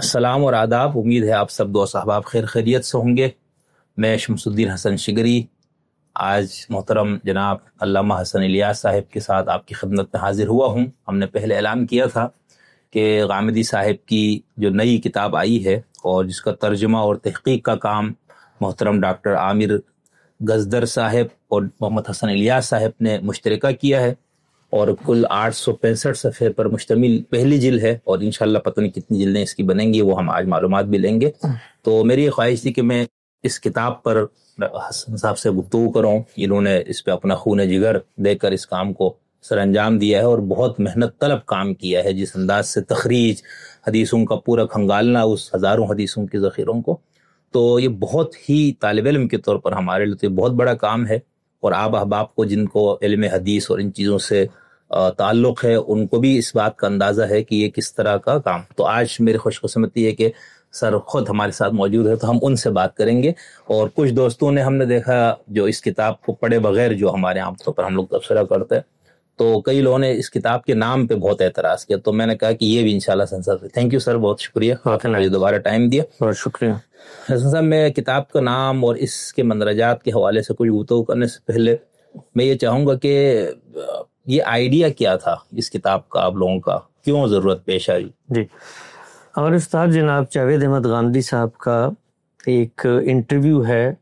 السلام اور آداب. امید ہے آپ سب دوست احباب خیر خیریت سے ہوں گے. میں شمس الدین حسن شگری آج محترم جناب علامہ حسن الیاس صاحب کے ساتھ آپ کی خدمت میں حاضر ہوا ہوں. ہم نے پہلے اعلان کیا تھا کہ غامدی صاحب کی جو نئی کتاب آئی ہے اور جس کا ترجمہ اور تحقیق کا کام محترم ڈاکٹر عامر گزدر صاحب اور محمد حسن الیاس صاحب نے مشترکہ کیا ہے اور کل 865 صفحے پر مشتمل پہلی جلد ہے اور انشاءاللہ پتہ نہیں کتنی جلدیں اس کی بنیں گی، وہ ہم آج معلومات بھی لیں گے. تو میری یہ خواہش تھی کہ میں اس کتاب پر حسن صاحب سے گفتگو کروں. انہوں نے اس پہ اپنا خون جگر دے کر اس کام کو سر انجام دیا ہے اور بہت محنت طلب کام کیا ہے. جس انداز سے تخریج حدیثوں کا پورا کھنگالنا اس ہزاروں حدیثوں کے ذخیروں کو، تو یہ بہت ہی طالب علم کے طور پر ہمارے لیے تو یہ بہت بڑا کام ہے. اور آپ احباب کو جن کو علم حدیث اور ان چیزوں سے تعلق ہے ان کو بھی اس بات کا اندازہ ہے کہ یہ کس طرح کا کام. تو آج میری خوش قسمتی ہے کہ سر خود ہمارے ساتھ موجود ہے، تو ہم ان سے بات کریں گے. اور کچھ دوستوں نے ہم نے دیکھا جو اس کتاب کو پڑھے بغیر جو ہمارے عام طور پر ہم لوگ تبصرہ کرتے ہیں، تو کئی لوگوں نے اس کتاب کے نام پہ بہت اعتراض کیا. تو میں نے کہا کہ یہ بھی انشاءاللہ سنسر. تھینک یو سر، بہت شکریہ آپ نے مجھے دوبارہ ٹائم دیا. بہت شکریہ. حسن صاحب، میں کتاب کا نام اور اس کے مندرجات کے حوالے سے کچھ گفتگو کرنے سے پہلے میں یہ چاہوں گا کہ یہ آئیڈیا کیا تھا اس کتاب کا، آپ لوگوں کا کیوں ضرورت پیش آئی؟ جی، ہمارے استاد جناب جاوید احمد غامدی صاحب کا ایک انٹرویو ہے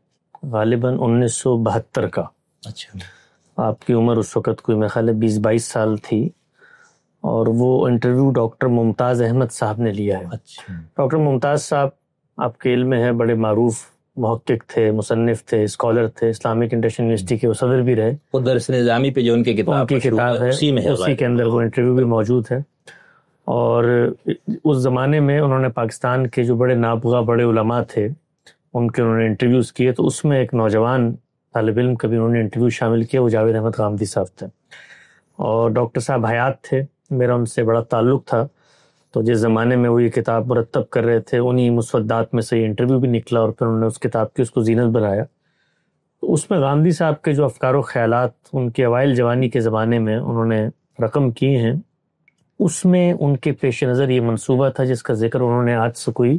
غالباً 1972 کا. اچھا. آپ کی عمر اس وقت کوئی میرے خیال ہے 20-22 سال تھی، اور وہ انٹرویو ڈاکٹر ممتاز احمد صاحب نے لیا ہے. اچھا. ڈاکٹر ممتاز صاحب آپ کے علم میں ہے بڑے معروف محقق تھے، مصنف تھے، اسکالر تھے. اسلامک انٹرنیشنل یونیورسٹی کے وہ صدر بھی رہے. وہ درس نظامی پہ جو ان کی کتاب ہے اسی کے اندر وہ انٹرویو بھی موجود ہے. اور اس زمانے میں انہوں نے پاکستان کے جو بڑے نابغہ بڑے علماء تھے ان کے انہوں نے انٹرویوز کیے. تو اس میں ایک نوجوان طالب علم کا بھی انہوں نے انٹرویو شامل کیا، وہ جاوید احمد غامدی صاحب تھے. اور ڈاکٹر صاحب حیات تھے، میرا ان سے بڑا تعلق تھا. تو جس زمانے میں وہ یہ کتاب مرتب کر رہے تھے انہی مسودات میں سے یہ انٹرویو بھی نکلا اور پھر انہوں نے اس کتاب کی اس کو زینت بنایا. تو اس میں غامدی صاحب کے جو افکار و خیالات ان کے اوائل جوانی کے زمانے میں انہوں نے رقم کیے ہیں، اس میں ان کے پیش نظر یہ منصوبہ تھا جس کا ذکر انہوں نے آج سے کوئی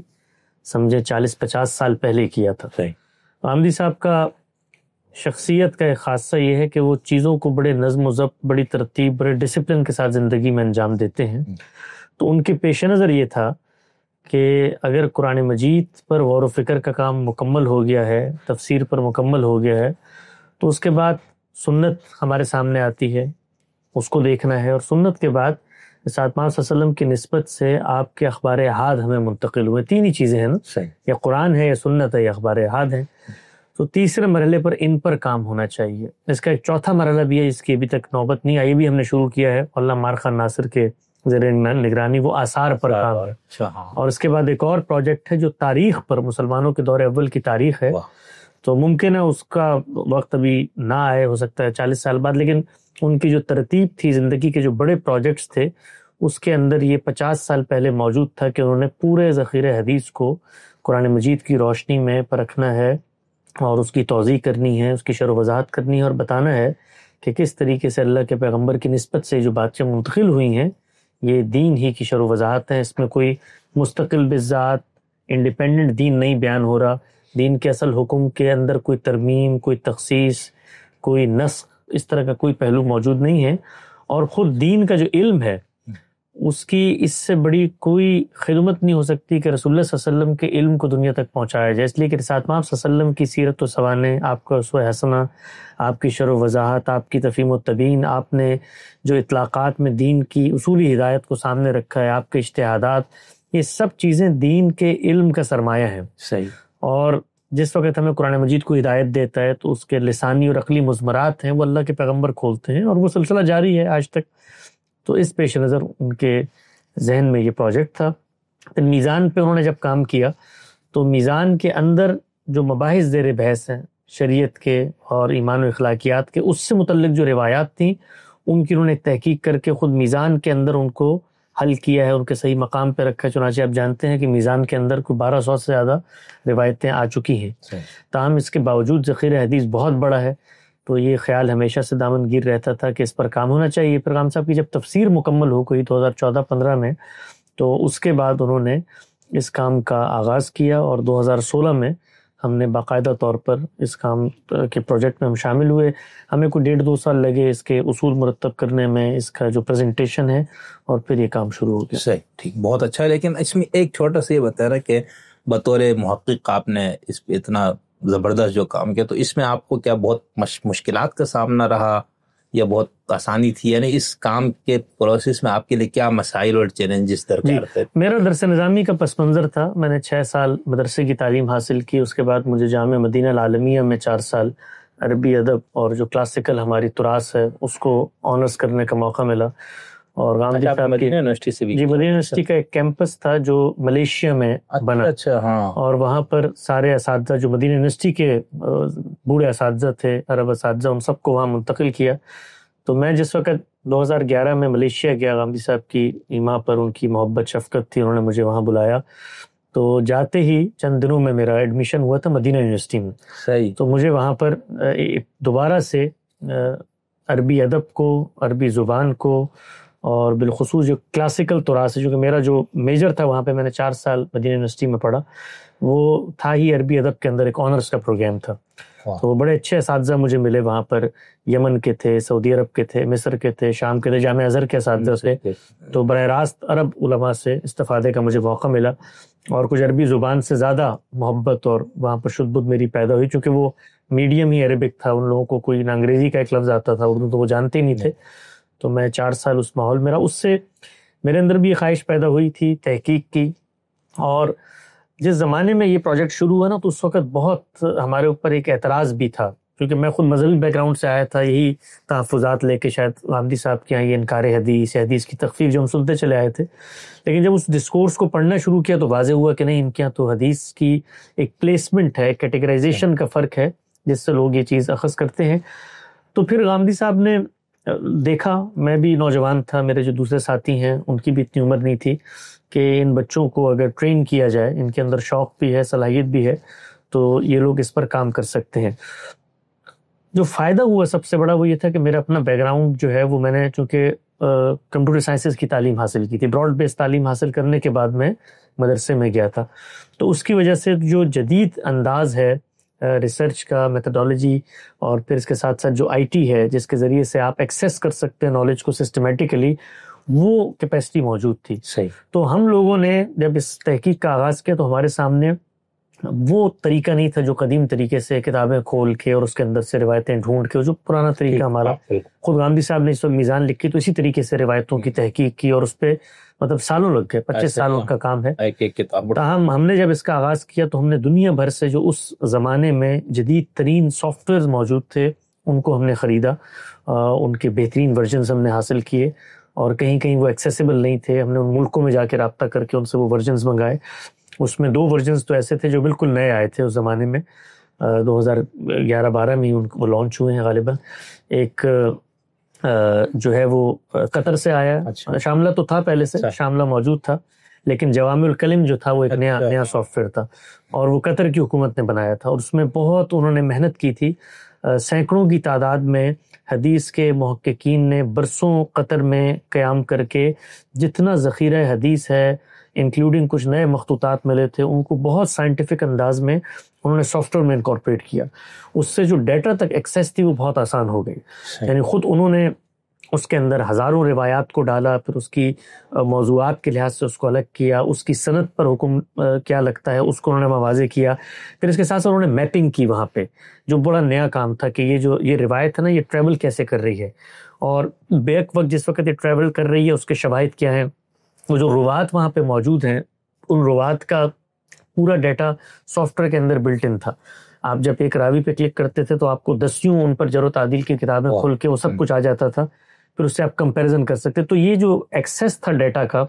سمجھے 40-50 سال پہلے کیا تھا. غامدی صاحب کا شخصیت کا ایک خاصہ یہ ہے کہ وہ چیزوں کو بڑے نظم و ضبط، بڑی ترتیب، بڑے ڈسپلن کے ساتھ زندگی میں انجام دیتے ہیں. تو ان کے پیش نظر یہ تھا کہ اگر قرآن مجید پر غور و فکر کا کام مکمل ہو گیا ہے، تفسیر پر مکمل ہو گیا ہے، تو اس کے بعد سنت ہمارے سامنے آتی ہے، اس کو دیکھنا ہے. اور سنت کے بعد ساتھ صلی اللہ علیہ وسلم کی نسبت سے آپ کے اخبار احاد ہمیں منتقل ہوئے. تین ہی چیزیں ہیں نا، یا قرآن ہے، یا سنت ہے، یا اخبار احاد ہے. تو تیسرے مرحلے پر ان پر کام ہونا چاہیے. اس کا ایک چوتھا مرحلہ بھی ہے جس کی ابھی تک نوبت نہیں آئی، بھی ہم نے شروع کیا ہے علامہ مار خان ناصر کے زیر نگرانی، وہ آثار پر کام ہے. اور اس کے بعد ایک اور پروجیکٹ ہے جو تاریخ پر، مسلمانوں کے دور اول کی تاریخ ہے. تو ممکن ہے اس کا وقت ابھی نہ آئے، ہو سکتا ہے 40 سال بعد، لیکن ان کی جو ترتیب تھی زندگی کے جو بڑے پروجیکٹس تھے اس کے اندر یہ 50 سال پہلے موجود تھا کہ انہوں نے پورے ذخیرہ حدیث کو قرآن مجید کی روشنی میں پرکھنا ہے اور اس کی توضیح کرنی ہے، اس کی شرح و وضاحت کرنی ہے، اور بتانا ہے کہ کس طریقے سے اللہ کے پیغمبر کی نسبت سے جو باتیں منتقل ہوئی ہیں یہ دین ہی کی شرح و وضاحت ہے. اس میں کوئی مستقل بذات انڈیپینڈنٹ دین نہیں بیان ہو رہا. دین کے اصل حکم کے اندر کوئی ترمیم، کوئی تخصیص، کوئی نسخ، اس طرح کا کوئی پہلو موجود نہیں ہے. اور خود دین کا جو علم ہے اس کی اس سے بڑی کوئی خدمت نہیں ہو سکتی کہ رسول اللہ صلی اللہ علیہ وسلم کے علم کو دنیا تک پہنچایا جائے. اس لیے کہ رسالت مآب صلی اللہ علیہ وسلم کی سیرت و سوانح، آپ کا اسوہ حسنہ، آپ کی شرح و وضاحت، آپ کی تفہیم و تبیین، آپ نے جو اطلاقات میں دین کی اصولی ہدایت کو سامنے رکھا ہے، آپ کے اجتہادات، یہ سب چیزیں دین کے علم کا سرمایہ ہیں. صحیح. اور جس وقت ہمیں قرآن مجید کو ہدایت دیتا ہے تو اس کے لسانی اور عقلی مضمرات ہیں وہ اللہ کے پیغمبر کھولتے ہیں، اور وہ سلسلہ جاری ہے آج تک. تو اس پیش نظر ان کے ذہن میں یہ پروجیکٹ تھا. میزان پہ انہوں نے جب کام کیا تو میزان کے اندر جو مباحث زیر بحث ہیں شریعت کے اور ایمان و اخلاقیات کے، اس سے متعلق جو روایات تھیں ان کی انہوں نے تحقیق کر کے خود میزان کے اندر ان کو حل کیا ہے، ان کے صحیح مقام پہ رکھا ہے. چنانچہ آپ جانتے ہیں کہ میزان کے اندر کوئی 1200 سے زیادہ روایتیں آ چکی ہیں. تاہم اس کے باوجود ذخیرہ حدیث بہت بڑا ہے، تو یہ خیال ہمیشہ سے دامن گیر رہتا تھا کہ اس پر کام ہونا چاہیے. پیغام صاحب کی جب تفسیر مکمل ہو گئی 2014-15 میں، تو اس کے بعد انہوں نے اس کام کا آغاز کیا، اور 2016 میں ہم نے باقاعدہ طور پر اس کام کے پروجیکٹ میں ہم شامل ہوئے. ہمیں کوئی 1.5-2 سال لگے اس کے اصول مرتب کرنے میں، اس کا جو پریزنٹیشن ہے، اور پھر یہ کام شروع ہو گیا. صحیح، ٹھیک، بہت اچھا ہے. لیکن اس میں ایک چھوٹا سا یہ بتا رہا کہ بطور محقق آپ نے اس پہ اتنا زبردست جو کام کیا، تو اس میں آپ کو کیا بہت مشکلات کا سامنا رہا یا بہت آسانی تھی؟ یعنی اس کام کے پروسیس میں آپ کے لیے کیا مسائل اور چیلنجز درکار تھے؟ میرا درس نظامی کا پس منظر تھا. میں نے 6 سال مدرسے کی تعلیم حاصل کی. اس کے بعد مجھے جامعہ مدینہ العالمیہ میں 4 سال عربی ادب اور جو کلاسیکل ہماری تراث ہے اس کو آنرس کرنے کا موقع ملا. اور غامدی صاحب مدینہ یونیورسٹی سے بھی؟ جی، مدینہ یونیورسٹی کا ایک کیمپس تھا جو ملیشیا میں بنا. اچھا، ہاں. اور وہاں پر سارے اساتذہ جو مدینہ یونیورسٹی کے بوڑھے اساتذہ تھے، عرب اساتذہ، ان سب کو وہاں منتقل کیا. تو میں جس وقت 2011 میں ملیشیا گیا، غامدی صاحب کی ایما پر ان کی محبت شفقت تھی، انہوں نے مجھے وہاں بلایا. تو جاتے ہی چند دنوں میں میرا ایڈمیشن ہوا تھا مدینہ یونیورسٹی میں. صحیح. تو مجھے وہاں پر دوبارہ سے عربی ادب کو، عربی زبان کو، اور بالخصوص جو کلاسیکل تراث ہے، جو کہ میرا جو میجر تھا وہاں پہ میں نے 4 سال مدینہ یونیورسٹی میں پڑھا، وہ تھا ہی عربی ادب کے اندر ایک آنرس کا پروگرام تھا. تو بڑے اچھے اساتذہ مجھے ملے وہاں پر. یمن کے تھے، سعودی عرب کے تھے، مصر کے تھے، شام کے تھے، جامعہ ازہر کے اساتذہ تھے. تو براہ راست عرب علماء سے استفادے کا مجھے موقع ملا، اور کچھ عربی زبان سے زیادہ محبت اور وہاں پر شد بدھ میری پیدا ہوئی، چونکہ وہ میڈیم ہی عربک تھا. ان لوگوں کو کوئی نہ انگریزی کا ایک لفظ آتا تھا، اردو تو وہ جانتے ہی نہیں تھے. تو میں 4 سال اس ماحول میں رہا. اس سے میرے اندر بھی یہ خواہش پیدا ہوئی تھی تحقیق کی. اور جس زمانے میں یہ پروجیکٹ شروع ہوا نا، تو اس وقت بہت ہمارے اوپر ایک اعتراض بھی تھا، کیونکہ میں خود مذہبی بیک گراؤنڈ سے آیا تھا. یہی تحفظات لے کے شاید غامدی صاحب کے یہاں یہ انکار حدیث، حدیث کی تخفیف جو ہم سنتے چلے آئے تھے. لیکن جب اس ڈسکورس کو پڑھنا شروع کیا تو واضح ہوا کہ نہیں، ان کے یہاں تو حدیث کی ایک پلیسمنٹ ہے، کیٹیگرائزیشن کا فرق ہے، جس سے لوگ یہ چیز اخذ کرتے ہیں. تو پھر غامدی صاحب نے دیکھا، میں بھی نوجوان تھا، میرے جو دوسرے ساتھی ہیں ان کی بھی اتنی عمر نہیں تھی، کہ ان بچوں کو اگر ٹرین کیا جائے، ان کے اندر شوق بھی ہے، صلاحیت بھی ہے، تو یہ لوگ اس پر کام کر سکتے ہیں. جو فائدہ ہوا سب سے بڑا وہ یہ تھا کہ میرا اپنا بیک گراؤنڈ جو ہے وہ میں نے چونکہ کمپیوٹر سائنسز کی تعلیم حاصل کی تھی، براڈ بیس تعلیم حاصل کرنے کے بعد میں مدرسے میں گیا تھا. تو اس کی وجہ سے جو جدید انداز ہے ریسرچ کا، میتھڈالوجی، اور پھر اس کے ساتھ ساتھ جو آئی ٹی ہے جس کے ذریعے سے آپ ایکسیس کر سکتے ہیں نالج کو سسٹمیٹیکلی، وہ کیپیسٹی موجود تھی. صحیح. تو ہم لوگوں نے جب اس تحقیق کا آغاز کیا تو ہمارے سامنے وہ طریقہ نہیں تھا جو قدیم طریقے سے کتابیں کھول کے اور اس کے اندر سے روایتیں ڈھونڈ کے، جو پرانا طریقہ ہمارا. خود غامدی صاحب نے اس وقت میزان لکھی تو اسی طریقے سے روایتوں کی تحقیق کی، اور اس پہ مطلب سالوں لگ گئے، 25 سالوں کا کام ہے. تاہم ہم نے جب اس کا آغاز کیا تو ہم نے دنیا بھر سے جو اس زمانے میں جدید ترین سافٹ ویئرز موجود تھے ان کو ہم نے خریدا، ان کے بہترین ورژنز ہم نے حاصل کیے، اور کہیں کہیں وہ ایکسیسیبل نہیں تھے. ہم نے ان ملکوں میں جا کے رابطہ کر کے ان سے وہ ورژنز منگائے. اس میں 2 ورژنز تو ایسے تھے جو بالکل نئے آئے تھے اس زمانے میں، 2011-12 میں وہ لانچ ہوئے ہیں غالباً. ایک جو ہے وہ قطر سے آیا. شاملہ تو تھا پہلے سے، شاملہ موجود تھا، لیکن جوامع الکلم جو تھا وہ ایک نیا سافٹ ویئر تھا، اور وہ قطر کی حکومت نے بنایا تھا. اور اس میں بہت انہوں نے محنت کی تھی. سینکڑوں کی تعداد میں حدیث کے محققین نے برسوں قطر میں قیام کر کے جتنا ذخیرہ حدیث ہے، انکلوڈنگ کچھ نئے مخطوطات ملے تھے، ان کو بہت سائنٹیفک انداز میں انہوں نے سافٹ ویئر میں انکارپوریٹ کیا. اس سے جو ڈیٹا تک ایکسیس تھی وہ بہت آسان ہو گئی. یعنی خود انہوں نے اس کے اندر ہزاروں روایات کو ڈالا، پھر اس کی موضوعات کے لحاظ سے اس کو الگ کیا، اس کی سند پر حکم کیا لگتا ہے اس کو انہوں نے واضح کیا. پھر اس کے ساتھ ساتھ انہوں نے میپنگ کی وہاں پہ، جو بڑا نیا کام تھا کہ یہ روایت ہے نا، یہ ٹریول کیسے کر رہی ہے، اور بیک وقت جس وقت یہ ٹریول کر رہی ہے اس کے شواہد کیا ہیں. وہ جو روات وہاں پہ موجود ہیں ان روات کا پورا ڈیٹا سافٹ ویئر کے اندر بلٹ ان تھا. آپ جب ایک راوی پہ کلک کرتے تھے تو آپ کو 10 ان پر جرح و تعدیل کی کتابیں کھول کے وہ سب کچھ آ جاتا تھا، پھر اس سے آپ کمپیریزن کر سکتے. تو یہ جو ایکسیس تھا ڈیٹا کا،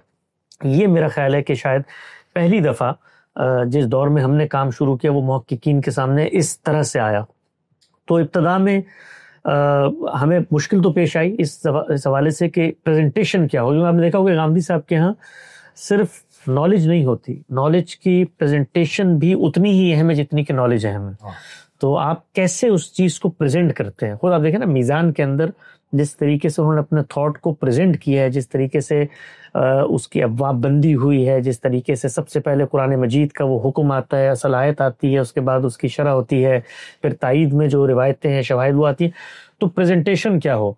یہ میرا خیال ہے کہ شاید پہلی دفعہ جس دور میں ہم نے کام شروع کیا وہ محققین کے سامنے اس طرح سے آیا. تو ابتدا میں ہمیں مشکل تو پیش آئی اس حوالے سے کہ پریزنٹیشن کیا ہو. آپ نے دیکھا ہوگا غامدی صاحب کے ہاں صرف نالج نہیں ہوتی، نالج کی پریزنٹیشن بھی اتنی ہی اہم ہے جتنی کہ نالج اہم ہے. تو آپ کیسے اس چیز کو پریزنٹ کرتے ہیں. خود آپ دیکھیں نا، میزان کے اندر جس طریقے سے انہوں نے اپنے تھاٹ کو پریزنٹ کیا ہے، جس طریقے سے اس کی ابواب بندی ہوئی ہے، جس طریقے سے سب سے پہلے قرآن مجید کا وہ حکم آتا ہے، اصل آیت آتی ہے، اس کے بعد اس کی شرح ہوتی ہے، پھر تائید میں جو روایتیں ہیں، شواہد وہ آتی ہیں، تو پریزنٹیشن کیا ہو،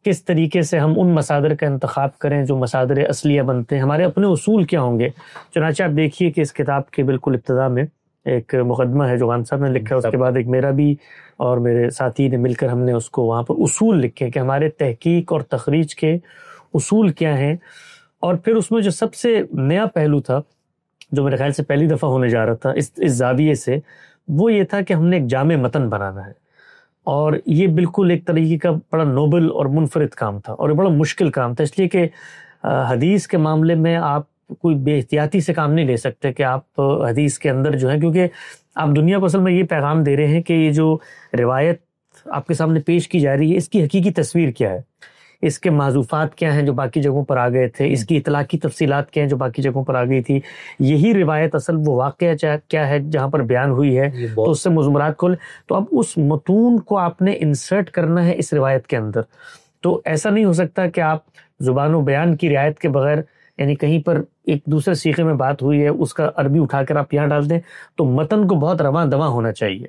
کس طریقے سے ہم ان مصادر کا انتخاب کریں جو مصادر اصلیہ بنتے ہیں، ہمارے اپنے اصول کیا ہوں گے۔ چنانچہ آپ دیکھیے کہ اس کتاب کے بالکل ابتدا میں ایک مقدمہ ہے جو خان صاحب نے لکھا ہے، اس کے بعد ایک میرا بھی اور میرے ساتھی نے مل کر ہم نے اس کو وہاں پر اصول لکھے کہ ہمارے تحقیق اور تخریج کے اصول کیا ہیں۔ اور پھر اس میں جو سب سے نیا پہلو تھا، جو میرے خیال سے پہلی دفعہ ہونے جا رہا تھا اس زاویے سے، وہ یہ تھا کہ ہم نے ایک جامع متن بنانا ہے، اور یہ بالکل ایک طریقے کا بڑا نوبل اور منفرد کام تھا، اور بڑا مشکل کام تھا، اس لیے کہ حدیث کے معاملے میں آپ کوئی بے احتیاطی سے کام نہیں لے سکتے کہ آپ حدیث کے اندر جو ہے، کیونکہ آپ دنیا کو اصل میں یہ پیغام دے رہے ہیں کہ یہ جو روایت آپ کے سامنے پیش کی جا رہی ہے، اس کی حقیقی تصویر کیا ہے، اس کے معذوفات کیا ہیں جو باقی جگہوں پر آ گئے تھے، اس کی اطلاقی تفصیلات کیا ہیں جو باقی جگہوں پر آ گئی تھی، یہی روایت اصل وہ واقعہ کیا ہے جہاں پر بیان ہوئی ہے، تو اس سے مضمرات کھولے، تو اب اس متون کو آپ نے انسرٹ کرنا ہے اس روایت کے اندر۔ تو ایسا نہیں ہو سکتا کہ آپ زبان و بیان کی رعایت کے بغیر، یعنی کہیں پر ایک دوسرے سیغے میں بات ہوئی ہے اس کا عربی اٹھا کر آپ یہاں ڈال دیں، تو متن کو بہت رواں دواں ہونا چاہیے۔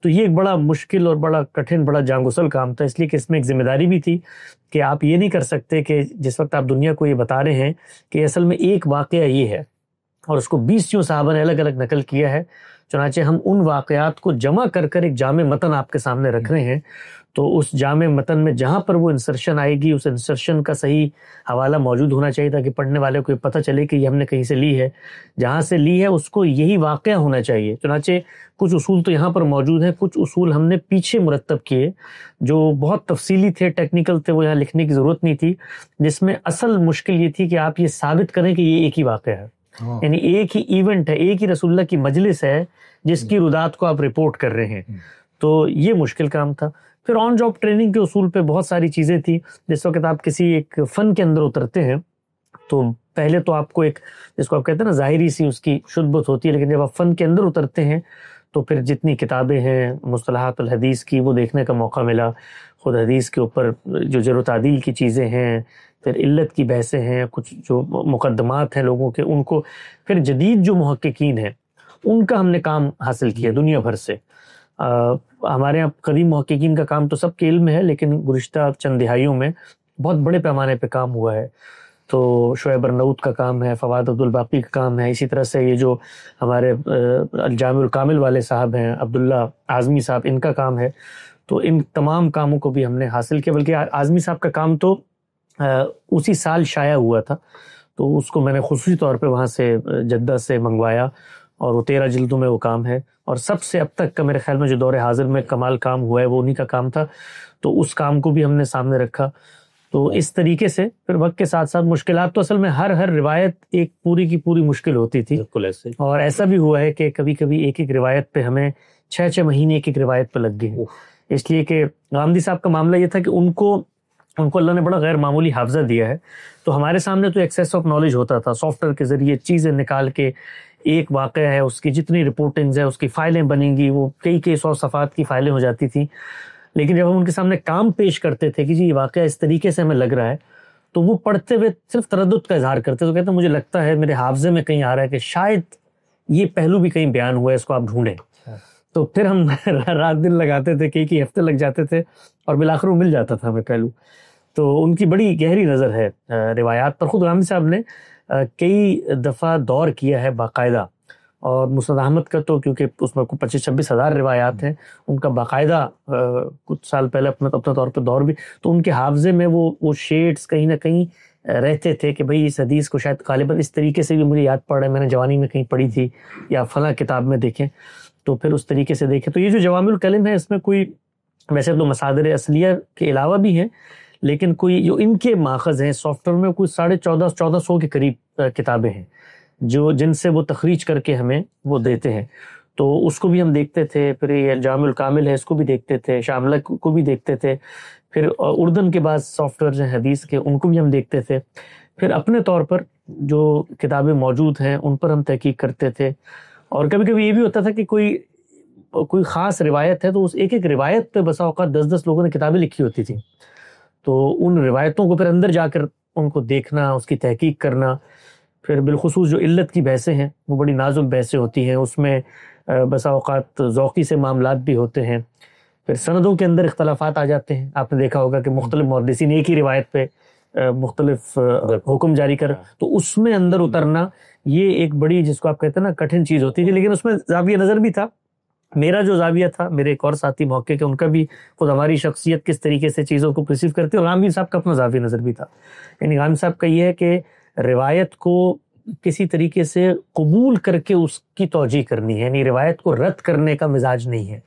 تو یہ ایک بڑا مشکل اور بڑا کٹھن، بڑا جانگسل کام تھا، اس لیے کہ اس میں ایک ذمہ داری بھی تھی کہ آپ یہ نہیں کر سکتے کہ جس وقت آپ دنیا کو یہ بتا رہے ہیں کہ اصل میں ایک واقعہ یہ ہے اور اس کو 20 صحابہ نے الگ الگ نقل کیا ہے، چنانچہ ہم ان واقعات کو جمع کر کر ایک جامع متن آپ کے سامنے رکھ رہے ہیں، تو اس جامع متن میں جہاں پر وہ انسرشن آئے گی، اس انسرشن کا صحیح حوالہ موجود ہونا چاہیے تاکہ پڑھنے والے کو یہ پتہ چلے کہ یہ ہم نے کہیں سے لی ہے، جہاں سے لی ہے اس کو یہی واقعہ ہونا چاہیے۔ چنانچہ کچھ اصول تو یہاں پر موجود ہیں، کچھ اصول ہم نے پیچھے مرتب کیے جو بہت تفصیلی تھے، ٹیکنیکل تھے، وہ یہاں لکھنے کی ضرورت نہیں تھی، جس میں اصل مشکل یہ تھی کہ آپ یہ ثابت کریں کہ یہ ایک ہی واقعہ ہے، یعنی ایک ہی ایونٹ ہے، ایک ہی رسول اللہ کی مجلس ہے جس کی رودات کو آپ رپورٹ کر رہے ہیں، تو یہ مشکل کام تھا۔ پھر آن جاب ٹریننگ کے اصول پہ بہت ساری چیزیں تھیں، جس وقت آپ کسی ایک فن کے اندر اترتے ہیں تو پہلے تو آپ کو ایک، جس کو آپ کہتے ہیں نا، ظاہری سی اس کی شدبت ہوتی ہے، لیکن جب آپ فن کے اندر اترتے ہیں تو پھر جتنی کتابیں ہیں مصطلحات الحدیث کی وہ دیکھنے کا موقع ملا، خود حدیث کے اوپر جو جرح و تعدیل کی چیزیں ہیں، پھر علت کی بحثیں ہیں، کچھ جو مقدمات ہیں لوگوں کے، ان کو پھر جدید جو محققین ہیں ان کا ہم نے کام حاصل کیا دنیا بھر سے۔ ہمارے یہاں قدیم محققین کا کام تو سب کے علم ہے، لیکن گزشتہ چند دہائیوں میں بہت بڑے پیمانے پہ کام ہوا ہے، تو شعیب ارناؤت کا کام ہے، فواد عبدالباقی کا کام ہے، اسی طرح سے یہ جو ہمارے الجامع الکامل والے صاحب ہیں، عبداللہ اعظمی صاحب، ان کا کام ہے، تو ان تمام کاموں کو بھی ہم نے حاصل کیا۔ بلکہ اعظمی صاحب کا کام تو اسی سال شائع ہوا تھا، تو اس کو میں نے خصوصی طور پہ وہاں سے جدہ سے منگوایا، اور وہ 13 جلدوں میں وہ کام ہے، اور سب سے اب تک کا میرے خیال میں جو دور حاضر میں کمال کام ہوا ہے وہ انہی کا کام تھا، تو اس کام کو بھی ہم نے سامنے رکھا۔ تو اس طریقے سے پھر وقت کے ساتھ ساتھ مشکلات تو اصل میں ہر روایت ایک پوری کی پوری مشکل ہوتی تھی، بالکل ایسے، اور ایسا بھی ہوا ہے کہ کبھی کبھی ایک روایت پہ ہمیں 6 مہینے ایک روایت پہ لگ گئے، اس لیے کہ غامدی صاحب کا معاملہ یہ تھا کہ ان کو اللہ نے بڑا غیر معمولی حافظہ دیا ہے، تو ہمارے سامنے تو ایکسیس آف نالج ہوتا تھا، سافٹ ویئر کے ذریعے چیزیں نکال کے، ایک واقعہ ہے اس کی جتنی رپورٹنگز ہیں اس کی فائلیں بنیں گی، وہ کئی 100 صفحات کی فائلیں ہو جاتی تھیں، لیکن جب ہم ان کے سامنے کام پیش کرتے تھے کہ جی یہ واقعہ اس طریقے سے ہمیں لگ رہا ہے، تو وہ پڑھتے ہوئے صرف تردد کا اظہار کرتے، تو کہتے ہیں مجھے لگتا ہے میرے حافظے میں کہیں آ رہا ہے کہ شاید یہ پہلو بھی کہیں بیان ہوا ہے، اس کو آپ ڈھونڈیں۔ تو پھر ہم رات دن لگاتے تھے، کئی ہفتے لگ جاتے تھے، اور بالآخر وہ مل جاتا تھا ہمیں پہلو۔ تو ان کی بڑی گہری نظر ہے روایات پر۔ خود غامدی صاحب نے کئی دفعہ دور کیا ہے باقاعدہ، اور مسند احمد کا تو کیونکہ اس میں 25-26 ہزار روایات ہیں، ان کا باقاعدہ کچھ سال پہلے اپنے طور پہ دور بھی، تو ان کے حافظے میں وہ شیڈز کہیں نہ کہیں رہتے تھے کہ بھئی اس حدیث کو شاید غالباً اس طریقے سے بھی مجھے یاد پڑ رہا ہے، میں نے جوانی میں کہیں پڑھی تھی، یا فلاں کتاب میں دیکھیں، تو پھر اس طریقے سے دیکھیں۔ تو یہ جو جوامع الکلم ہے، اس میں کوئی ویسے تو مصادر اصلیہ کے علاوہ بھی ہیں، لیکن کوئی جو ان کے ماخذ ہیں سافٹ ویئر میں، کوئی 1450 کے قریب کتابیں ہیں جن سے وہ تخریج کر کے ہمیں وہ دیتے ہیں، تو اس کو بھی ہم دیکھتے تھے۔ پھر یہ الجامع الکامل ہے، اس کو بھی دیکھتے تھے، شاملہ کو بھی دیکھتے تھے، پھر اردن کے بعد سافٹ ویئر ہیں حدیث کے، ان کو بھی ہم دیکھتے تھے، پھر اپنے طور پر جو کتابیں موجود ہیں ان پر ہم تحقیق کرتے تھے، اور کبھی کبھی یہ بھی ہوتا تھا کہ کوئی خاص روایت ہے تو اس ایک روایت پہ بسا اوقات 10 لوگوں نے کتابیں لکھی ہوتی تھیں، تو ان روایتوں کو پھر اندر جا کر ان کو دیکھنا، اس کی تحقیق کرنا، پھر بالخصوص جو علت کی بحثیں ہیں وہ بڑی نازک بحثیں ہوتی ہیں، اس میں بسا اوقات ذوقی سے معاملات بھی ہوتے ہیں، پھر سندوں کے اندر اختلافات آ جاتے ہیں. آپ نے دیکھا ہوگا کہ مختلف محدثین ایک ہی روایت پہ مختلف حکم جاری کر، تو اس میں اندر اترنا یہ ایک بڑی، جس کو آپ کہتے ہیں نا، کٹھن چیز ہوتی تھی. لیکن اس میں زاویہ نظر بھی تھا. میرا جو زاویہ تھا، میرے ایک اور ساتھی موقع کے، ان کا بھی خود ہماری شخصیت کس طریقے سے چیزوں کو پرسیو کرتے، اور غامدی صاحب کا اپنا زاویہ نظر بھی تھا. یعنی غامدی صاحب کا یہ ہے کہ روایت کو کسی طریقے سے قبول کر کے اس کی توجیہ کرنی ہے، یعنی روایت کو رد کرنے کا مزاج نہیں ہے،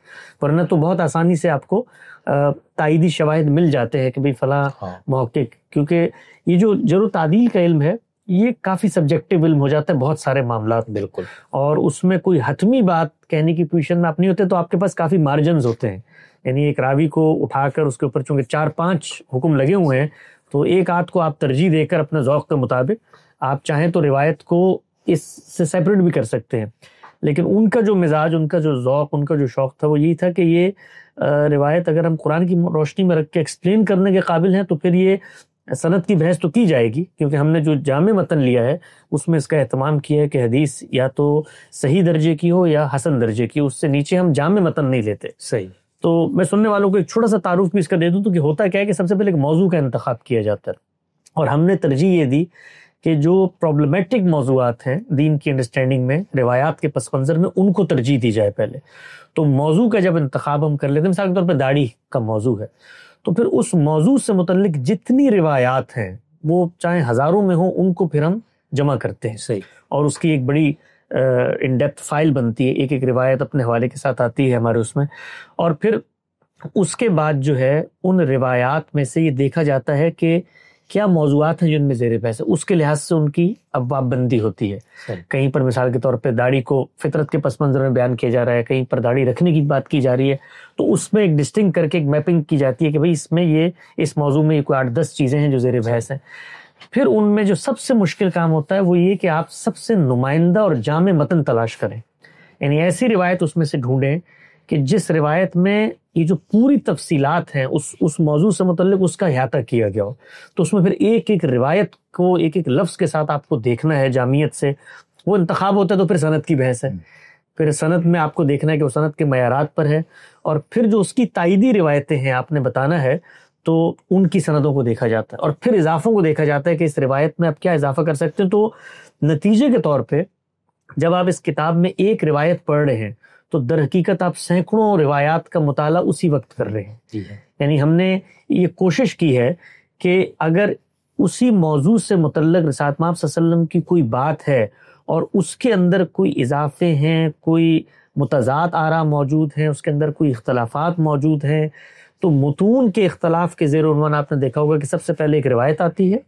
ورنہ تو بہت آسانی سے آپ کو تائیدی شواہد مل جاتے ہیں کہ بھئی فلاں موقع، کیونکہ یہ جو جرح و تعدیل کا علم ہے یہ کافی سبجیکٹیو علم ہو جاتا ہے بہت سارے معاملات. بالکل. اور اس میں کوئی حتمی بات کہنے کی پوزیشن میں آپ نہیں ہوتے، تو آپ کے پاس کافی مارجنز ہوتے ہیں. یعنی ایک راوی کو اٹھا کر اس کے اوپر چونکہ 4-5 حکم لگے ہوئے ہیں، تو ایک آدھ کو آپ ترجیح دے کر اپنے ذوق کے مطابق آپ چاہیں تو روایت کو اس سے سیپریٹ بھی کر سکتے ہیں. لیکن ان کا جو مزاج، ان کا جو ذوق، ان کا جو شوق تھا وہ یہی تھا کہ یہ روایت اگر ہم قرآن کی روشنی میں رکھ کے ایکسپلین کرنے کے قابل ہیں تو پھر یہ سند کی بحث تو کی جائے گی، کیونکہ ہم نے جو جامع متن لیا ہے اس میں اس کا اہتمام کیا ہے کہ حدیث یا تو صحیح درجے کی ہو یا حسن درجے کی، اس سے نیچے ہم جامع متن نہیں لیتے. صحیح. تو میں سننے والوں کو ایک چھوٹا سا تعارف بھی اس کا دے دوں تو کہ ہوتا کیا ہے کہ سب سے پہلے ایک موضوع کا انتخاب کیا جاتا ہے، اور ہم نے ترجیح یہ دی کہ جو پرابلمیٹک موضوعات ہیں دین کی انڈرسٹینڈنگ میں روایات کے پس منظر میں، ان کو ترجیح دی جائے پہلے. تو موضوع کا جب انتخاب ہم کر لیتے ہیں، مثال کے طور پہ داڑھی کا موضوع ہے، تو پھر اس موضوع سے متعلق جتنی روایات ہیں وہ چاہے ہزاروں میں ہوں، ان کو پھر ہم جمع کرتے ہیں. صحیح. اور اس کی ایک بڑی ان ڈیپتھ فائل بنتی ہے، ایک ایک روایت اپنے حوالے کے ساتھ آتی ہے ہمارے اس میں. اور پھر اس کے بعد جو ہے ان روایات میں سے یہ دیکھا جاتا ہے کہ کیا موضوعات ہیں جن میں زیر بحث ہے، اس کے لحاظ سے ان کی ابواب بندی ہوتی ہے. کہیں پر مثال کے طور پہ داڑھی کو فطرت کے پس منظر میں بیان کیا جا رہا ہے، کہیں پر داڑھی رکھنے کی بات کی جا رہی ہے، تو اس میں ایک ڈسٹنگ کر کے ایک میپنگ کی جاتی ہے کہ بھئی اس میں یہ اس موضوع میں یہ کوئی 8-10 چیزیں ہیں جو زیر بحث ہیں. پھر ان میں جو سب سے مشکل کام ہوتا ہے وہ یہ کہ آپ سب سے نمائندہ اور جامع متن تلاش کریں، یعنی ایسی روایت اس میں سے ڈھونڈیں کہ جس روایت میں یہ جو پوری تفصیلات ہیں اس موضوع سے متعلق اس کا احاطہ کیا گیا ہو. تو اس میں پھر ایک ایک روایت کو ایک ایک لفظ کے ساتھ آپ کو دیکھنا ہے جامعیت سے. وہ انتخاب ہوتا ہے تو پھر سند کی بحث ہے، پھر سند میں آپ کو دیکھنا ہے کہ وہ سند کے معیارات پر ہے، اور پھر جو اس کی تائیدی روایتیں ہیں آپ نے بتانا ہے تو ان کی سندوں کو دیکھا جاتا ہے، اور پھر اضافوں کو دیکھا جاتا ہے کہ اس روایت میں آپ کیا اضافہ کر سکتے ہیں. تو نتیجے کے طور پہ جب آپ اس کتاب میں ایک روایت پڑھ رہے ہیں تو در حقیقت آپ سینکڑوں روایات کا مطالعہ اسی وقت کر رہے ہیں. یعنی ہم نے یہ کوشش کی ہے کہ اگر اسی موضوع سے متعلق رسالت مآب صلی اللہ علیہ وسلم کی کوئی بات ہے اور اس کے اندر کوئی اضافے ہیں، کوئی متضاد آراء موجود ہیں، اس کے اندر کوئی اختلافات موجود ہیں، تو متون کے اختلاف کے زیر عنوان آپ نے دیکھا ہوگا کہ سب سے پہلے ایک روایت آتی ہے،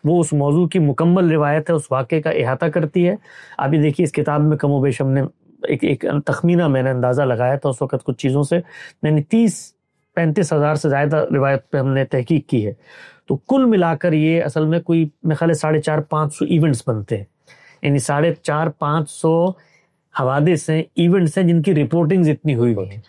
وہ اس موضوع کی مکمل روایت ہے، اس واقعے کا احاطہ کرتی ہے. ابھی دیکھیے اس کتاب میں کم و بیش ہم نے ایک تخمینہ میں نے اندازہ لگایا تھا اس وقت کچھ چیزوں سے، یعنی 30-35 ہزار سے زیادہ روایت پہ ہم نے تحقیق کی ہے. تو کل ملا کر یہ اصل میں کوئی میرے خیال 450-500 ایونٹس بنتے ہیں، یعنی 450-500 حوادث ہیں، ایونٹس ہیں جن کی رپورٹنگز اتنی ہوئی ہیں.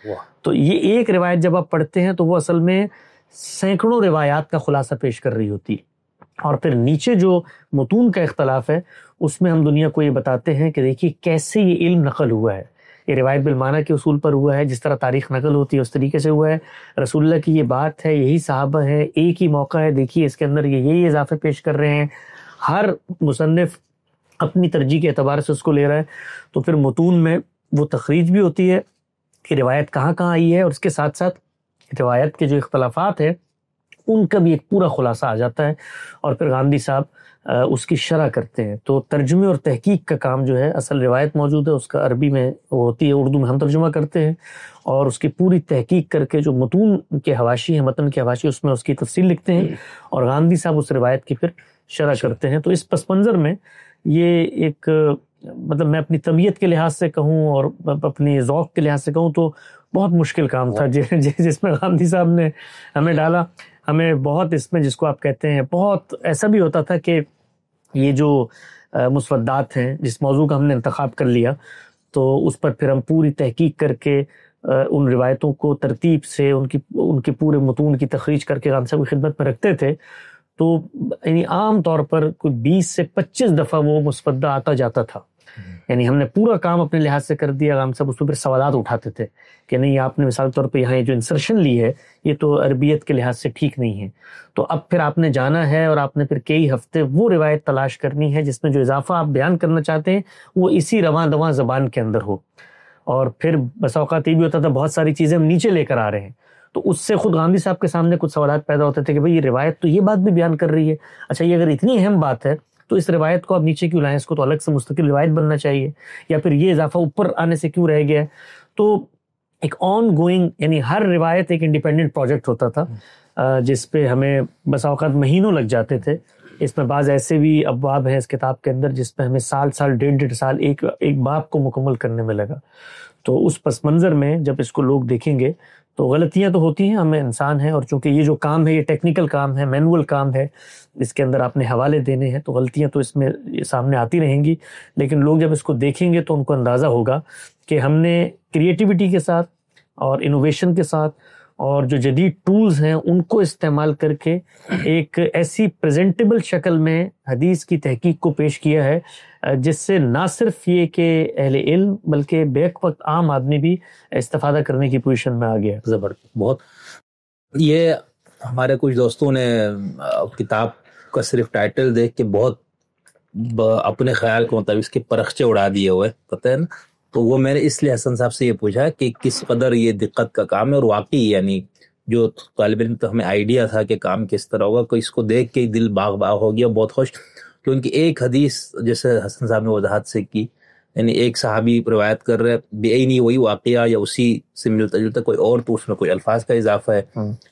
تو یہ ایک روایت جب آپ پڑھتے ہیں تو وہ اصل میں سینکڑوں روایات کا خلاصہ پیش کر رہی ہوتی ہے. اور پھر نیچے جو متون کا اختلاف ہے اس میں ہم دنیا کو یہ بتاتے ہیں کہ دیکھیے کیسے یہ علم نقل ہوا ہے. یہ روایت بالمعنی کے اصول پر ہوا ہے، جس طرح تاریخ نقل ہوتی ہے اس طریقے سے ہوا ہے. رسول اللہ کی یہ بات ہے، یہی صحابہ ہے، ایک ہی موقع ہے، دیکھیے اس کے اندر یہی اضافے پیش کر رہے ہیں. ہر مصنف اپنی ترجیح کے اعتبار سے اس کو لے رہا ہے. تو پھر متون میں وہ تخریج بھی ہوتی ہے کہ روایت کہاں کہاں آئی ہے، اور اس کے ساتھ ساتھ روایت کے جو اختلافات ہیں ان کا بھی ایک پورا خلاصہ آ جاتا ہے. اور پھر غامدی صاحب اس کی شرح کرتے ہیں. تو ترجمے اور تحقیق کا کام جو ہے، اصل روایت موجود ہے اس کا عربی میں وہ ہوتی ہے، اردو میں ہم ترجمہ کرتے ہیں، اور اس کی پوری تحقیق کر کے جو متون کے حواشی ہیں، متن کے حواشی، اس میں اس کی تفصیل لکھتے ہیں، اور غامدی صاحب اس روایت کی پھر شرح کرتے ہیں. تو اس پس منظر میں یہ ایک مطلب میں اپنی طبیعت کے لحاظ سے کہوں اور اپنی ذوق کے لحاظ سے کہوں تو بہت مشکل کام تھا جس میں غامدی صاحب نے ہمیں ڈالا. ہمیں بہت اس میں جس کو آپ کہتے ہیں بہت ایسا بھی ہوتا تھا کہ یہ جو مسودات ہیں، جس موضوع کا ہم نے انتخاب کر لیا تو اس پر پھر ہم پوری تحقیق کر کے ان روایتوں کو ترتیب سے ان کے پورے متون کی تخریج کر کے خان صاحب کی خدمت میں رکھتے تھے، تو یعنی عام طور پر کوئی 20 سے 25 دفعہ وہ مسودہ آتا جاتا تھا. یعنی ہم نے پورا کام اپنے لحاظ سے کر دیا، خان صاحب اس پہ پھر سوالات اٹھاتے تھے کہ نہیں آپ نے مثال طور پہ یہاں یہ جو انسرشن لی ہے یہ تو عربیت کے لحاظ سے ٹھیک نہیں ہے. تو اب پھر آپ نے جانا ہے اور آپ نے پھر کئی ہفتے وہ روایت تلاش کرنی ہے جس میں جو اضافہ آپ بیان کرنا چاہتے ہیں وہ اسی رواں دواں زبان کے اندر ہو. اور پھر بس اوقات یہ بھی ہوتا تھا بہت ساری چیزیں ہم نیچے لے کر آ رہے ہیں، تو اس سے خود گاندھی صاحب کے سامنے کچھ سوالات پیدا ہوتے تھے کہ بھئی یہ روایت تو یہ بات بھی بیان کر رہی ہے، اچھا یہ اگر اتنی اہم بات ہے تو اس روایت کو آپ نیچے کیوں لائیں، اس کو تو الگ سے مستقل روایت بننا چاہیے، یا پھر یہ اضافہ اوپر آنے سے کیوں رہ گیا ہے. تو ایک آن گوئنگ یعنی ہر روایت ایک انڈیپینڈنٹ پروجیکٹ ہوتا تھا جس پہ ہمیں بس اوقات مہینوں لگ جاتے تھے. اس میں بعض ایسے بھی ابواب ہیں اس کتاب کے اندر جس پہ ہمیں سال ڈیڑھ سال ایک باب کو مکمل کرنے میں لگا. تو اس پس منظر میں جب اس کو لوگ دیکھیں گے تو غلطیاں تو ہوتی ہیں، ہمیں انسان ہیں، اور چونکہ یہ جو کام ہے یہ ٹیکنیکل کام ہے، مینول کام ہے، اس کے اندر آپ نے حوالے دینے ہیں، تو غلطیاں تو اس میں سامنے آتی رہیں گی. لیکن لوگ جب اس کو دیکھیں گے تو ان کو اندازہ ہوگا کہ ہم نے کریٹیوٹی کے ساتھ اور انوویشن کے ساتھ اور جو جدید ٹولز ہیں ان کو استعمال کر کے ایک ایسی پریزنٹیبل شکل میں حدیث کی تحقیق کو پیش کیا ہے جس سے نہ صرف یہ کہ اہل علم بلکہ بیک وقت عام آدمی بھی استفادہ کرنے کی پوزیشن میں آ گیا. زبردست. بہت یہ ہمارے کچھ دوستوں نے کتاب کا صرف ٹائٹل دیکھ کے بہت اپنے خیال کے مطابق اس کے پرخچے اڑا دیے ہوئے پتہ ہے نا. تو وہ میں نے اس لیے حسن صاحب سے یہ پوچھا کہ کس قدر یہ دقت کا کام ہے، اور واقعی یعنی جو طالب علم تو ہمیں آئیڈیا تھا کہ کام کس طرح ہوگا، کہ اس کو دیکھ کے دل باغ باغ ہو گیا، بہت خوش کہ ان کی ایک حدیث جیسے حسن صاحب نے وضاحت سے کی، یعنی ایک صحابی روایت کر رہے بے وہی واقعہ یا اسی سے ملتا جلتا کوئی اور، تو اس میں کوئی الفاظ کا اضافہ ہے،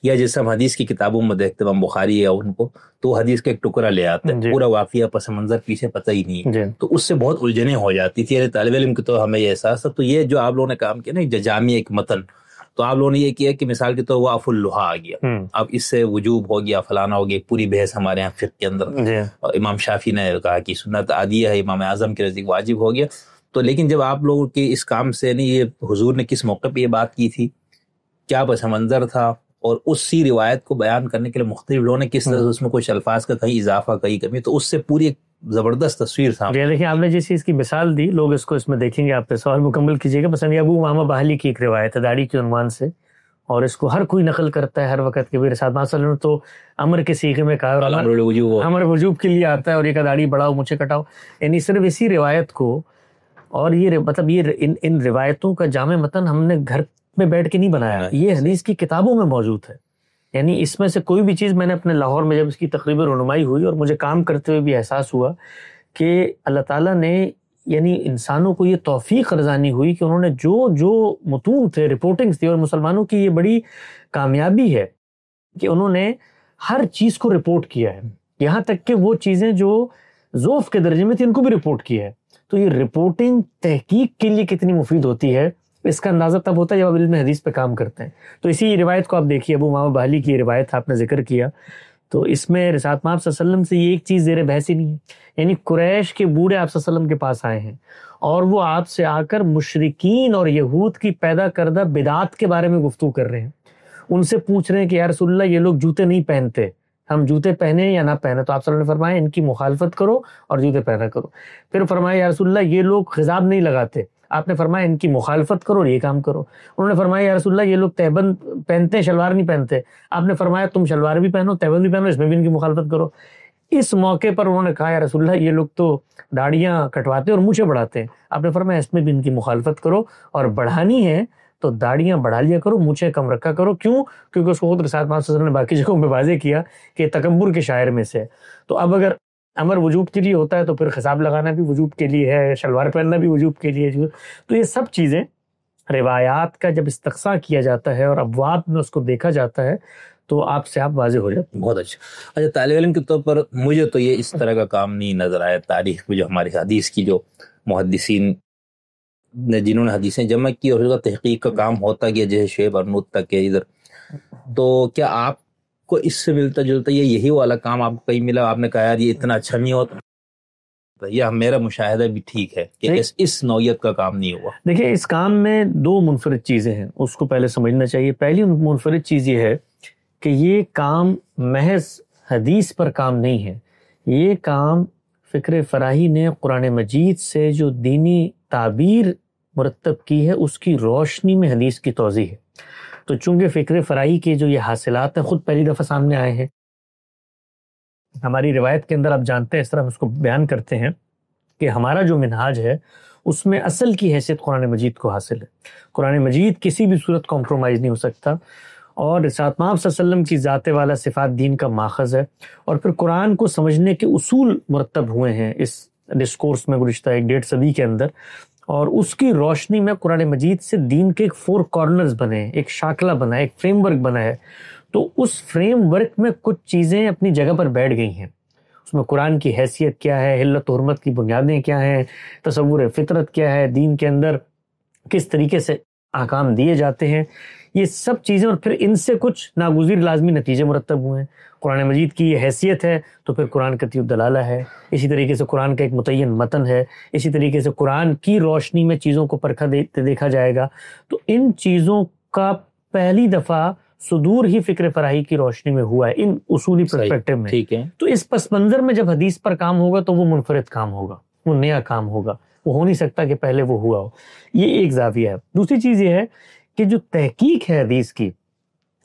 یا جیسے ہم حدیث کی کتابوں میں دیکھتے ہیں بخاری یا ان کو، تو حدیث کا ایک ٹکڑا لے آتے ہیں، پورا واقعہ پس منظر پیچھے پتہ ہی نہیں ہے، تو اس سے بہت الجھنیں ہو جاتی تھی. یعنی طالب علم کی تو ہمیں یہ احساس ہے. تو یہ جو آپ لوگوں نے کام کیا نا جامع ایک متن، تو آپ لوگوں نے یہ کیا کہ مثال کے طور واف اللحا آ گیا، اب اس سے وجوب ہو گیا، فلانا ہو گیا، پوری بحث ہمارے یہاں فقہ کے اندر امام شافعی نے کہا کہ سنت عادیہ ہے، امام اعظم کے نزدیک واجب ہو گیا. تو لیکن جب آپ لوگوں کے اس کام سے نہیں، یہ حضور نے کس موقع پہ یہ بات کی تھی، کیا پس منظر تھا، اور اسی روایت کو بیان کرنے کے لیے مختلف لوگوں نے کس طرح اس میں کچھ الفاظ کا کہیں اضافہ کہیں کمی، تو اس سے پوری ایک زبردست تصویر سامنے. دیکھیں آپ نے جس چیز کی مثال دی، لوگ اس میں دیکھیں گے، آپ پہ سوال مکمل کیجیے گا. مثلا ابو امامہ باہلی کی ایک روایت ہے داڑھی کے عنوان سے، اور اس کو ہر کوئی نقل کرتا ہے ہر وقت کے بھی رسالت مثلا تو امر کے صیغے میں کہا امر وجوب کے لیے آتا ہے، اور یہ کہ داڑھی بڑھاؤ مجھے کٹاؤ، یعنی صرف اسی روایت کو، اور یہ مطلب یہ ان روایتوں کا جامع متن ہم نے گھر میں بیٹھ کے نہیں بنایا، یہ حدیث کی کتابوں میں موجود ہے. یعنی اس میں سے کوئی بھی چیز میں نے اپنے لاہور میں جب اس کی تقریباً رونمائی ہوئی اور مجھے کام کرتے ہوئے بھی احساس ہوا کہ اللہ تعالیٰ نے یعنی انسانوں کو یہ توفیق رضانی ہوئی کہ انہوں نے جو متون تھے، رپورٹنگز تھی، اور مسلمانوں کی یہ بڑی کامیابی ہے کہ انہوں نے ہر چیز کو رپورٹ کیا ہے، یہاں تک کہ وہ چیزیں جو ذوف کے درجے میں تھی ان کو بھی رپورٹ کیا ہے. تو یہ رپورٹنگ تحقیق کے لیے کتنی مفید ہوتی ہے اس کا اندازہ تب ہوتا ہے جب آپ علم حدیث پہ کام کرتے ہیں. تو اسی روایت کو آپ دیکھیے، ابو امامہ باہلی کی روایت آپ نے ذکر کیا، تو اس میں رسالت مآب صلی اللہ علیہ وسلم سے یہ ایک چیز زیر بحث ہی نہیں ہے. یعنی قریش کے بوڑھے آپ صلی اللہ علیہ وسلم کے پاس آئے ہیں اور وہ آپ سے آ کر مشرکین اور یہود کی پیدا کردہ بدعات کے بارے میں گفتگو کر رہے ہیں. ان سے پوچھ رہے ہیں کہ یا رسول اللہ یہ لوگ جوتے نہیں پہنتے، ہم جوتے پہنے یا نہ پہنے؟ تو آپ صلی اللہ علیہ وسلم نے فرمایا ان کی مخالفت کرو اور جوتے پہنا کرو. پھر فرمایا یا رسول اللہ یہ لوگ خضاب نہیں لگاتے، آپ نے فرمایا ان کی مخالفت کرو اور یہ کام کرو. انہوں نے فرمایا یا رسول اللہ یہ لوگ تہبند پہنتے ہیں شلوار نہیں پہنتے، آپ نے فرمایا تم شلوار بھی پہنو تہبند بھی پہنو، اس میں بھی ان کی مخالفت کرو. اس موقع پر انہوں نے کہا یا رسول اللہ یہ لوگ تو داڑیاں کٹواتے اور مونچھیں بڑھاتے ہیں، آپ نے فرمایا اس میں بھی ان کی مخالفت کرو، اور بڑھانی ہے تو داڑیاں بڑھا لیا کرو، مونچھیں کم رکھا کرو. کیوں؟ کیونکہ اس کو خود رسالت مآب صلی اللہ علیہ وسلم نے باقی جگہوں پہ واضح کیا کہ تکبر کے شاعر میں سے. تو اب اگر امر وجوب کے لیے ہوتا ہے تو پھر خطاب لگانا بھی وجوب کے لیے ہے، شلوار پہننا بھی وجوب کے لیے. تو یہ سب چیزیں روایات کا جب استقصاء کیا جاتا ہے اور ابواب میں اس کو دیکھا جاتا ہے تو آپ سے آپ واضح ہو جاتے ہیں. بہت اچھا. طالب علم کے طور پر مجھے تو یہ اس طرح کا کام نہیں نظر آیا تاریخ میں، جو ہماری حدیث کی جو محدثین نے جنہوں نے حدیثیں جمع کی اور اس کا تحقیق کا کام ہوتا گیا، جیسے شعیب ارنوت تک ہے ادھر. تو کیا آپ کو اس سے ملتا جلتا یہی والا کام آپ کو کہیں ملا؟ آپ نے کہا یار یہ اتنا اچھا نہیں ہوتا، یہ میرا مشاہدہ بھی ٹھیک ہے کہ اس نوعیت کا کام نہیں ہوا. دیکھیں اس کام میں دو منفرد چیزیں ہیں، اس کو پہلے سمجھنا چاہیے. پہلی منفرد چیز یہ ہے کہ یہ کام محض حدیث پر کام نہیں ہے، یہ کام فکر فراہی نے قرآن مجید سے جو دینی تعبیر مرتب کی ہے اس کی روشنی میں حدیث کی توضیح ہے. تو چونکہ فکر فراہی کے جو یہ حاصلات ہیں خود پہلی دفعہ سامنے آئے ہیں، ہماری روایت کے اندر آپ جانتے ہیں اس طرح ہم اس کو بیان کرتے ہیں کہ ہمارا جو منہاج ہے اس میں اصل کی حیثیت قرآن مجید کو حاصل ہے. قرآن مجید کسی بھی صورت کمپرومائز نہیں ہو سکتا، اور رسالت مآب صلی اللہ علیہ وسلم کی ذات والا صفات دین کا ماخذ ہے. اور پھر قرآن کو سمجھنے کے اصول مرتب ہوئے ہیں اس ڈسکورس میں گزشتہ 1.5 صدی کے اندر، اور اس کی روشنی میں قرآن مجید سے دین کے ایک 4 کارنرز بنے ہیں، ایک شاکلہ بنا ہے، ایک فریم ورک بنا ہے. تو اس فریم ورک میں کچھ چیزیں اپنی جگہ پر بیٹھ گئی ہیں. اس میں قرآن کی حیثیت کیا ہے، حلت و حرمت کی بنیادیں کیا ہیں، تصور فطرت کیا ہے، دین کے اندر کس طریقے سے احکام دیے جاتے ہیں، یہ سب چیزیں، اور پھر ان سے کچھ ناگزیر لازمی نتیجے مرتب ہوئے ہیں. قرآن مجید کی یہ حیثیت ہے تو پھر قرآن قطعی الدلالہ ہے، اسی طریقے سے قرآن کا ایک متعین متن ہے، اسی طریقے سے قرآن کی روشنی میں چیزوں کو پرکھا دیکھا جائے گا. تو ان چیزوں کا پہلی دفعہ صدور ہی فکر فراہی کی روشنی میں ہوا ہے ان اصولی پرسپیکٹو میں. ٹھیک ہے. تو اس پس منظر میں جب حدیث پر کام ہوگا تو وہ منفرد کام ہوگا، وہ نیا کام ہوگا، وہ ہو نہیں سکتا کہ پہلے وہ ہوا ہو. یہ ایک زاویہ ہے. دوسری چیز یہ ہے کہ جو تحقیق ہے حدیث کی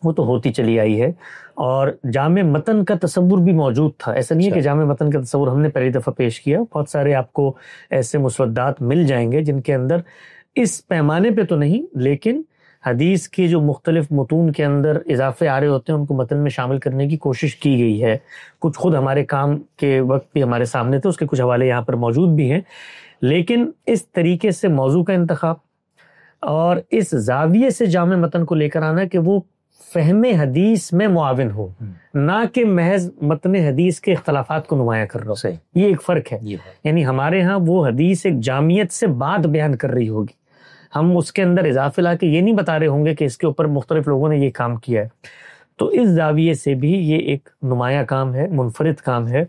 وہ تو ہوتی چلی آئی ہے، اور جامع متن کا تصور بھی موجود تھا. ایسا نہیں ہے کہ جامع متن کا تصور ہم نے پہلی دفعہ پیش کیا. بہت سارے آپ کو ایسے مسودات مل جائیں گے جن کے اندر اس پیمانے پہ تو نہیں، لیکن حدیث کے جو مختلف متون کے اندر اضافے آ رہے ہوتے ہیں ان کو متن میں شامل کرنے کی کوشش کی گئی ہے. کچھ خود ہمارے کام کے وقت بھی ہمارے سامنے تھے، اس کے کچھ حوالے یہاں پر موجود بھی ہیں. لیکن اس طریقے سے موضوع کا انتخاب اور اس زاویے سے جامع متن کو لے کر آنا کہ وہ فہم حدیث میں معاون ہو، نہ کہ محض متن حدیث کے اختلافات کو نمایاں کر رہا ہو. یہ ایک فرق ہے. یعنی ہمارے ہاں وہ حدیث ایک جامعیت سے بات بیان کر رہی ہوگی، ہم اس کے اندر اضافے لا کے یہ نہیں بتا رہے ہوں گے کہ اس کے اوپر مختلف لوگوں نے یہ کام کیا ہے. تو اس زاویے سے بھی یہ ایک نمایاں کام ہے، منفرد کام ہے.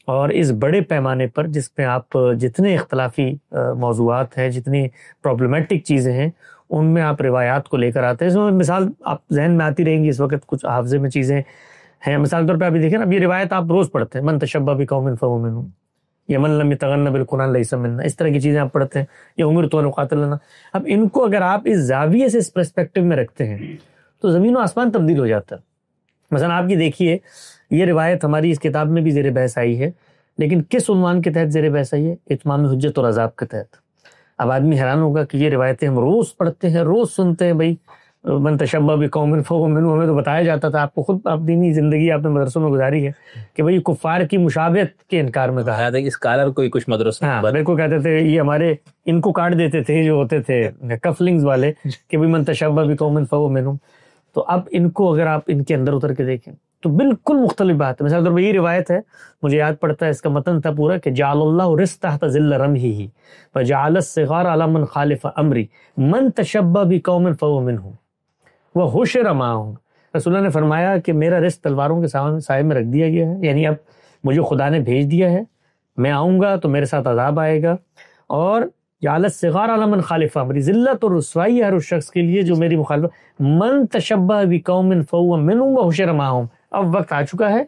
اور اس بڑے پیمانے پر جس میں آپ جتنے اختلافی موضوعات ہیں، جتنی پرابلمٹک چیزیں ہیں، ان میں آپ روایات کو لے کر آتے ہیں. اس میں مثال آپ ذہن میں آتی رہیں گی اس وقت، کچھ حافظے میں چیزیں ہیں. مثال طور پہ ابھی دیکھیں نا، اب یہ روایت آپ روز پڑھتے ہیں، من تشبہ بقوم فہو منہم، یا من لم یتغن بالقرآن لیس منا، اس طرح کی چیزیں آپ پڑھتے ہیں، یا امرت ان اقاتل. اب ان کو اگر آپ اس زاویے سے اس پرسپیکٹو میں رکھتے ہیں تو زمین و آسمان تبدیل ہو جاتا ہے. مثلا آپ کی دیکھیے، یہ روایت ہماری اس کتاب میں بھی زیر بحث آئی ہے، لیکن کس عنوان کے تحت زیر بحث آئی ہے؟ اتمام حجت اور عذاب کے تحت. اب آدمی حیران ہوگا کہ یہ روایتیں ہم روز پڑھتے ہیں، روز سنتے ہیں. بھائی من تشبہ بقوم فہو منہم، ہمیں تو بتایا جاتا تھا، آپ کو خود آپ دینی زندگی آپ نے مدرسوں میں گزاری ہے کہ بھئی کفار کی مشابہت کے انکار میں کہا ہے. اسکالر کوئی کچھ مدرسہ بالکل کہتے تھے، یہ ہمارے ان کو کاٹ دیتے تھے جو ہوتے تھے کفلنگز والے کہ بھئی من تشبہ بقوم فہو منہم. تو اب ان کو اگر آپ ان کے اندر اتر کے دیکھیں تو بالکل مختلف بات ہے. مثلا یہ روایت ہے، مجھے یاد پڑتا ہے اس کا متن تھا پورا کہ جعل اللہ رزق تحت ظل رمحہ فجعل الصغار علی من خالف امری من تشبہ بقوم فہو منہم وحشر معہم. رسول اللہ نے فرمایا کہ میرا رزق تلواروں کے سائے میں رکھ دیا گیا ہے. یعنی اب مجھے خدا نے بھیج دیا ہے، میں آؤں گا تو میرے ساتھ عذاب آئے گا. اور جعل الصغار علی من خالف امری، ذلت اور رسوائی ہر اس شخص کے لیے جو میری مخالفت. من تشبہ بقوم فہو منہم وحشر معہم. اب وقت آ چکا ہے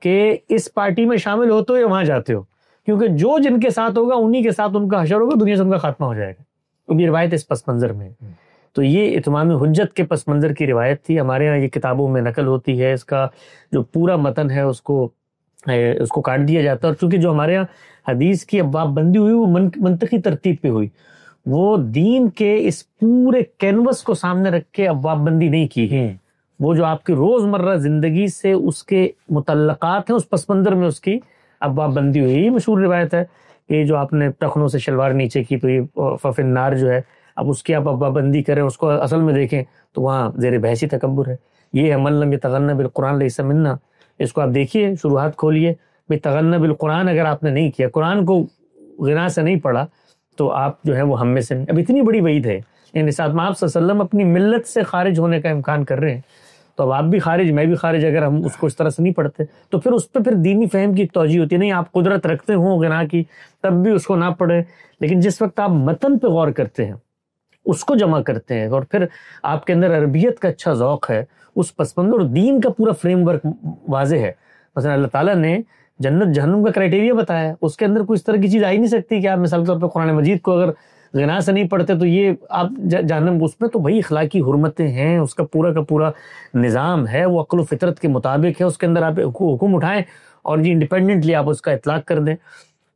کہ اس پارٹی میں شامل ہوتے ہو یا وہاں جاتے ہو، کیونکہ جو جن کے ساتھ ہوگا انہی کے ساتھ ان کا حشر ہوگا، دنیا سے ان کا خاتمہ ہو جائے گا. یہ روایت اس پس منظر میں ہے. تو یہ اتمام حجت کے پس منظر کی روایت تھی. ہمارے ہاں یہ کتابوں میں نقل ہوتی ہے، اس کا جو پورا متن ہے اس کو کاٹ دیا جاتا ہے. اور چونکہ جو ہمارے ہاں حدیث کی ابواب بندی ہوئی وہ منطقی ترتیب پہ ہوئی، وہ دین کے اس پورے کینوس کو سامنے رکھ کے ابواب بندی نہیں کی ہے. وہ جو آپ کی روزمرہ زندگی سے اس کے متعلقات ہیں، اس پس منظر میں اس کی ابواب بندی ہوئی. یہ مشہور روایت ہے کہ جو آپ نے ٹخنوں سے شلوار نیچے کی تو یہ فف النار جو ہے، اب اس کی آپ ابواب بندی کریں، اس کو اصل میں دیکھیں تو وہاں زیر بحثی تکبر ہے. یہ ہے من لم یتغن بالقرآن لیس منا. اس کو آپ دیکھیے، شروحات کھولیے، بھئی تغن بالقرآن اگر آپ نے نہیں کیا، قرآن کو غنا سے نہیں پڑھا تو آپ جو ہے وہ ہم میں سے نہیں. اب اتنی بڑی وعید ہے، یعنی ساتھ میں آپ صلی اللہ علیہ وسلم اپنی ملت سے خارج ہونے کا امکان کر رہے ہیں. تو تو اب آپ بھی خارج میں بھی خارج اگر ہم اس کو اس طرح سے نہیں پڑھتے تو پھر اس پہ پھر دینی فہم کی ایک توجہ ہوتی ہے. نہیں آپ قدرت رکھتے ہوں غنا کی تب بھی اس کو نہ پڑھیں, لیکن جس وقت آپ متن پہ غور کرتے ہیں اس کو جمع کرتے ہیں اور پھر آپ کے اندر عربیت کا اچھا ذوق ہے, اس پس منظر اور دین کا پورا فریم ورک واضح ہے. مثلا اللہ تعالیٰ نے جنت جہنم کا کرائٹیریا بتایا ہے, اس کے اندر کوئی اس طرح کی چیز آئی نہیں سکتی کہ آپ مثال کے طور پہ قرآن مجید کو اگر غنا سے نہیں پڑھتے تو یہ آپ جہنم, اس میں تو وہی اخلاقی حرمتیں ہیں, اس کا پورا نظام ہے, وہ عقل و فطرت کے مطابق ہے, اس کے اندر آپ حکم اٹھائیں اور جی انڈیپینڈنٹلی آپ اس کا اطلاق کر دیں.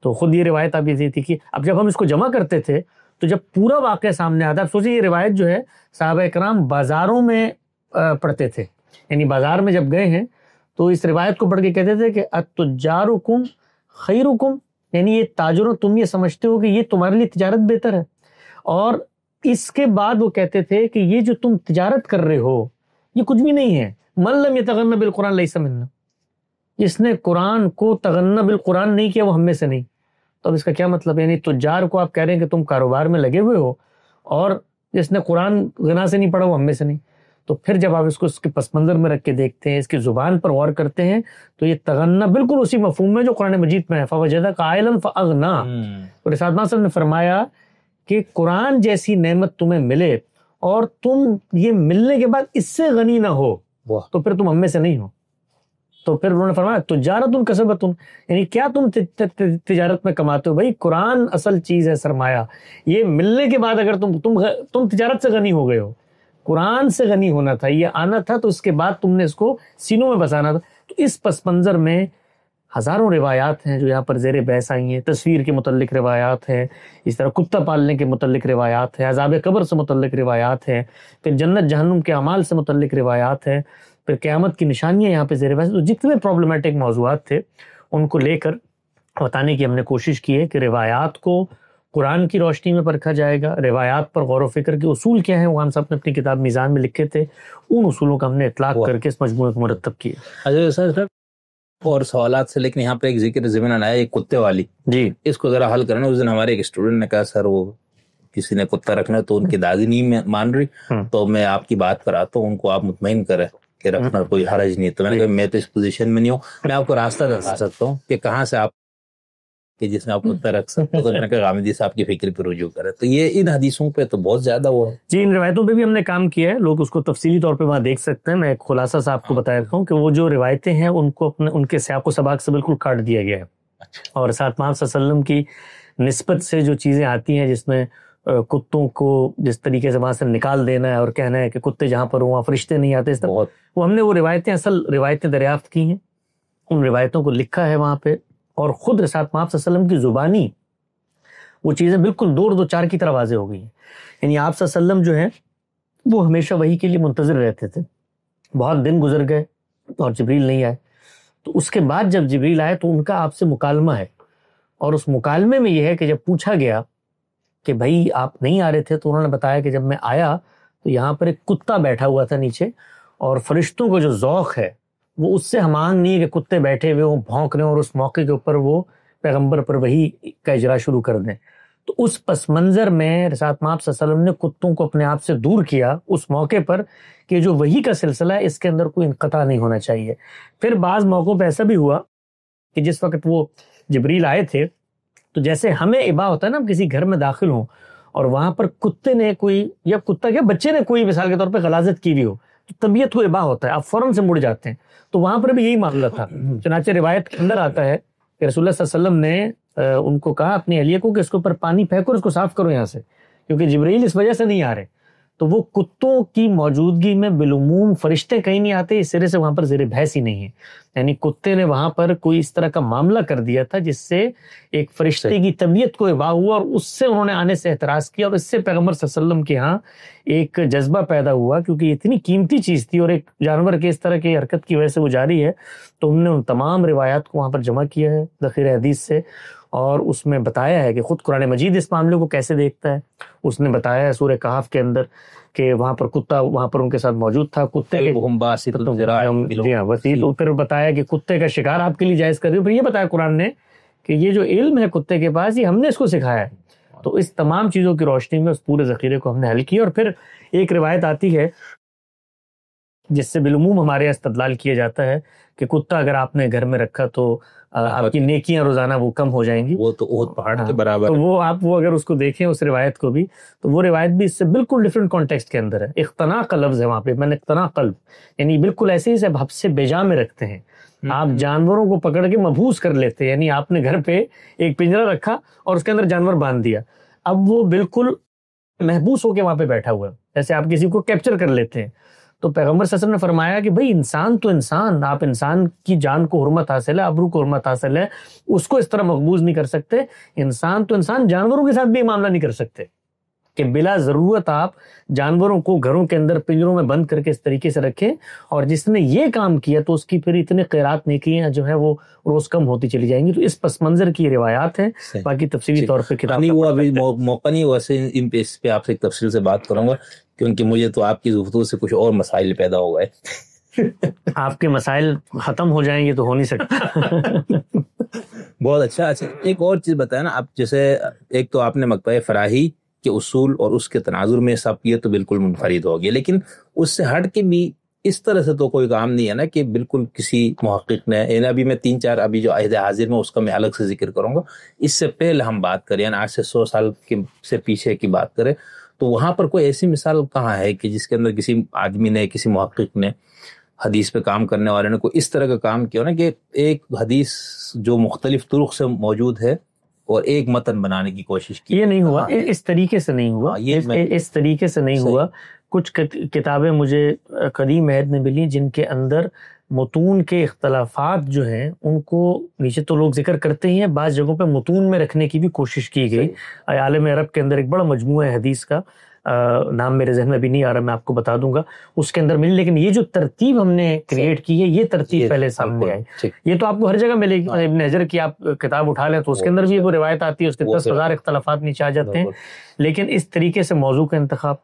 تو خود یہ روایت آپ یہ تھی کہ اب جب ہم اس کو جمع کرتے تھے تو جب پورا واقعہ سامنے آتا, اب سوچیں یہ روایت جو ہے صحابہ اکرام بازاروں میں پڑھتے تھے, یعنی بازار میں جب گئے ہیں تو اس روایت کو پڑھ کے کہتے تھے کہ التجارکم خیرکم, یعنی یہ تاجروں تم یہ سمجھتے ہو کہ یہ تمہارے لیے تجارت بہتر ہے. اور اس کے بعد وہ کہتے تھے کہ یہ جو تم تجارت کر رہے ہو یہ کچھ بھی نہیں ہے. من لم یتغن بالقرآن لیس منا, جس نے قرآن کو تغنی بالقرآن نہیں کیا وہ ہم میں سے نہیں. تو اب اس کا کیا مطلب ہے؟ یعنی تجار کو آپ کہہ رہے ہیں کہ تم کاروبار میں لگے ہوئے ہو اور جس نے قرآن غنا سے نہیں پڑھا وہ ہم میں سے نہیں. تو پھر جب آپ اس کو اس کے پس منظر میں رکھ کے دیکھتے ہیں, اس کی زبان پر غور کرتے ہیں تو یہ تغنی بالکل اسی مفہوم میں جو قرآن مجید میں ہے, فوجدک عائلا فاغنا. اور رسالت اللہ صلی اللہ علیہ وسلم نے فرمایا کہ قرآن جیسی نعمت تمہیں ملے اور تم یہ ملنے کے بعد اس سے غنی نہ ہو تو پھر تم ہم میں سے نہیں ہو. تو پھر انہوں نے فرمایا تجارت کسبت, یعنی کیا تم تجارت میں کماتے ہو؟ بھائی قرآن اصل چیز ہے, سرمایہ. یہ ملنے کے بعد اگر تم تجارت سے غنی ہو گئے ہو, قرآن سے غنی ہونا تھا, یہ آنا تھا, تو اس کے بعد تم نے اس کو سینوں میں بسانا تھا. تو اس پس منظر میں ہزاروں روایات ہیں جو یہاں پر زیر بحث آئی ہیں. تصویر کے متعلق روایات ہیں, اس طرح کتا پالنے کے متعلق روایات ہیں, عذاب قبر سے متعلق روایات ہیں, پھر جنت جہنم کے اعمال سے متعلق روایات ہیں, پھر قیامت کی نشانیاں یہاں پہ زیر بحث. تو جتنے پرابلمٹک موضوعات تھے ان کو لے کر بتانے کی ہم نے کوشش کی ہے کہ روایات کو قرآن کی روشنی میں پرکھا جائے گا. روایات پر غور و فکر کے اصول کیا ہیں وہ ہم صاحب نے اپنی کتاب میزان میں لکھے تھے, ان اصولوں کا ہم نے اطلاق کر کے اس مجموعے کو مرتب کیا. اور سوالات سے لیکن یہاں پہ ایک ذکر ضمن آیا ایک کتے والی, جی اس کو ذرا حل کرنا. اس دن ہمارے ایک اسٹوڈنٹ نے کہا سر وہ کسی نے کتا رکھنا تو ان کی دادی نہیں مان رہی, تو میں آپ کی بات پر آتا ہوں, ان کو آپ مطمئن کریں کہ رکھنا کوئی حرج نہیں. تو میں نے کہا میں تو اس پوزیشن میں نہیں ہوں, میں آپ کو راستہ بتا سکتا ہوں کہ کہاں سے آپ کہ جس میں آپ کتا رکھ سکتے. تو میں نے کہا غامدی صاحب کی فکر پہ رجوع کرے. تو یہ ان حدیثوں پہ تو بہت زیادہ وہ ہے. جی ان روایتوں پہ بھی ہم نے کام کیا ہے, لوگ اس کو تفصیلی طور پہ وہاں دیکھ سکتے ہیں. میں ایک خلاصہ صاحب کو بتایا رکھا ہوں کہ وہ جو روایتیں ہیں ان کو ان کے سیاق و سباق سے بالکل کاٹ دیا گیا ہے. اور ساتھ محمد صلی اللہ علیہ وسلم کی نسبت سے جو چیزیں آتی ہیں جس میں کتوں کو جس طریقے سے وہاں سے نکال دینا ہے اور کہنا ہے کہ کتے جہاں پر وہاں فرشتے نہیں آتے, اس طرح وہ ہم نے وہ روایتیں اصل روایتیں دریافت کی ہیں, ان روایتوں کو لکھا ہے وہاں پہ, اور خود رسالت محمد صلی اللہ علیہ وسلم کی زبانی وہ چیزیں بالکل دو چار کی طرح واضح ہو گئی ہیں. یعنی آپ صلی اللہ علیہ وسلم جو ہے وہ ہمیشہ وحی کے لیے منتظر رہتے تھے. بہت دن گزر گئے اور جبریل نہیں آئے, تو اس کے بعد جب جبریل آئے تو ان کا آپ سے مکالمہ ہے, اور اس مکالمے میں یہ ہے کہ جب پوچھا گیا کہ بھائی آپ نہیں آ رہے تھے تو انہوں نے بتایا کہ جب میں آیا تو یہاں پر ایک کتا بیٹھا ہوا تھا نیچے, اور فرشتوں کو جو ذوق ہے وہ اس سے ہم آہنگ نہیں ہے کہ کتے بیٹھے ہوئے وہ بھونک رہے ہیں اور اس موقع کے اوپر وہ پیغمبر پر وحی کا اجرا شروع کر دیں. تو اس پس منظر میں رسالت محمد صلی اللہ علیہ وسلم نے کتوں کو اپنے آپ سے دور کیا اس موقع پر کہ جو وحی کا سلسلہ ہے اس کے اندر کوئی انقطاع نہیں ہونا چاہیے. پھر بعض موقعوں پہ ایسا بھی ہوا کہ جس وقت وہ جبریل آئے تھے تو جیسے ہمیں ابا ہوتا ہے نا, ہم کسی گھر میں داخل ہوں اور وہاں پر کتے نے کوئی, یا کتا کیا بچے نے کوئی مثال کے طور پہ غلاظت کی ہوئی ہو تو طبیعت کو ابا ہوتا ہے, آپ فوراً سے مڑ جاتے ہیں. تو وہاں پر بھی یہی معاملہ تھا. چنانچہ روایت کے اندر آتا ہے کہ رسول اللہ صلی اللہ علیہ وسلم نے ان کو کہا اپنی اہلیہ کو کہ اس کے اوپر پانی پھینکو اور اس کو صاف کرو یہاں سے, کیونکہ جبرائیل اس وجہ سے نہیں آ رہے. تو وہ کتوں کی موجودگی میں بالعموم فرشتے کہیں نہیں آتے, اس سرے سے وہاں پر زیر بحث ہی نہیں ہے. یعنی کتے نے وہاں پر کوئی اس طرح کا معاملہ کر دیا تھا جس سے ایک فرشتے کی طبیعت کو ابا ہوا, اور اس سے انہوں نے آنے سے اعتراض کیا, اور اس سے پیغمبر صلی اللہ علیہ وسلم کے ہاں ایک جذبہ پیدا ہوا, کیونکہ یہ اتنی قیمتی چیز تھی اور ایک جانور کے اس طرح کی حرکت کی وجہ سے وہ جاری ہے. تو ہم نے ان تمام روایات کو وہاں پر جمع کیا ہے ذخیرہ حدیث سے, اور اس میں بتایا ہے کہ خود قرآن مجید اس معاملے کو کیسے دیکھتا ہے. اس نے بتایا ہے سورہ کہف کے اندر کہ وہاں پر کتا وہاں پر ان کے ساتھ موجود تھا, کتے کے جی ہاں وسیع. تو پھر بتایا کہ کتے کا شکار آپ کے لیے جائز کر رہی ہو. پھر یہ بتایا قرآن نے کہ یہ جو علم ہے کتے کے پاس یہ ہم نے اس کو سکھایا ہے. تو اس تمام چیزوں کی روشنی میں اس پورے ذخیرے کو ہم نے حل کیا. اور پھر ایک روایت آتی ہے جس سے بالعموم ہمارے یہاں استدلال کیا جاتا ہے کہ کتا اگر آپ نے گھر میں رکھا تو آپ کی نیکیاں روزانہ وہ کم ہو جائیں گی، وہ تو احد پہاڑ کے برابر. تو وہ اگر اس کو دیکھیں اس روایت کو بھی، تو وہ روایت بھی اس سے بالکل ڈفرینٹ کانٹیکسٹ کے اندر ہے. اقتناء کا لفظ ہے وہاں پہ، من اقتناء قلب، یعنی بالکل ایسے ہی حبس سے بیجا میں رکھتے ہیں. آپ جانوروں کو پکڑ کے مبہوس کر لیتے ہیں، یعنی آپ نے گھر پہ ایک پنجرا رکھا اور اس کے اندر جانور باندھ دیا، اب وہ بالکل محبوس ہو کے وہاں پہ بیٹھا ہوا ہے، جیسے آپ کسی کو کیپچر کر لیتے ہیں. تو پیغمبر صلی اللہ علیہ وسلم نے فرمایا کہ بھئی انسان تو انسان، آپ انسان کی جان کو حرمت حاصل ہے، ابرو کو حرمت حاصل ہے، اس کو اس طرح مقبوض نہیں کر سکتے. انسان تو انسان، جانوروں کے ساتھ بھی معاملہ نہیں کر سکتے کہ بلا ضرورت آپ جانوروں کو گھروں کے اندر پنجروں میں بند کر کے اس طریقے سے رکھیں. اور جس نے یہ کام کیا تو اس کی پھر اتنے خیرات نیکیاں جو ہیں وہ روز کم ہوتی چلی جائیں گی. تو اس پس منظر کی روایات ہیں، باقی تفصیلی طور پہ کتاب وہ ابھی موقع نہیں، ویسے ان پہ اس پہ آپ سے ایک تفصیل سے بات کروں گا، کیونکہ مجھے تو آپ کی گفتگو سے کچھ اور مسائل پیدا ہو گئے. آپ کے مسائل ختم ہو جائیں گے تو ہو نہیں سکتا. بہت اچھا. ایک اور چیز بتائیں نا آپ، جیسے ایک تو آپ نے مکتبہ فراہی کے اصول اور اس کے تناظر میں سب یہ تو بالکل منفرد ہو گیا، لیکن اس سے ہٹ کے بھی اس طرح سے تو کوئی کام نہیں ہے نا کہ بالکل کسی محقق نے، یعنی ابھی میں 3-4 ابھی جو عہد حاضر میں اس کا میں الگ سے ذکر کروں گا. اس سے پہلے ہم بات کریں، یعنی آج سے 100 سال سے پیچھے کی بات کریں، تو وہاں پر کوئی ایسی مثال کہاں ہے کہ جس کے اندر کسی آدمی نے، کسی محقق نے، حدیث پہ کام کرنے والے نے کوئی اس طرح کا کام کیا نا کہ ایک حدیث جو مختلف طرق سے موجود ہے اور ایک متن بنانے کی کوشش کی. یہ نہیں ہوا، اس طریقے سے نہیں ہوا، اس طریقے سے نہیں ہوا. کچھ کتابیں مجھے قدیم عہد میں ملی جن کے اندر متون کے اختلافات جو ہیں ان کو نیچے تو لوگ ذکر کرتے ہی ہیں، بعض جگہوں پہ متون میں رکھنے کی بھی کوشش کی گئی. عالم عرب کے اندر ایک بڑا مجموعہ ہے حدیث کا، نام میرے ذہن میں بھی نہیں آ رہا، میں آپ کو بتا دوں گا، اس کے اندر ملی. لیکن یہ جو ترتیب ہم نے کریٹ کی ہے، یہ ترتیب پہلے سامنے آئی. یہ تو آپ کو ہر جگہ ملے گی. ابن حجر کی آپ کتاب اٹھا لیں تو اس کے اندر بھی وہ روایت آتی ہے، اس کے 10,000 اختلافات نیچے آ جاتے ہیں. لیکن اس طریقے سے موضوع کا انتخاب،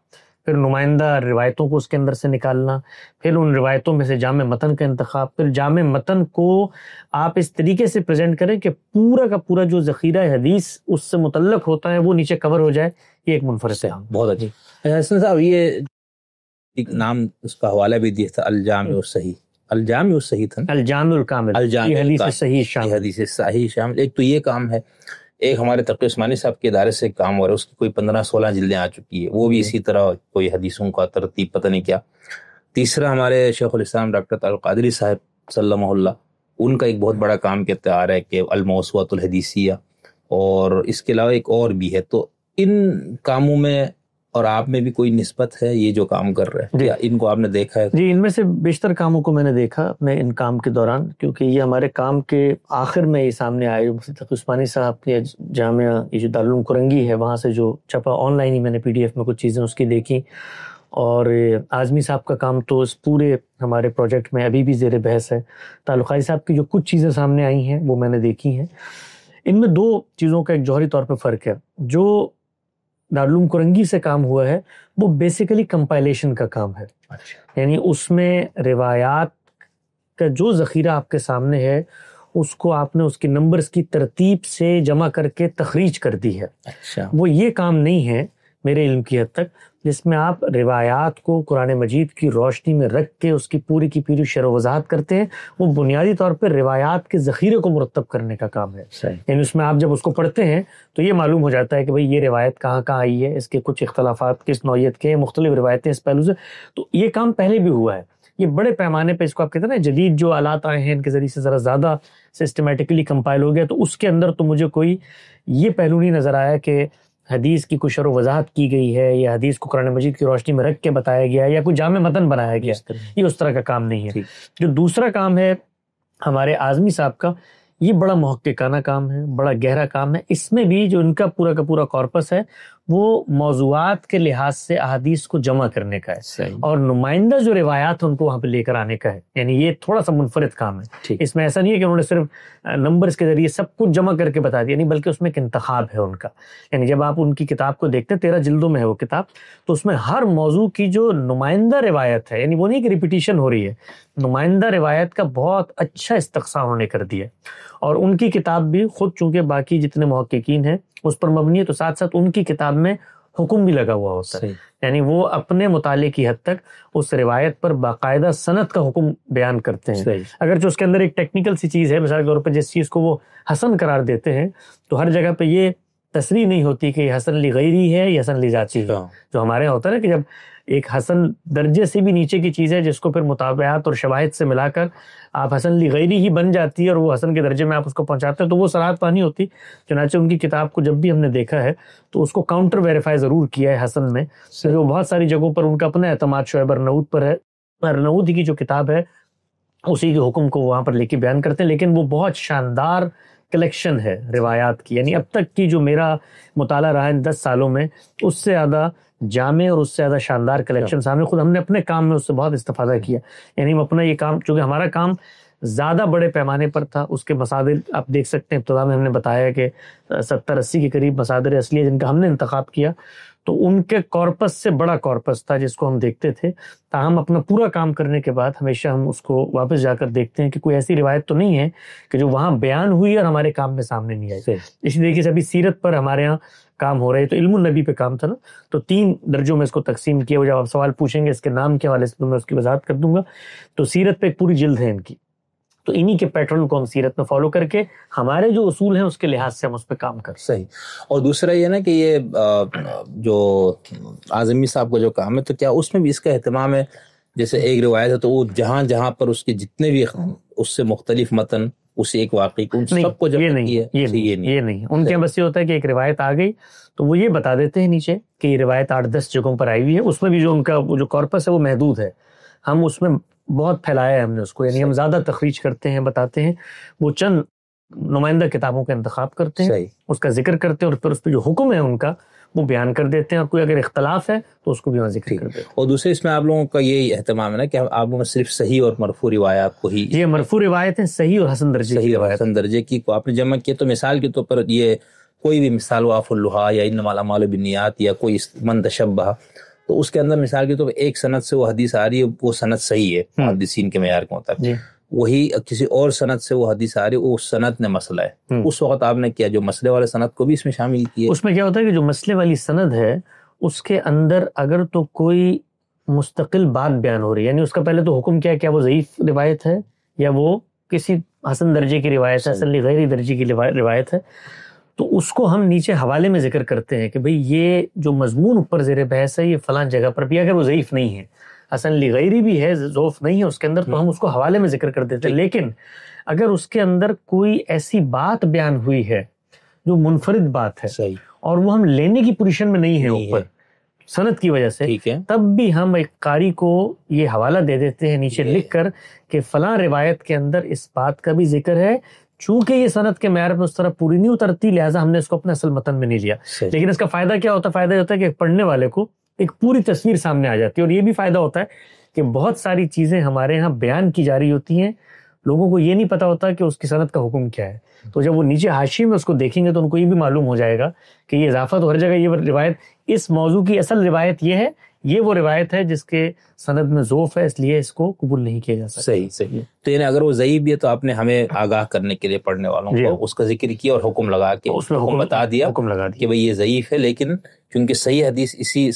پھر نمائندہ روایتوں کو اس کے اندر سے نکالنا، پھر ان روایتوں میں سے جامع متن کا انتخاب، پھر جامع متن کو آپ اس طریقے سے پریزنٹ کریں کہ پورا کا پورا جو ذخیرہ حدیث اس سے متعلق ہوتا ہے وہ نیچے کور ہو جائے. یہ ایک منفرد ہے. بہت اچھی. حسن صاحب، یہ ایک نام اس کا حوالہ بھی دیا تھا، الجامع الصحیح. الجامع الصحیح تھا، الجامع الکامل، یہ حدیث صحیح شامل. حدیث صحیح شامل. ایک تو یہ کام ہے. ایک ہمارے تقی عثمانی صاحب کے ادارے سے کام ہو رہا ہے، اس کی کوئی 15-16 جلدیں آ چکی ہے، وہ بھی اسی طرح کوئی حدیثوں کا ترتیب پتہ نہیں کیا. تیسرا ہمارے شیخ الاسلام ڈاکٹر طارق قادری صاحب سلمہ اللہ، ان کا ایک بہت بڑا کام کہتے آ رہا ہے کہ الموسوعۃ الحدیثیہ، اور اس کے علاوہ ایک اور بھی ہے. تو ان کاموں میں اور آپ میں بھی کوئی نسبت ہے، یہ جو کام کر رہے ہیں، ان کو آپ نے دیکھا ہے؟ جی، ان میں سے بیشتر کاموں کو میں نے دیکھا اپنے ان کام کے دوران، کیونکہ یہ ہمارے کام کے آخر میں یہ سامنے آئے. مفتی تقی عثمانی صاحب نے جامعہ، یہ جو دارالعلوم کرنگی ہے، وہاں سے جو چھپا آن لائن ہی میں نے PDF میں کچھ چیزیں اس کی دیکھی. اور اعظمی صاحب کا کام تو اس پورے ہمارے پروجیکٹ میں ابھی بھی زیر بحث ہے. تعلقائی صاحب کی جو کچھ چیزیں سامنے آئی ہیں وہ میں نے دیکھی ہیں. ان میں 2 چیزوں کا ایک جوہری طور پہ فرق ہے. جو دارالعلوم کرنگی سے کام ہوا ہے وہ بیسیکلی کمپائلیشن کا کام ہے. یعنی اس میں روایات کا جو ذخیرہ آپ کے سامنے ہے اس کو آپ نے اس کی نمبرز کی ترتیب سے جمع کر کے تخریج کر دی ہے. وہ یہ کام نہیں ہے میرے علم کی حد تک جس میں آپ روایات کو قرآن مجید کی روشنی میں رکھ کے اس کی پوری کی پوری شرح و وضاحت کرتے ہیں. وہ بنیادی طور پر روایات کے ذخیرے کو مرتب کرنے کا کام ہے. یعنی اس میں آپ جب اس کو پڑھتے ہیں تو یہ معلوم ہو جاتا ہے کہ بھئی یہ روایت کہاں کہاں آئی ہے، اس کے کچھ اختلافات کس نوعیت کے ہیں، مختلف روایتیں اس پہلو سے. تو یہ کام پہلے بھی ہوا ہے. یہ بڑے پیمانے پہ اس کو آپ کہتے ہیں نا، جدید جو آلات آئے ہیں ان کے ذریعے سے ذرا زیادہ سسٹمیٹکلی کمپائل ہو گیا. تو اس کے اندر تو مجھے کوئی یہ پہلو نہیں نظر آیا کہ حدیث کی کچھ شرح و وضاحت کی گئی ہے یا حدیث کو قرآن مجید کی روشنی میں رکھ کے بتایا گیا ہے یا کوئی جامع متن بنایا گیا. یہ اس طرح کا کام نہیں ہے. جو دوسرا کام ہے ہمارے اعظمی صاحب کا، یہ بڑا محققانہ کام ہے، بڑا گہرا کام ہے. اس میں بھی جو ان کا پورا کا پورا کارپس ہے وہ موضوعات کے لحاظ سے احادیث کو جمع کرنے کا ہے اور نمائندہ جو روایات ہیں ان کو وہاں پہ لے کر آنے کا ہے. یعنی یہ تھوڑا سا منفرد کام ہے. اس میں ایسا نہیں ہے کہ انہوں نے صرف نمبرز کے ذریعے سب کچھ جمع کر کے بتا دیا، نہیں، بلکہ اس میں ایک انتخاب ہے ان کا. یعنی جب آپ ان کی کتاب کو دیکھتے ہیں، 13 جلدوں میں ہے وہ کتاب، تو اس میں ہر موضوع کی جو نمائندہ روایت ہے، یعنی وہ نہیں کہ ریپیٹیشن ہو رہی ہے، نمائندہ روایت کا بہت اچھا استقصاء انہوں نے کر دیا. اور ان کی کتاب بھی خود چونکہ باقی جتنے محققین ہیں اس پر مبنی ہے، تو ساتھ ساتھ ان کی کتاب میں حکم بھی لگا ہوا ہوتا ہے، یعنی وہ اپنے مطالعے کی حد تک اس روایت پر باقاعدہ سند کا حکم بیان کرتے ہیں، اگرچہ اس کے اندر ایک ٹیکنیکل سی چیز ہے، مثال کے طور پہ جس چیز کو وہ حسن قرار دیتے ہیں تو ہر جگہ پہ یہ تصریح نہیں ہوتی کہ یہ حسن لغیری ہے یا حسن لذاتی ہے، جو ہمارے یہاں ہوتا ہے نا کہ جب ایک حسن درجے سے بھی نیچے کی چیز ہے جس کو پھر مطابعات اور شواہد سے ملا کر آپ حسن لغیری ہی بن جاتی ہے اور وہ حسن کے درجے میں آپ اس کو پہنچاتے ہیں، تو وہ صراحت پانی ہوتی۔ چنانچہ ان کی کتاب کو جب بھی ہم نے دیکھا ہے تو اس کو کاؤنٹر ویریفائی ضرور کیا ہے حسن میں، وہ بہت ساری جگہوں پر ان کا اپنا اعتماد شعیب ارناؤط پر ہے، ارناؤط کی جو کتاب ہے اسی کے حکم کو وہاں پر لے کے بیان کرتے ہیں، لیکن وہ بہت شاندار کلیکشن ہے روایات کی، یعنی اب تک کی جو میرا مطالعہ رہا ہے 10 سالوں میں اس سے زیادہ جامع اور اس سے زیادہ شاندار کلیکشن سامنے، خود ہم نے اپنے کام میں اس سے بہت استفادہ کیا، یعنی ہم اپنا یہ کام، چونکہ ہمارا کام زیادہ بڑے پیمانے پر تھا، اس کے مصادر آپ دیکھ سکتے ہیں، ابتدا میں ہم نے بتایا کہ 70-80 کے قریب مصادر اصلی جن کا ہم نے انتخاب کیا، تو ان کے کارپس سے بڑا کارپس تھا جس کو ہم دیکھتے تھے، تاہم اپنا پورا کام کرنے کے بعد ہمیشہ ہم اس کو واپس جا کر دیکھتے ہیں کہ کوئی ایسی روایت تو نہیں ہے کہ جو وہاں بیان ہوئی اور ہمارے کام میں سامنے نہیں آئی۔ اسی طریقے سے ابھی سیرت پر ہمارے ہاں کام ہو رہے، تو علم النبی پہ کام تھا نا، تو 3 درجوں میں اس کو تقسیم کیا، وہ جب آپ سوال پوچھیں گے اس کے نام کے حوالے سے تو میں اس کی وضاحت کر دوں گا۔ تو سیرت پہ ایک پوری جلد ہے ان کی، تو انہی کے پیٹرن کو ہم سیرت میں فالو کر کے ہمارے جو اصول ہیں اس کے لحاظ سے ہم اس پہ کام کریں۔ صحیح۔ اور دوسرا یہ نا کہ یہ جو اعظمی صاحب کا جو کام ہے تو کیا اس میں بھی اس کا اہتمام ہے، جیسے ایک روایت ہے تو وہ جہاں جہاں پر اس کے جتنے بھی اس سے مختلف متن اسی ایک واقعی کو سب کو یہ نہیں ان کے بس یہ ہوتا ہے کہ ایک روایت آ گئی تو وہ یہ بتا دیتے ہیں نیچے کہ یہ روایت 8-10 جگہوں پر آئی ہوئی ہے، اس میں بھی جو ان کا جو کارپس ہے وہ محدود ہے، ہم اس میں بہت پھیلایا ہے ہم نے اس کو، یعنی ہم زیادہ تخریج کرتے ہیں، بتاتے ہیں، وہ چند نمائندہ کتابوں کا انتخاب کرتے ہیں، اس کا ذکر کرتے ہیں اور پھر اس پہ جو حکم ہے ان کا وہ بیان کر دیتے ہیں، اور کوئی اگر اختلاف ہے تو اس کو بھی وہاں ذکر کر دیتے ہیں۔ اور دوسرے اس میں آپ لوگوں کا یہ اہتمام ہے نا کہ آپ لوگوں صرف صحیح اور مرفوع روایات کو ہی، یہ مرفوع روایتیں صحیح اور حسن درجے کی روایت، حسن درجے کی کو آپ نے جمع کیا، تو مثال کے طور پر یہ کوئی بھی مثال واف اللحا یا انما الاعمال بالنیات یا کوئی من تشبہ، تو اس کے اندر مثال کے طور پر ایک سند سے وہ حدیث آ رہی ہے، وہ سند صحیح ہے محدثین کے معیار کے مطابق، وہی کسی اور سند سے وہ حدیث آ رہی ہے، وہ سند نے مسئلہ ہے، اس وقت آپ نے کیا جو مسئلے والے سند کو بھی اس میں شامل کیا۔ اس میں کیا ہوتا ہے کہ جو مسئلے والی سند ہے اس کے اندر اگر تو کوئی مستقل بات بیان ہو رہی ہے، یعنی اس کا پہلے تو حکم کیا وہ ضعیف روایت ہے یا وہ کسی حسن درجے کی روایت ہے، حسن غیر درجے کی روایت ہے، تو اس کو ہم نیچے حوالے میں ذکر کرتے ہیں کہ بھئی یہ جو مضمون اوپر زیر بحث ہے یہ فلاں جگہ پر بھی، اگر وہ ضعیف نہیں ہے، حسن لغیری بھی ہے، ضعف نہیں ہے اس کے اندر، تو ہم اس کو حوالے میں ذکر کر دیتے ہیں، لیکن اگر اس کے اندر کوئی ایسی بات بیان ہوئی ہے جو منفرد بات ہے اور وہ ہم لینے کی پوزیشن میں نہیں ہے اوپر سند کی وجہ سے، تب بھی ہم ایک قاری کو یہ حوالہ دے دیتے ہیں نیچے لکھ کر کہ فلاں روایت کے اندر اس بات کا بھی ذکر ہے، چونکہ یہ سند کے معیار میں اس طرح پوری نہیں اترتی لہٰذا ہم نے اس کو اپنے اصل متن میں نہیں لیا۔ لیکن اس کا فائدہ کیا ہوتا ہے؟ فائدہ یہ ہوتا ہے کہ پڑھنے والے کو ایک پوری تصویر سامنے آ جاتی ہے، اور یہ بھی فائدہ ہوتا ہے کہ بہت ساری چیزیں ہمارے ہاں بیان کی جا رہی ہوتی ہیں، لوگوں کو یہ نہیں پتا ہوتا کہ اس کی سند کا حکم کیا ہے، تو جب وہ نیچے حاشی میں اس کو دیکھیں گے تو ان کو یہ بھی معلوم ہو جائے گا کہ یہ اضافہ تو ہر جگہ، یہ روایت اس موضوع کی اصل روایت یہ ہے، یہ وہ روایت ہے جس کے سند میں ضعف ہے، اس لیے اس کو قبول نہیں کیا جا سکتا۔ صحیح۔ تو یعنی اگر وہ ضعیف بھی ہے تو آپ نے ہمیں آگاہ کرنے کے لیے پڑھنے والوں کو اس کا ذکر کیا اور حکم لگا کے اس میں حکم بتا دیا کہ بھئی یہ ضعیف ہے، لیکن چونکہ صحیح حدیث اسی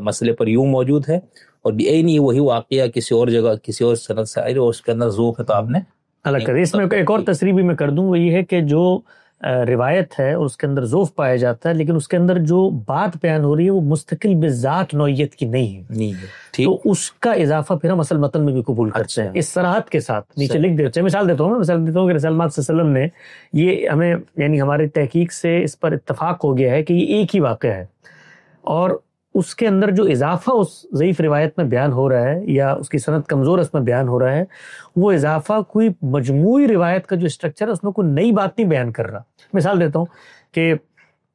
مسئلے پر یوں موجود ہے اور یہی نہیں وہی واقعہ کسی اور جگہ کسی اور سند سے آئی اور اس کے اندر ضعف ہے، تو آپ نے الگ کر۔ اس میں ایک اور تصریح بھی میں کر دوں، وہ یہ ہے کہ جو روایت ہے اس کے اندر ضعف پایا جاتا ہے، لیکن اس کے اندر جو بات بیان ہو رہی ہے وہ مستقل بذات نوعیت کی نہیں ہے، تو اس کا اضافہ پھر ہم اصل متن میں بھی قبول کرتے ہیں، اس صراحت کے ساتھ نیچے لکھ دیتے ہیں۔ مثال دیتا ہوں کہ رسول اللہ صلی اللہ علیہ وسلم نے یہ ہمیں، یعنی ہماری تحقیق سے اس پر اتفاق ہو گیا ہے کہ یہ ایک ہی واقعہ ہے، اور اس کے اندر جو اضافہ اس ضعیف روایت میں بیان ہو رہا ہے یا اس کی سند کمزور اس میں بیان ہو رہا ہے، وہ اضافہ کوئی مجموعی روایت کا جو اسٹرکچر ہے اس میں کوئی نئی بات نہیں بیان کر رہا۔ مثال دیتا ہوں کہ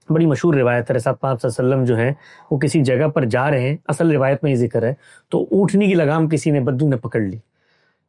بڑی مشہور روایت ہے، رسول پاک صلی اللہ علیہ وسلم جو ہیں وہ کسی جگہ پر جا رہے ہیں، اصل روایت میں یہ ذکر ہے، تو اونٹنی کی لگام کسی نے بدو نے پکڑ لی،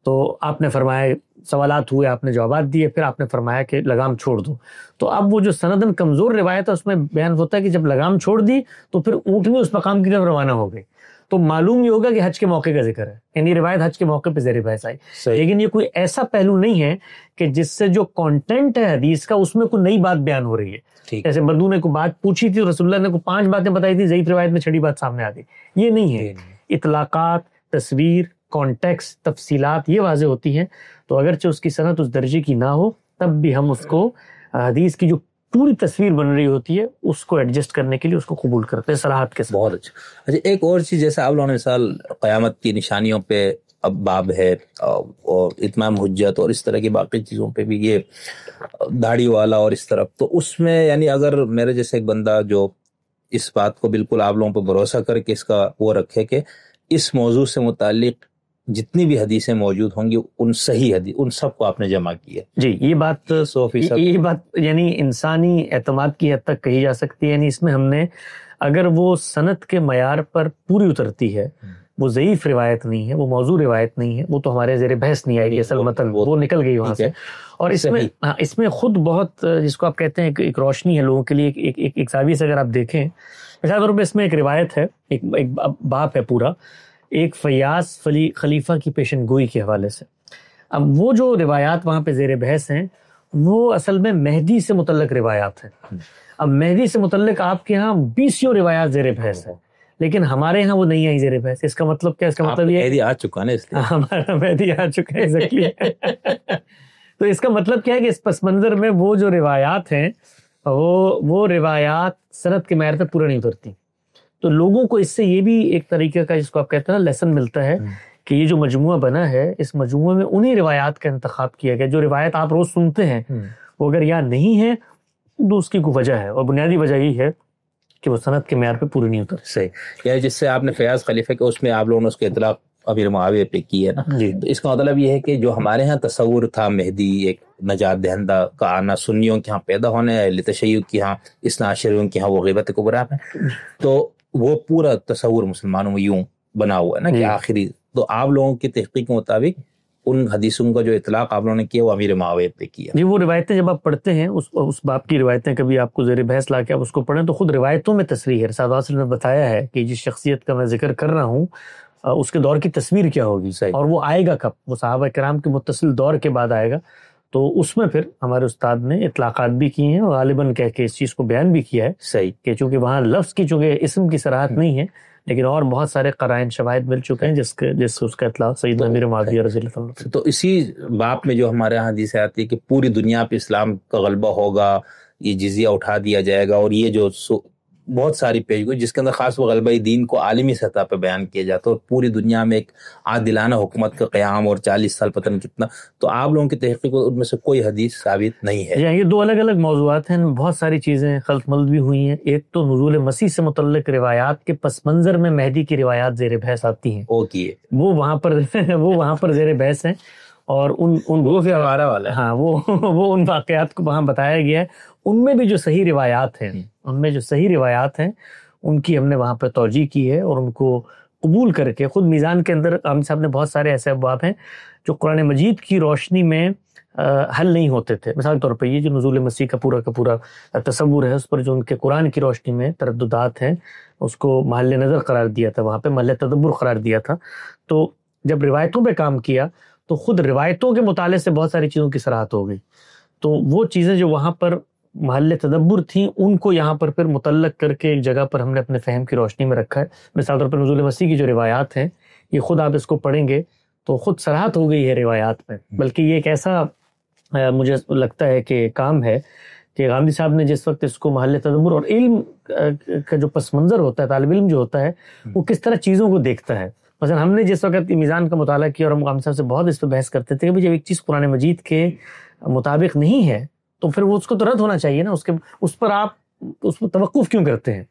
تو آپ نے فرمایا سوالات ہوئے، آپ نے جوابات دیے، پھر آپ نے فرمایا کہ لگام چھوڑ دو. تو اب وہ جو سندن کمزور روایت ہے اس میں بیان ہوتا ہے کہ جب لگام چھوڑ دی تو پھر اونٹنی اس مقام کی طرف روانہ ہو گئی. تو معلوم یہ ہوگا کہ حج کے موقع کا ذکر ہے، یعنی روایت حج کے موقع پہ زیر بحث آئی. لیکن یہ کوئی ایسا پہلو نہیں ہے کہ جس سے جو کانٹینٹ ہے حدیث کا اس میں کوئی نئی بات بیان ہو رہی ہے. جیسے بدو نے کوئی بات پوچھی تھی، رسول اللہ نے کوئی 5 باتیں بتائی تھی، ضعیف روایت میں 6 بات سامنے آ گئی. یہ نہیں ہے. اطلاقات، تصویر، کانٹیکس، تفصیلات یہ واضح ہوتی ہیں. تو اگرچہ اس کی سند اس درجے کی نہ ہو تب بھی ہم اس کو حدیث کی جو پوری تصویر بن رہی ہوتی ہے اس کو ایڈجسٹ کرنے کے لیے اس کو قبول کرتے ہیں صراحت کے ساتھ. بہت اچھا. ایک اور چیز، جیسے آپ لوگوں نے مثال قیامت کی نشانیوں پہ اب باب ہے، اور اتمام حجت اور اس طرح کی باقی چیزوں پہ بھی، یہ داڑھی والا اور اس طرف، تو اس میں یعنی اگر میرے جیسے ایک بندہ جو اس بات کو بالکل آپ لوگوں پہ بھروسہ کر کے اس کا وہ رکھے کہ اس موضوع سے متعلق جتنی بھی حدیثیں موجود ہوں گی ان صحیح حدیث ان سب کو آپ نے جمع کیا. جی یہ بات 100% یہ بات یعنی انسانی اعتماد کی حد تک کہی جا سکتی ہے. یعنی اس میں ہم نے اگر وہ سند کے معیار پر پوری اترتی ہے، وہ ضعیف روایت نہیں ہے، وہ موضوع روایت نہیں ہے، وہ تو ہمارے زیر بحث نہیں آئے گی. اصل متن وہ نکل گئی وہاں سے. اور اس میں خود بہت جس کو آپ کہتے ہیں ایک روشنی ہے لوگوں کے لیے. ایک زاویے سے اگر آپ دیکھیں، مثال طور پہ اس میں ایک روایت ہے، ایک باب ہے پورا، ایک فیاض خلیفہ کی پیشن گوئی کے حوالے سے. اب وہ جو روایات وہاں پہ زیر بحث ہیں وہ اصل میں مہدی سے متعلق روایات ہیں. اب مہدی سے متعلق آپ کے ہاں 20 روایات زیر بحث ہیں، لیکن ہمارے ہاں وہ نہیں آئی زیر بحث. اس کا مطلب کیا؟ اس کا مطلب یہ مہدی آ چکا نا، اس لیے ہمارا مہدی آ چکا ہے exactly. تو اس کا مطلب کیا ہے کہ اس پس منظر میں وہ جو روایات ہیں وہ روایات سند کے معیار پہ پورا نہیں اترتی. تو لوگوں کو اس سے یہ بھی ایک طریقے کا جس کو آپ کہتے ہیں نا لیسن ملتا ہے کہ یہ جو مجموعہ بنا ہے اس مجموعے میں انہی روایات کا انتخاب کیا گیا جو روایت آپ روز سنتے ہیں. وہ اگر یاد نہیں ہے تو اس کی کوئی وجہ ہے، اور بنیادی وجہ یہی ہے کہ وہ سند کے معیار پہ پوری نہیں اترتی. صحیح. یعنی جس سے آپ نے فیاض خلیفہ کے اس میں آپ لوگوں نے اس کے اطلاق امیر معاویہ پہ کی ہے نا. تو اس کا مطلب یہ ہے کہ جو ہمارے ہاں تصور تھا مہدی ایک نجات دہندہ کا آنا، سنیوں کے ہاں پیدا ہونے، اہل تشیع کے ہاں، اثنا عشریوں کے ہاں وہ غیبت کبریٰ میں، تو وہ پورا تصور مسلمانوں میں یوں بنا ہوا ہے نا کہ آخری. تو آپ لوگوں کی تحقیق کے مطابق ان حدیثوں کا جو اطلاق آپ لوگوں نے کیا وہ امیر معاویہ پہ کیا. جی وہ روایتیں جب آپ پڑھتے ہیں اس باب کی روایتیں کبھی آپ کو زیر بحث لا کے آپ اس کو پڑھیں تو خود روایتوں میں تصریح ہے. رسول اللہ نے بتایا ہے کہ جس شخصیت کا میں ذکر کر رہا ہوں اس کے دور کی تصویر کیا ہوگی اور وہ آئے گا کب، وہ صحابہ کرام کے متصل دور کے بعد آئے گا. تو اس میں پھر ہمارے استاد نے اطلاقات بھی کی ہیں اور غالباً کہہ کے اس چیز کو بیان بھی کیا ہے. صحیح. کہ چونکہ وہاں لفظ کی چونکہ اسم کی صراحت نہیں ہے، لیکن اور بہت سارے قرائن شواہد مل چکے ہیں جس اس کا اطلاق سیدنا امیر معاویہ رضی اللہ عنہ. تو اسی باب میں جو ہمارے یہاں حدیث آتی ہے کہ پوری دنیا پہ اسلام کا غلبہ ہوگا، یہ جزیہ اٹھا دیا جائے گا، اور یہ جو بہت ساری پیش گوئی جس کے اندر خاص وہ غلبہ دین کو عالمی سطح پہ بیان کیا جاتا ہے، اور پوری دنیا میں ایک عادلانہ حکومت کا قیام، اور 40 سال پتہ نہیں کتنا. تو آپ لوگوں کی تحقیق ان میں سے کوئی حدیث ثابت نہیں ہے. یہ 2 الگ الگ موضوعات ہیں، بہت ساری چیزیں خلط ملط بھی ہوئی ہیں. ایک تو نزول مسیح سے متعلق روایات کے پس منظر میں مہدی کی روایات زیر بحث آتی ہیں، وہ وہاں پر زیر بحث ہیں، اور وہ بھی ہمارا والا ہے. ہاں وہ ان واقعات کو وہاں بتایا گیا ہے. ان میں بھی جو صحیح روایات ہیں ان کی ہم نے وہاں پہ توجیہ کی ہے، اور ان کو قبول کر کے خود میزان کے اندر عامر صاحب نے بہت سارے ایسے ابواب ہیں جو قرآن مجید کی روشنی میں حل نہیں ہوتے تھے. مثال طور پہ یہ جو نزول مسیح کا پورا تصور ہے، اس پر جو ان کے قرآن کی روشنی میں ترددات ہیں اس کو محل نظر قرار دیا تھا، وہاں پہ محل تدبر قرار دیا تھا. تو جب روایتوں پہ کام کیا تو خود روایتوں کے مطالعے سے بہت ساری چیزوں کی صراحت ہو گئی. تو وہ چیزیں جو وہاں پر محل تدبر تھیں ان کو یہاں پر پھر متعلق کر کے ایک جگہ پر ہم نے اپنے فہم کی روشنی میں رکھا ہے. مثال طور پر نزول مسیح کی جو روایات ہیں یہ خود آپ اس کو پڑھیں گے تو خود صراحت ہو گئی ہے روایات میں. بلکہ یہ ایک ایسا مجھے لگتا ہے کہ کام ہے کہ غامدی صاحب نے جس وقت اس کو محل تدبر اور علم کا جو پس منظر ہوتا ہے، طالب علم جو ہوتا ہے وہ کس طرح چیزوں کو دیکھتا ہے. مثلا ہم نے جس وقت میزان کا مطالعہ کیا اور ہم غامدی صاحب سے بہت اس پہ بحث کرتے تھے کہ جب ایک چیز قرآن مجید کے مطابق نہیں ہے تو پھر وہ اس کو تو رد ہونا چاہیے نا، اس پر آپ اس پر توقف کیوں کرتے ہیں.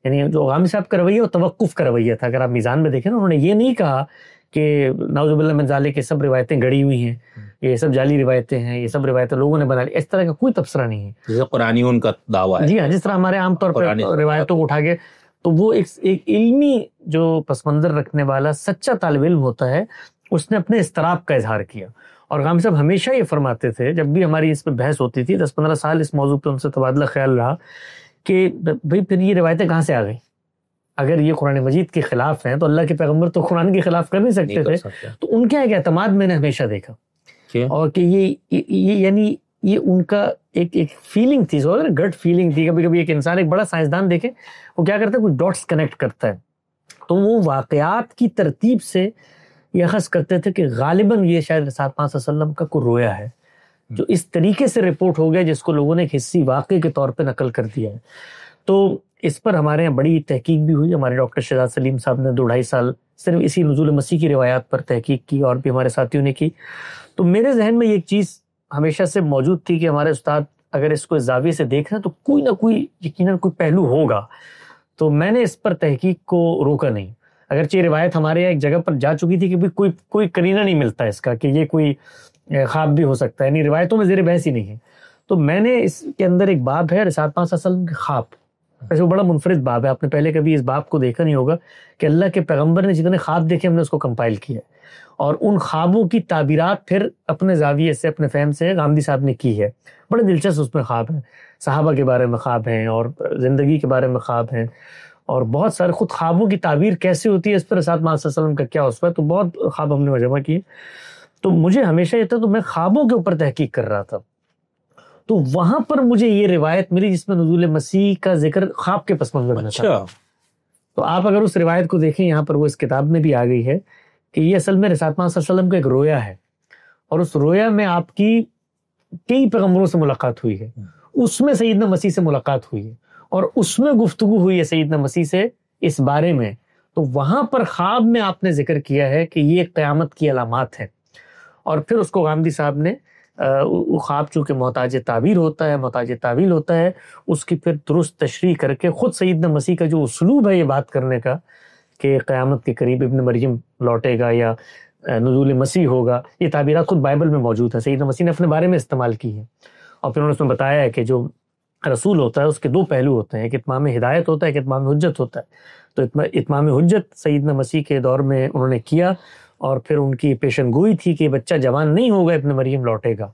یعنی جو غامدی صاحب کا رویہ وہ توقف کا رویہ تھا. اگر آپ میزان میں دیکھیں نا، انہوں نے یہ نہیں کہا کہ نعوذ باللہ من ذالک کہ سب روایتیں گڑی ہوئی ہیں، یہ سب جعلی روایتیں ہیں، یہ سب روایتیں لوگوں نے بنا لی. اس طرح کا کوئی تبصرہ نہیں ہے جیسے قرآنیون کا دعویٰ ہے. جی ہاں، جس طرح ہمارے عام طور پر روایتوں کو اٹھا کے، تو وہ ایک علمی جو پس منظر رکھنے والا سچا طالب علم ہوتا ہے، اس نے اپنے اضطراب کا اظہار کیا اور غام صاحب ہمیشہ یہ فرماتے تھے جب بھی ہماری اس پہ بحث ہوتی تھی، 10-15 سال اس موضوع پہ ان سے تبادلہ خیال رہا کہ بھئی پھر یہ روایتیں کہاں سے آ گئیں؟ اگر یہ قرآن مجید کے خلاف ہیں تو اللہ کے پیغمبر تو قرآن کے خلاف کر نہیں سکتے تھے. تو ان کا ایک اعتماد میں نے ہمیشہ دیکھا اور کہ یہ یعنی یہ ان کا ایک فیلنگ تھی، گٹ فیلنگ تھی. کبھی کبھی ایک انسان، ایک بڑا سائنسدان دیکھیں وہ کیا کرتا ہے، کچھ ڈاٹس کنیکٹ کرتا ہے، تو وہ واقعات کی ترتیب سے یہ اخذ کرتے تھے کہ غالباً یہ شاید رسالت پاک صلی اللہ علیہ وسلم کا کوئی رویا ہے جو اس طریقے سے رپورٹ ہو گیا جس کو لوگوں نے ایک حصی واقعے کے طور پہ نقل کر دیا ہے. تو اس پر ہمارے یہاں بڑی تحقیق بھی ہوئی. ہمارے ڈاکٹر شہزاد سلیم صاحب نے 2-2.5 سال صرف اسی نزول مسیح کی روایات پر تحقیق کی، اور بھی ہمارے ساتھیوں نے کی. تو میرے ذہن میں یہ ایک چیز ہمیشہ سے موجود تھی کہ ہمارے استاد اگر اس کو اس زاویے سے دیکھ رہے ہیں تو کوئی نہ کوئی یقیناً کوئی پہلو ہوگا. تو میں نے اس پر تحقیق کو روکا نہیں، اگرچہ یہ روایت ہمارے یہاں ایک جگہ پر جا چکی تھی کہ کوئی قرینہ نہیں ملتا اس کا کہ یہ کوئی خواب بھی ہو سکتا ہے، یعنی روایتوں میں زیر بحث ہی نہیں ہے. تو میں نے اس کے اندر ایک باب ہے رسالت پاک صلی اللہ علیہ وسلم کے خواب، ویسے وہ بڑا منفرد باب ہے، آپ نے پہلے کبھی اس باب کو دیکھا نہیں ہوگا کہ اللہ کے پیغمبر نے جتنے خواب دیکھے ہم نے اس کو کمپائل کیا ہے، اور ان خوابوں کی تعبیرات پھر اپنے زاویے سے اپنے فہم سے غامدی صاحب نے کی ہے. بڑے دلچسپ اس میں خواب ہیں، صحابہ کے بارے میں خواب ہیں اور زندگی کے بارے میں خواب ہیں، اور بہت سارے خود خوابوں کی تعبیر کیسے ہوتی ہے اس پر رسالت پاک صلی اللہ علیہ وسلم کا کیا اس پر، تو بہت خواب ہم نے جمع کیے. تو مجھے ہمیشہ یہ تھا، تو میں خوابوں کے اوپر تحقیق کر رہا تھا، تو وہاں پر مجھے یہ روایت ملی جس میں نزول مسیح کا ذکر خواب کے پس منظر میں تھا. تو آپ اگر اس روایت کو دیکھیں، یہاں پر وہ اس کتاب میں بھی آ گئی ہے کہ یہ اصل میں رسالت پاک صلی اللہ علیہ وسلم کا ایک رویا ہے، اور اس رویا میں آپ کی کئی پیغمبروں سے ملاقات ہوئی ہے، اس میں سیدنا مسیح سے ملاقات ہوئی ہے، اور اس میں گفتگو ہوئی ہے سیدنا مسیح سے اس بارے میں. تو وہاں پر خواب میں آپ نے ذکر کیا ہے کہ یہ قیامت کی علامات ہیں، اور پھر اس کو غامدی صاحب نے وہ خواب چونکہ محتاج تعبیر ہوتا ہے، محتاج تعویل ہوتا ہے، اس کی پھر درست تشریح کر کے خود سیدنا مسیح کا جو اسلوب ہے یہ بات کرنے کا کہ قیامت کے قریب ابن مریم لوٹے گا یا نزول مسیح ہوگا، یہ تعبیرات خود بائبل میں موجود ہے، سیدنا مسیح نے اپنے بارے میں استعمال کی ہے. اور پھر انہوں نے اس میں بتایا ہے کہ جو رسول ہوتا ہے اس کے 2 پہلو ہوتے ہیں، ایک اتمام ہدایت ہوتا ہے، ایک اتمام حجت ہوتا ہے. تو اتمام حجت سیدنا مسیح کے دور میں انہوں نے کیا، اور پھر ان کی پیشن گوئی تھی کہ بچہ جوان نہیں ہوگا ابن مریم لوٹے گا.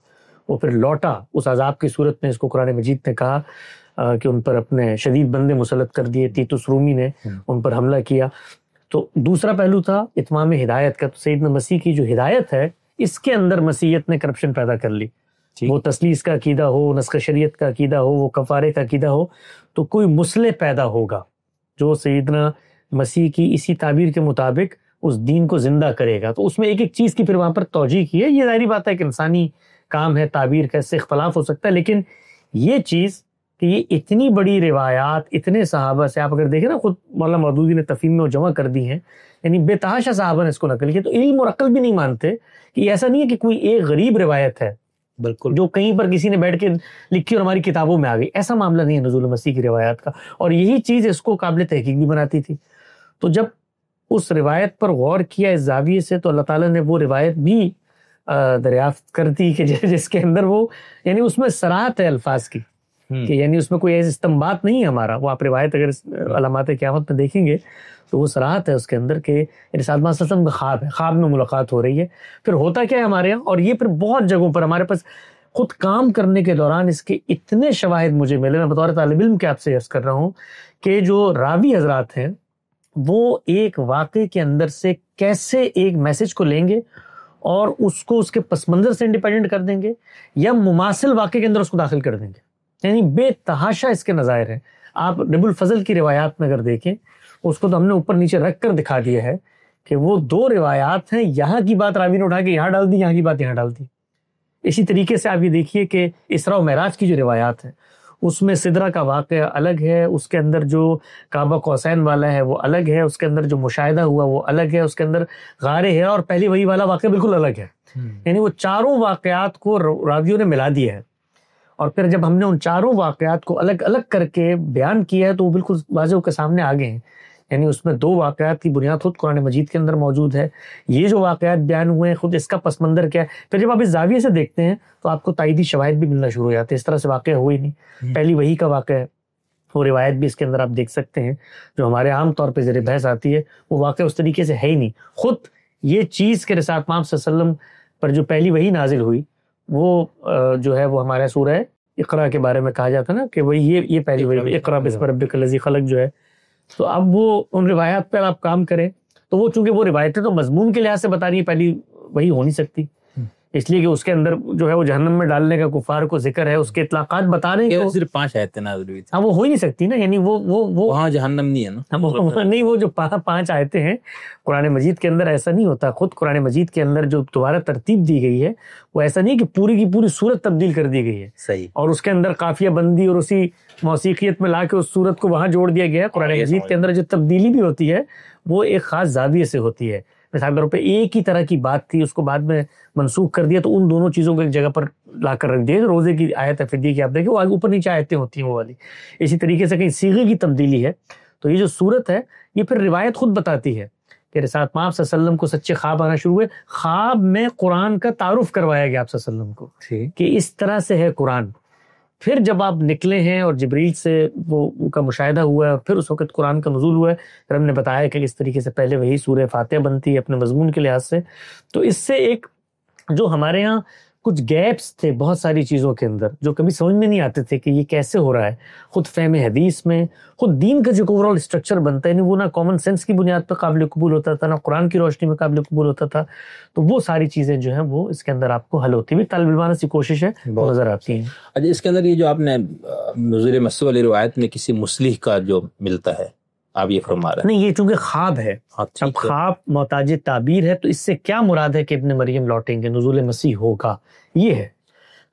وہ پھر لوٹا اس عذاب کی صورت میں، اس کو قرآن مجید نے کہا کہ ان پر اپنے شدید بندے مسلط کر دیے، تیتس رومی نے ان پر حملہ کیا. تو دوسرا پہلو تھا اتمام ہدایت کا. تو سیدنا مسیح کی جو ہدایت ہے اس کے اندر مسیحیت نے کرپشن پیدا کر لی، وہ تسلیس کا عقیدہ ہو، نسخ شریعت کا عقیدہ ہو، وہ کفارے کا عقیدہ ہو، تو کوئی مصلح پیدا ہوگا جو سیدنا مسیح کی اسی تعبیر کے مطابق اس دین کو زندہ کرے گا. تو اس میں ایک ایک چیز کی پھر وہاں پر توجیہ کی ہے. یہ ظاہری بات ہے کہ انسانی کام ہے، تعبیر کا اس سے اختلاف ہو سکتا ہے، لیکن یہ چیز کہ یہ اتنی بڑی روایات اتنے صحابہ سے، آپ اگر دیکھیں نا، خود مولانا مودودی نے تفہیم میں وہ جمع کر دی ہیں، یعنی بے تحاشا صحابہ نے اس کو نقل کیا. تو علم اور عقل بھی نہیں مانتے کہ ایسا نہیں ہے کہ کوئی ایک غریب روایت ہے بالکل جو کہیں پر کسی نے بیٹھ کے لکھی اور ہماری کتابوں میں آ گئی. ایسا معاملہ نہیں ہے نزول مسیح کی روایات کا، اور یہی چیز اس کو قابل تحقیق بھی بناتی تھی. تو جب اس روایت پر غور کیا اس زاویے سے، تو اللہ تعالیٰ نے وہ روایت بھی دریافت کر دی کہ جس کے اندر وہ، یعنی اس میں صراحت ہے الفاظ کی، کہ یعنی اس میں کوئی ایسا استنباط نہیں ہے ہمارا. وہ آپ روایت اگر علامات قیامت میں دیکھیں گے تو وہ صراحت ہے اس کے اندر کہ رسالت پاک صلی اللہ علیہ وسلم کا خواب ہے، خواب میں ملاقات ہو رہی ہے. پھر ہوتا کیا ہے ہمارے یہاں، اور یہ پھر بہت جگہوں پر ہمارے پاس خود کام کرنے کے دوران اس کے اتنے شواہد مجھے ملے. میں بطور طالب علم کے آپ سے عرض کر رہا ہوں کہ جو راوی حضرات ہیں وہ ایک واقعے کے اندر سے کیسے ایک میسج کو لیں گے اور اس کو اس کے پس منظر سے انڈیپینڈنٹ کر دیں گے، یا مماثل واقعے کے اندر اس کو داخل کر دیں گے. یعنی بے تحاشا اس کے نظائر ہیں. آپ رب الفضل کی روایات میں اگر دیکھیں، اس کو تو ہم نے اوپر نیچے رکھ کر دکھا دیا ہے کہ وہ 2 روایات ہیں، یہاں کی بات راوی نے اٹھا کے یہاں ڈال دی، یہاں کی بات یہاں ڈال دی. اسی طریقے سے آپ یہ دیکھیے کہ اسراء و معراج کی جو روایات ہیں اس میں سدرہ کا واقعہ الگ ہے، اس کے اندر جو کعبہ قوسین والا ہے وہ الگ ہے، اس کے اندر جو مشاہدہ ہوا وہ الگ ہے، اس کے اندر غار حرا اور پہلی وحی والا واقعہ بالکل الگ ہے. یعنی وہ چاروں واقعات کو راویوں نے ملا دیا ہے، اور پھر جب ہم نے ان چاروں واقعات کو الگ الگ کر کے بیان کیا ہے تو وہ بالکل واضح کے سامنے آگے ہیں. یعنی اس میں 2 واقعات کی بنیاد خود قرآن مجید کے اندر موجود ہے. یہ جو واقعات بیان ہوئے ہیں خود اس کا پس منظر کیا ہے. پھر جب آپ اس زاویے سے دیکھتے ہیں تو آپ کو تائیدی شواہد بھی ملنا شروع ہو جاتے ہیں. اس طرح سے واقعہ ہوئی نہیں، پہلی وحی کا واقعہ ہے، وہ روایت بھی اس کے اندر آپ دیکھ سکتے ہیں جو ہمارے عام طور پہ زیر بحث آتی ہے، وہ واقعہ اس طریقے سے ہے ہی نہیں. خود یہ چیز کہ رسالت پاک صلی اللہ علیہ وسلم پر جو پہلی وحی نازل ہوئی وہ جو ہے وہ ہمارا سورہ اقرا کے بارے میں کہا جاتا نا کہ وہی یہ پہلی وحی اقرا بسم ربک الذی خلق جو ہے. تو اب وہ ان روایات پر آپ کام کریں تو وہ چونکہ وہ روایتیں تو مضمون کے لحاظ سے بتا رہی ہیں پہلی وہی ہو نہیں سکتی، اس لیے کہ اس کے اندر جو ہے وہ جہنم میں ڈالنے کا کفار کو ذکر ہے، اس کے اطلاقات بتا رہے ہیں، صرف 5 آیتیں نازل ہوئی تھیں. ہاں وہ ہو ہی نہیں سکتی نا، یعنی وہ وہاں جہنم نہیں ہے نا، نہیں وہ جو 5 آیتیں ہیں قرآن مجید کے اندر ایسا نہیں ہوتا. خود قرآن مجید کے اندر جو دوبارہ ترتیب دی گئی ہے وہ ایسا نہیں کہ پوری کی پوری صورت تبدیل کر دی گئی ہے صحیح، اور اس کے اندر قافیہ بندی اور اسی موسیقیت میں لا کے اس صورت کو وہاں جوڑ دیا گیا ہے. قرآن مجید کے اندر جو تبدیلی بھی ہوتی ہے وہ ایک خاص زاویے سے ہوتی ہے. مثال کے طور پہ ایک ہی طرح کی بات تھی، اس کو بعد میں منسوخ کر دیا تو ان دونوں چیزوں کو ایک جگہ پر لا کر رکھ دیا. روزے کی آیت ہے فدیے کی آپ دیکھیں وہ اوپر نیچے آیتیں ہوتی ہیں وہ والی. اسی طریقے سے کہیں صیغے کی تبدیلی ہے. تو یہ جو صورت ہے یہ پھر روایت خود بتاتی ہے کہ رسالت مآب صلی اللہ علیہ وسلم کو سچے خواب آنا شروع ہوئے، خواب میں قرآن کا تعارف کروایا گیا آپ صلی اللہ علیہ وسلم کو کہ اس طرح سے ہے قرآن. پھر جب آپ نکلے ہیں اور جبریل سے وہ کا مشاہدہ ہوا ہے اور پھر اس وقت قرآن کا نزول ہوا ہے، پھر ہم نے بتایا کہ اس طریقے سے پہلے وہی سورہ فاتحہ بنتی ہے اپنے مضمون کے لحاظ سے. تو اس سے ایک جو ہمارے ہاں کچھ گیپس تھے بہت ساری چیزوں کے اندر جو کبھی سمجھ میں نہیں آتے تھے کہ یہ کیسے ہو رہا ہے، خود فہم حدیث میں خود دین کا جو اوورال اسٹرکچر بنتا ہے وہ نہ کامن سینس کی بنیاد پر قابل قبول ہوتا تھا نہ قرآن کی روشنی میں قابل قبول ہوتا تھا. تو وہ ساری چیزیں جو ہیں وہ اس کے اندر آپ کو حل ہوتی ہوئی طالب علمانہ سی کوشش ہے نظر آتی ہیں. اچھا اس کے اندر یہ جو آپ نے نزول مسیح والی روایت میں کسی مصلح کا جو ملتا ہے آپ یہ فرما رہے ہیں، نہیں یہ چونکہ خواب ہے، اب خواب محتاج تعبیر ہے تو اس سے کیا مراد ہے کہ ابن مریم لوٹیں گے، نزول مسیح ہوگا، یہ ہے.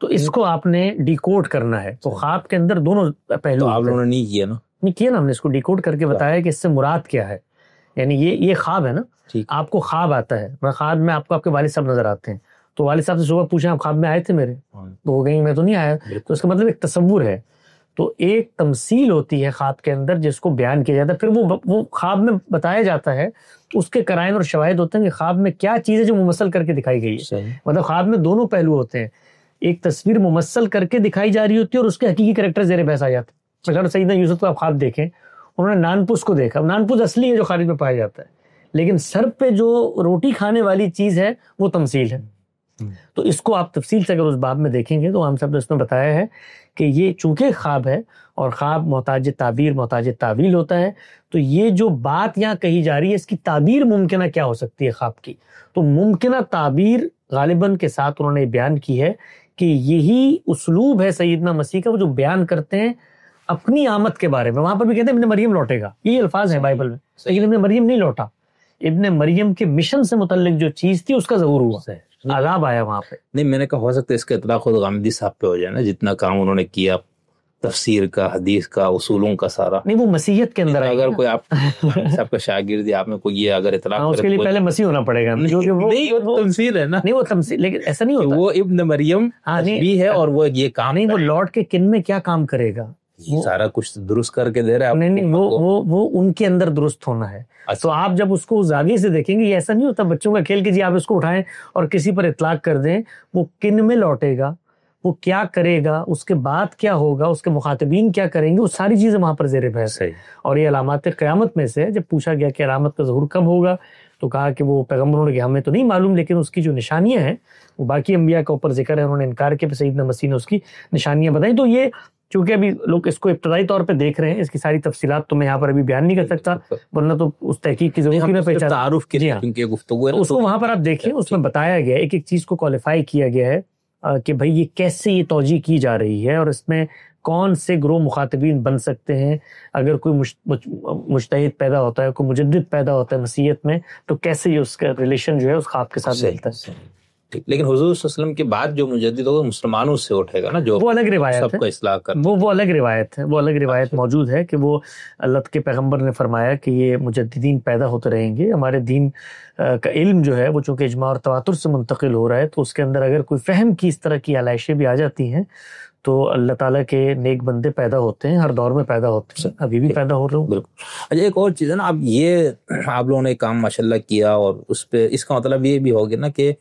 تو اس کو آپ نے ڈیکوڈ کرنا ہے. تو خواب کے اندر دونوں پہلو آپ لوگوں نے نہیں کیا نا، نہیں کیا نا، ہم نے اس کو ڈیکوڈ کر کے بتایا کہ اس سے مراد کیا ہے. یعنی یہ خواب ہے نا، آپ کو خواب آتا ہے، خواب میں آپ کو آپ کے والد صاحب نظر آتے ہیں تو والد صاحب سے صبح پوچھیں آپ خواب میں آئے تھے میرے، تو وہ کہیں میں تو نہیں آیا. تو اس کا مطلب ایک تصور ہے. تو ایک تمثیل ہوتی ہے خواب کے اندر جس کو بیان کیا جاتا ہے، پھر وہ خواب میں بتایا جاتا ہے، اس کے قرائن اور شواہد ہوتے ہیں کہ خواب میں کیا چیز ہے جو ممثل کر کے دکھائی گئی ہے. مطلب خواب میں دونوں پہلو ہوتے ہیں، ایک تصویر ممثل کر کے دکھائی جا رہی ہوتی ہے اور اس کے حقیقی کریکٹر زیر بحث آ جاتے ہیں. مثلا سیدنا یوسف کو آپ خواب دیکھیں، انہوں نے نانپوس کو دیکھا، نانپوس اصلی ہے جو خارج میں پایا جاتا ہے، لیکن سر پہ جو روٹی کھانے والی چیز ہے وہ تمثیل ہے. تو اس کو آپ تفصیل سے اگر اس باب میں دیکھیں گے تو ہم سب نے اس میں بتایا ہے کہ یہ چونکہ خواب ہے اور خواب محتاج تعبیر محتاج تعویل ہوتا ہے، تو یہ جو بات یہاں کہی جا رہی ہے اس کی تعبیر ممکنہ کیا ہو سکتی ہے خواب کی. تو ممکنہ تعبیر غالباً کے ساتھ انہوں نے بیان کی ہے کہ یہی اسلوب ہے سیدنا مسیح کا، وہ جو بیان کرتے ہیں اپنی آمد کے بارے میں. وہاں پر بھی کہتے ہیں ابن مریم لوٹے گا، یہ الفاظ ہیں بائبل میں، لیکن ابن مریم نہیں لوٹا. ابن مریم کے مشن سے متعلق جو چیز تھی اس کا ظہور ہوا، عذاب آیا وہاں پہ. نہیں میں نے کہا ہو سکتا ہے اس کا اطلاق خود غامدی صاحب پہ ہو جائے نا، جتنا کام انہوں نے کیا تفسیر کا، حدیث کا، اصولوں کا سارا. نہیں وہ مسیحیت کے اندر اگر کوئی آپ صاحب کا شاگرد آپ میں کوئی یہ اگر اطلاق اس کے لیے پہلے مسیح ہونا پڑے گا، کیونکہ وہ تمثیل ہے نا. نہیں وہ تمثیل، لیکن ایسا نہیں ہوتا، وہ ابن مریم بھی ہے اور وہ یہ کام نہیں، وہ لوٹ کے کن میں کیا کام کرے گا، سارا کچھ درست کر کے دے رہا ہے. نہیں وہ ان کے اندر درست ہونا ہے. تو آپ جب اس کو زاویے سے دیکھیں گے، یہ ایسا نہیں ہوتا بچوں کا کھیل کہ جی آپ اس کو اٹھائیں اور کسی پر اطلاق کر دیں. وہ کن میں لوٹے گا، وہ کیا کرے گا، اس کے بعد کیا ہوگا، اس کے مخاطبین کیا کریں گے، وہ ساری چیزیں وہاں پر زیر بحث ہے. اور یہ علامات قیامت میں سے جب پوچھا گیا کہ علامت کا ظہور کب ہوگا تو کہا کہ وہ پیغمبروں نے کہ ہمیں تو نہیں معلوم، لیکن اس کی جو نشانیاں ہیں وہ باقی انبیاء کے اوپر ذکر ہے، انہوں نے انکار کیا، سیدنا مسیح نے اس کی نشانیاں بتائیں. تو یہ چونکہ ابھی لوگ اس کو ابتدائی طور پہ دیکھ رہے ہیں، اس کی ساری تفصیلات تو میں یہاں پر ابھی بیان نہیں کر سکتا، ورنہ تو اس تحقیق کی ضرورت میں پہچان تعارف کی گفتگو ہے اس کو وہاں پر آپ دیکھیں، اس میں بتایا گیا ایک ایک چیز کو کوالیفائی کیا گیا ہے کہ بھائی یہ کیسے یہ توجیہ کی جا رہی ہے اور اس میں کون سے گروہ مخاطبین بن سکتے ہیں. اگر کوئی مجتہد پیدا ہوتا ہے، کوئی مجدد پیدا ہوتا ہے مسیحیت میں، تو کیسے یہ اس کا ریلیشن جو ہے اس خواب کے ساتھ ملتا ہے. لیکن حضور صلی اللہ علیہ وسلم کے بعد جو مجدد ہوگا مسلمانوں سے اٹھے گا نا، جو وہ الگ روایت سب کو اصلاح کر وہ الگ روایت ہے، وہ الگ روایت موجود ہے کہ وہ اللہ کے پیغمبر نے فرمایا کہ یہ مجددین پیدا ہوتے رہیں گے. ہمارے دین کا علم جو ہے وہ چونکہ اجماع اور تواتر سے منتقل ہو رہا ہے، تو اس کے اندر اگر کوئی فہم کی اس طرح کی علائشیں بھی آ جاتی ہیں تو اللہ تعالیٰ کے نیک بندے پیدا ہوتے ہیں، ہر دور میں پیدا ہوتے ہیں، ابھی بھی پیدا ہو رہے ہوں. بالکل. اچھا ایک اور چیز ہے نا، اب یہ آپ لوگوں نے کام ماشاءاللہ کیا اور اس پہ اس کا مطلب یہ بھی ہو گیا نا کہ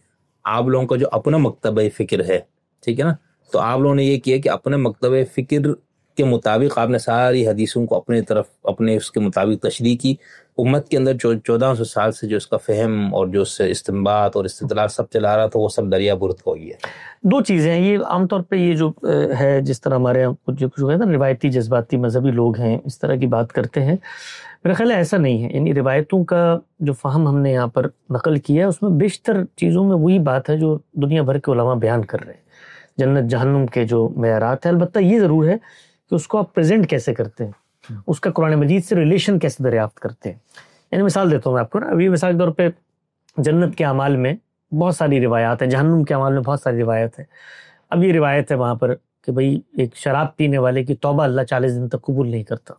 آپ لوگوں کا جو اپنا مکتبہ فکر ہے، ٹھیک ہے نا، تو آپ لوگوں نے یہ کیا کہ اپنے مکتبہ فکر کے مطابق آپ نے ساری حدیثوں کو اپنے طرف اپنے اس کے مطابق تشریح کی، امت کے اندر 1400 سال سے جو اس کا فہم اور جو اس سے استنباط اور استدلال سب چلا رہا تھا وہ سب دریا برد ہو گیا. دو چیزیں ہیں یہ عام طور پہ، یہ جو ہے جس طرح ہمارے جو ہے نا روایتی جذباتی مذہبی لوگ ہیں اس طرح کی بات کرتے ہیں، میرا خیال ہے ایسا نہیں ہے. یعنی روایتوں کا جو فہم ہم نے یہاں پر نقل کیا ہے اس میں بیشتر چیزوں میں وہی بات ہے جو دنیا بھر کے علماء بیان کر رہے ہیں، جنت جہنم کے جو معیارات ہیں. البتہ یہ ضرور ہے کہ اس کو آپ پریزنٹ کیسے کرتے ہیں، اس کا قرآن مجید سے ریلیشن کیسے دریافت کرتے ہیں. یعنی مثال دیتا ہوں میں آپ کو نا، ابھی مثال کے طور پہ جنت کے اعمال میں بہت ساری روایات ہیں، جہنم کے اعمال میں بہت ساری روایت ہیں. اب یہ روایت ہے وہاں پر کہ بھئی ایک شراب پینے والے کی توبہ اللہ 40 دن تک قبول نہیں کرتا.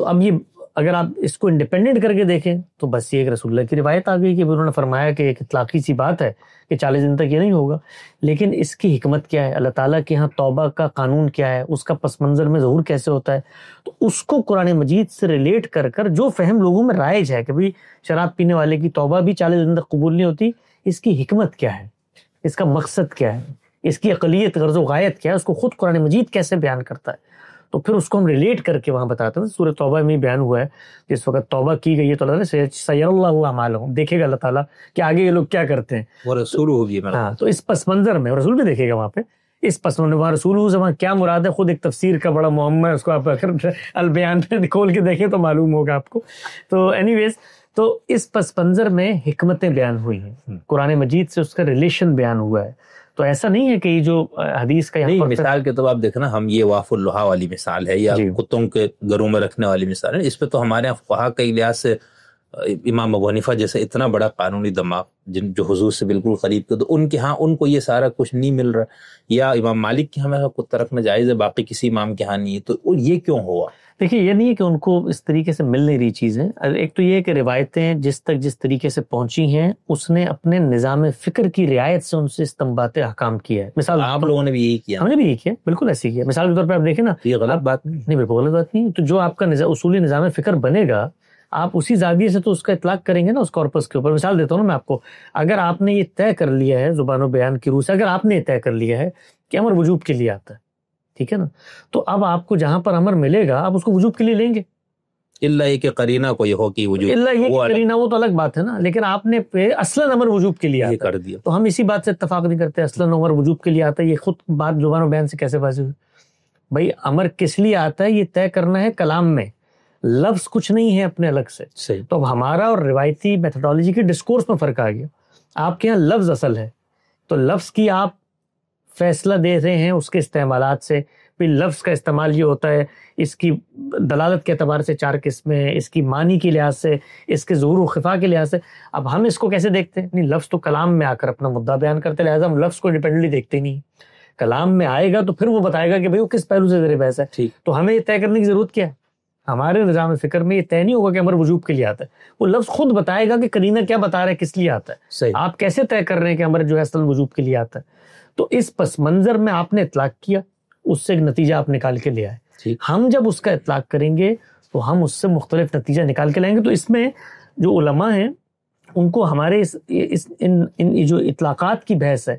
تو اب یہ اگر آپ اس کو انڈیپینڈنٹ کر کے دیکھیں تو بس یہ ایک رسول اللہ کی روایت آ گئی کہ انہوں نے فرمایا کہ ایک اطلاقی سی بات ہے کہ 40 دن تک یہ نہیں ہوگا. لیکن اس کی حکمت کیا ہے، اللہ تعالیٰ کے ہاں توبہ کا قانون کیا ہے، اس کا پس منظر میں ظہور کیسے ہوتا ہے، تو اس کو قرآن مجید سے ریلیٹ کر کر جو فہم لوگوں میں رائج ہے کہ بھئی شراب پینے والے کی توبہ بھی 40 دن تک قبول نہیں ہوتی، اس کی حکمت کیا ہے، اس کا مقصد کیا ہے، اس کی اقلیت غرض و غایت کیا ہے، اس کو خود قرآن مجید کیسے بیان کرتا ہے. تو پھر اس کو ہم ریلیٹ کر کے وہاں بتاتے ہیں. سورہ توبہ میں بیان ہوا ہے جس وقت توبہ کی گئی ہے تو اللہ نے سیر اللہ اعمالہم، دیکھے گا اللہ تعالیٰ کہ آگے یہ لوگ کیا کرتے ہیں. وہ رسول ہوگی، ہاں، تو اس پس منظر میں رسول بھی دیکھے گا وہاں پہ. اس پس منظر وہاں رسول وہاں کیا مراد ہے، خود ایک تفسیر کا بڑا معمہ ہے، اس کو آپ اگر البیان پہ کھول کے دیکھیں تو معلوم ہوگا آپ کو. تو اینی ویز، تو اس پس منظر میں حکمتیں بیان ہوئی ہیں، قرآن مجید سے اس کا ریلیشن بیان ہوا ہے. تو ایسا نہیں ہے کہ یہ جو حدیث کا نہیں، مثال کے تو آپ دیکھنا، ہم یہ واف اللحا والی مثال ہے یا کتوں کے گھروں میں رکھنے والی مثال ہے، اس پہ تو ہمارے یہاں فقہا کے لحاظ سے امام ابو حنیفہ جیسے اتنا بڑا قانونی دماغ جو حضور سے بالکل قریب کے، تو ان کے ہاں ان کو یہ سارا کچھ نہیں مل رہا. یا امام مالک کے ہمیں کتا رکھنا جائز ہے، باقی کسی امام کے ہاں نہیں ہے. تو یہ کیوں ہوا؟ دیکھیے، یہ نہیں ہے کہ ان کو اس طریقے سے مل نہیں رہی چیزیں. ایک تو یہ ہے کہ روایتیں جس طریقے سے پہنچی ہیں اس نے اپنے نظام فکر کی رعایت سے ان سے استنباط احکام کیا ہے. مثال آپ لوگوں نے بھی یہی کیا، ہم نے بھی یہی کیا، بالکل ایسے ہی کیا. مثال کے طور پہ آپ دیکھیں نا، یہ غلط بات نہیں، بالکل غلط بات نہیں. تو جو آپ کا اصولی نظام فکر بنے گا آپ اسی زاویے سے تو اس کا اطلاق کریں گے نا اس کارپس کے اوپر. مثال دیتا ہوں نا میں آپ کو، اگر آپ نے یہ طے کر لیا ہے زبان و بیان کی روح سے، اگر آپ نے یہ طے کر لیا ہے کہ امر وجوب کے لیے آتا ہے، ٹھیک ہے نا، تو اب آپ کو جہاں پر امر ملے گا آپ اس کو وجوب کے لیے لیں گے. اللہ یہ کہ قرینہ کو یہ ہو کہ وجوب، اللہ یہ کہ قرینہ وہ تو الگ بات ہے نا، لیکن آپ نے اصلاً امر وجوب کے لیے کر دیا. تو ہم اسی بات سے اتفاق نہیں کرتے اصلاً امر وجوب کے لیے آتا ہے. یہ خود بات زبان و بیان سے کیسے واضح ہوئی؟ بھائی امر کس لیے آتا ہے یہ طے کرنا ہے کلام میں، لفظ کچھ نہیں ہے اپنے الگ سے. صحیح. تو اب ہمارا اور روایتی میتھڈالوجی کے ڈسکورس میں فرق آ گیا. آپ کے یہاں لفظ اصل ہے تو لفظ کی آپ فیصلہ دے رہے ہیں اس کے استعمالات سے. پھر لفظ کا استعمال یہ ہوتا ہے اس کی دلالت کے اعتبار سے 4 قسمیں، اس کی معنی کے لحاظ سے، اس کے ظہور و خفا کے لحاظ سے. اب ہم اس کو کیسے دیکھتے ہیں؟ نہیں، لفظ تو کلام میں آ کر اپنا مدعا بیان کرتے، لہٰذا ہم لفظ کو انڈیپینڈنٹلی دیکھتے نہیں. کلام میں آئے گا تو پھر وہ بتائے گا کہ بھئی وہ کس پہلو سے زیر بحث ہے. تو ہمیں یہ طے کرنے کی ضرورت کیا ہے؟ ہمارے نظام فکر میں یہ طے نہیں ہوگا کہ امر وجوب کے لیے آتا ہے. وہ لفظ خود بتائے گا کہ قرینہ کیا بتا رہا ہے، کس لیے آتا ہے. آپ کیسے طے کر رہے ہیں کہ امر جو ہے اصل وجوب کے لیے آتا ہے؟ تو اس پس منظر میں آپ نے اطلاق کیا، اس سے ایک نتیجہ آپ نکال کے لے آئے. ہم جب اس کا اطلاق کریں گے تو ہم اس سے مختلف نتیجہ نکال کے لائیں گے. تو اس میں جو علماء ہیں ان کو ہمارے ان جو اطلاقات کی بحث ہے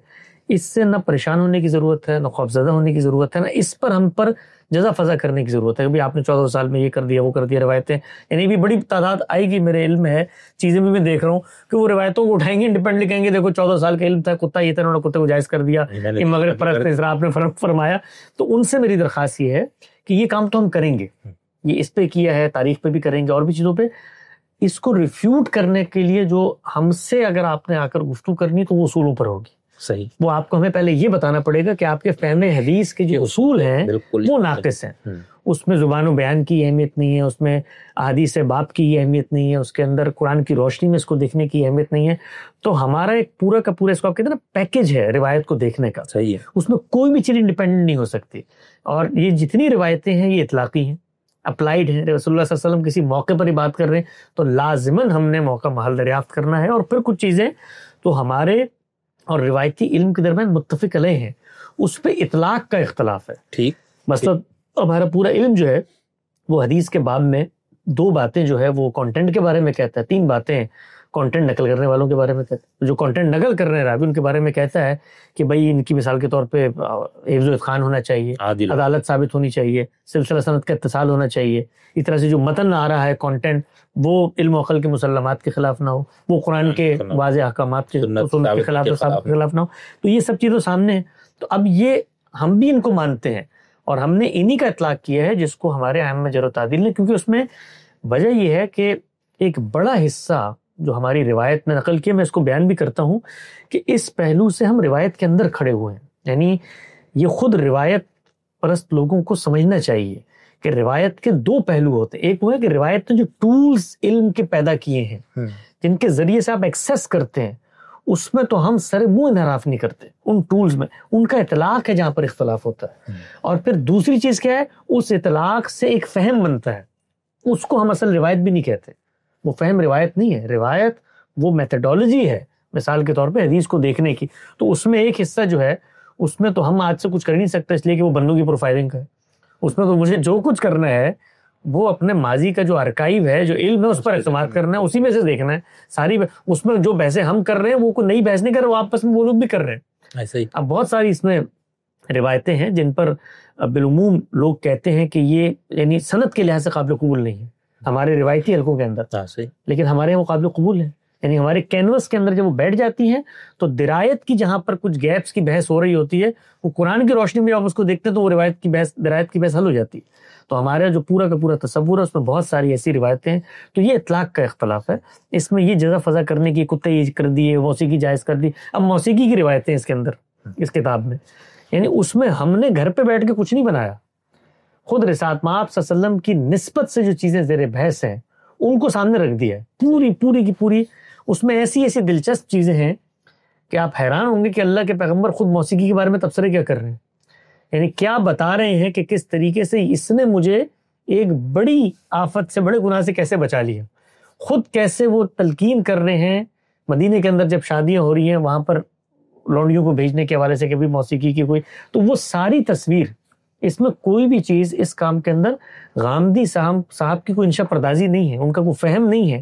اس سے نہ پریشان ہونے کی ضرورت ہے، نہ خوفزدہ ہونے کی ضرورت ہے، نہ اس پر ہم پر جزا فضا کرنے کی ضرورت ہے کہ آپ نے 14 سال میں یہ کر دیا وہ کر دیا. روایتیں یعنی بھی بڑی تعداد آئے گی، میرے علم ہے، چیزیں بھی میں دیکھ رہا ہوں کہ وہ روایتوں کو اٹھائیں گے انڈیپینڈنٹلی، کہیں گے دیکھو 14 سال کا علم تھا، کتا یہ تھا، انہوں نے کتے کو جائز کر دیا، کہ مغرب پرست اسراف نے فرق فرمایا. تو ان سے میری درخواست یہ ہے کہ یہ کام تو ہم کریں گے، یہ اس پہ کیا ہے، تاریخ پہ بھی کریں گے اور بھی چیزوں پہ. اس کو ریفیوٹ کرنے کے لیے جو ہم سے اگر آپ نے آ کر گفتگو کرنی تو وہ اصولوں پر ہوگی. صحیح. وہ آپ کو ہمیں پہلے یہ بتانا پڑے گا کہ آپ کے فہم حدیث کے جو اصول ہیں وہ ناقص ہیں. اس میں زبان و بیان کی اہمیت نہیں ہے، اس میں احادیث باب کی اہمیت نہیں ہے، اس کے اندر قرآن کی روشنی میں اس کو دیکھنے کی اہمیت نہیں ہے. تو ہمارا ایک پورا کا پورا اس کو آپ کہتے ہیں نا پیکج ہے روایت کو دیکھنے کا. صحیح ہے. اس میں کوئی بھی چیز انڈیپینڈنٹ نہیں ہو سکتی. اور یہ جتنی روایتیں ہیں یہ اطلاقی ہیں، اپلائیڈ ہیں. رسول اللہ صلی اللہ علیہ وسلم کسی موقع پر ہی بات کر رہے ہیں تو لازماً ہم نے موقع محل دریافت کرنا ہے. اور پھر کچھ چیزیں تو ہمارے اور روایتی علم کے درمیان متفق علیہ ہیں، اس پہ اطلاق کا اختلاف ہے. ٹھیک. مثلا ہمارا پورا علم جو ہے وہ حدیث کے باب میں 2 باتیں جو ہے وہ کانٹینٹ کے بارے میں کہتا ہے، 3 باتیں کانٹینٹ نقل کرنے والوں کے بارے میں کہتا ہے. جو کانٹینٹ نقل کر رہے ہیں راوی ان کے بارے میں کہتا ہے کہ بھائی ان کی مثال کے طور پہ حفظ و اتقان ہونا چاہیے, عدالت ثابت ہونی چاہیے, سلسلہ سند کا اتصال ہونا چاہیے. اس طرح سے جو متن آ رہا ہے کانٹینٹ وہ علم و عقل کے مسلمات کے خلاف نہ ہو, وہ قرآن کے واضح احکامات کے اصول کے خلاف نہ ہو. تو یہ سب چیزوں سامنے ہیں. تو اب یہ ہم بھی ان کو مانتے ہیں اور ہم نے انہی کا اطلاق کیا ہے جس کو ہمارے ائمہ جرح و تعدیل نے, کیونکہ اس میں وجہ یہ ہے کہ ایک بڑا حصہ جو ہماری روایت میں نقل کیا, میں اس کو بیان بھی کرتا ہوں کہ اس پہلو سے ہم روایت کے اندر کھڑے ہوئے ہیں. یعنی یہ خود روایت پرست لوگوں کو سمجھنا چاہیے کہ روایت کے دو پہلو ہوتے ہیں. ایک وہ ہے کہ روایت نے جو ٹولز علم کے پیدا کیے ہیں جن کے ذریعے سے آپ ایکسیس کرتے ہیں, اس میں تو ہم سر منہ انحراف نہیں کرتے. ان ٹولز میں ان کا اطلاق ہے جہاں پر اختلاف ہوتا ہے. اور پھر دوسری چیز کیا ہے, اس اطلاق سے ایک فہم بنتا ہے, اس کو ہم اصل روایت بھی نہیں کہتے. وہ فہم روایت نہیں ہے, روایت وہ میتھڈولوجی ہے مثال کے طور پہ حدیث کو دیکھنے کی. تو اس میں ایک حصہ جو ہے اس میں تو ہم آج سے کچھ کر نہیں سکتے اس لیے کہ وہ بندوں کی پروفائلنگ کا ہے. اس میں تو مجھے جو کچھ کرنا ہے وہ اپنے ماضی کا جو ارکائیو ہے, جو علم ہے, اس پر اعتماد کرنا ہے, اسی میں سے دیکھنا ہے. ساری اس میں جو بحثیں ہم کر رہے ہیں وہ کوئی نئی بحث نہیں کر رہے, وہ آپس میں وہ لوگ بھی کر رہے ہیں. ایسا ہی اب بہت ساری اس میں روایتیں ہیں جن پر بالعموم لوگ کہتے ہیں کہ یہ یعنی سند کے لحاظ سے قابل قبول نہیں ہے ہمارے روایتی حلقوں کے اندر, لیکن ہمارے یہاں وہ قابل قبول ہے. یعنی ہمارے کینوس کے اندر جب وہ بیٹھ جاتی ہیں تو درایت کی جہاں پر کچھ گیپس کی بحث ہو رہی ہوتی ہے, وہ قرآن کی روشنی میں جب آپ اس کو دیکھتے ہیں تو وہ درایت کی بحث حل ہو جاتی ہے. تو ہمارا جو پورا کا پورا تصور ہے اس میں بہت ساری ایسی روایتیں ہیں. تو یہ اطلاق کا اختلاف ہے. اس میں یہ جزا فضا کرنے کی کتے یہ کر دیے, موسیقی جائز کر دی. اب موسیقی کی روایتیں اس کے اندر اس کتاب میں, یعنی اس میں ہم نے گھر پہ بیٹھ کے کچھ نہیں بنایا. خود رسالت مآب صلی اللہ علیہ وسلم کی نسبت سے جو چیزیں زیر بحث ہیں ان کو سامنے رکھ دیا ہے پوری کی پوری. اس میں ایسی دلچسپ چیزیں ہیں کہ آپ حیران ہوں گے کہ اللہ کے پیغمبر خود موسیقی کے بارے میں تبصرے کیا کر رہے ہیں. یعنی کیا بتا رہے ہیں کہ کس طریقے سے اس نے مجھے ایک بڑی آفت سے, بڑے گناہ سے کیسے بچا لیا. خود کیسے وہ تلقین کر رہے ہیں مدینے کے اندر جب شادیاں ہو رہی ہیں وہاں پر لونڈیوں کو بھیجنے کے حوالے سے کہ بھی موسیقی کی کوئی, تو وہ ساری تصویر, اس میں کوئی بھی چیز اس کام کے اندر غامدی صاحب کی کوئی انشا پردازی نہیں ہے, ان کا کوئی فہم نہیں ہے.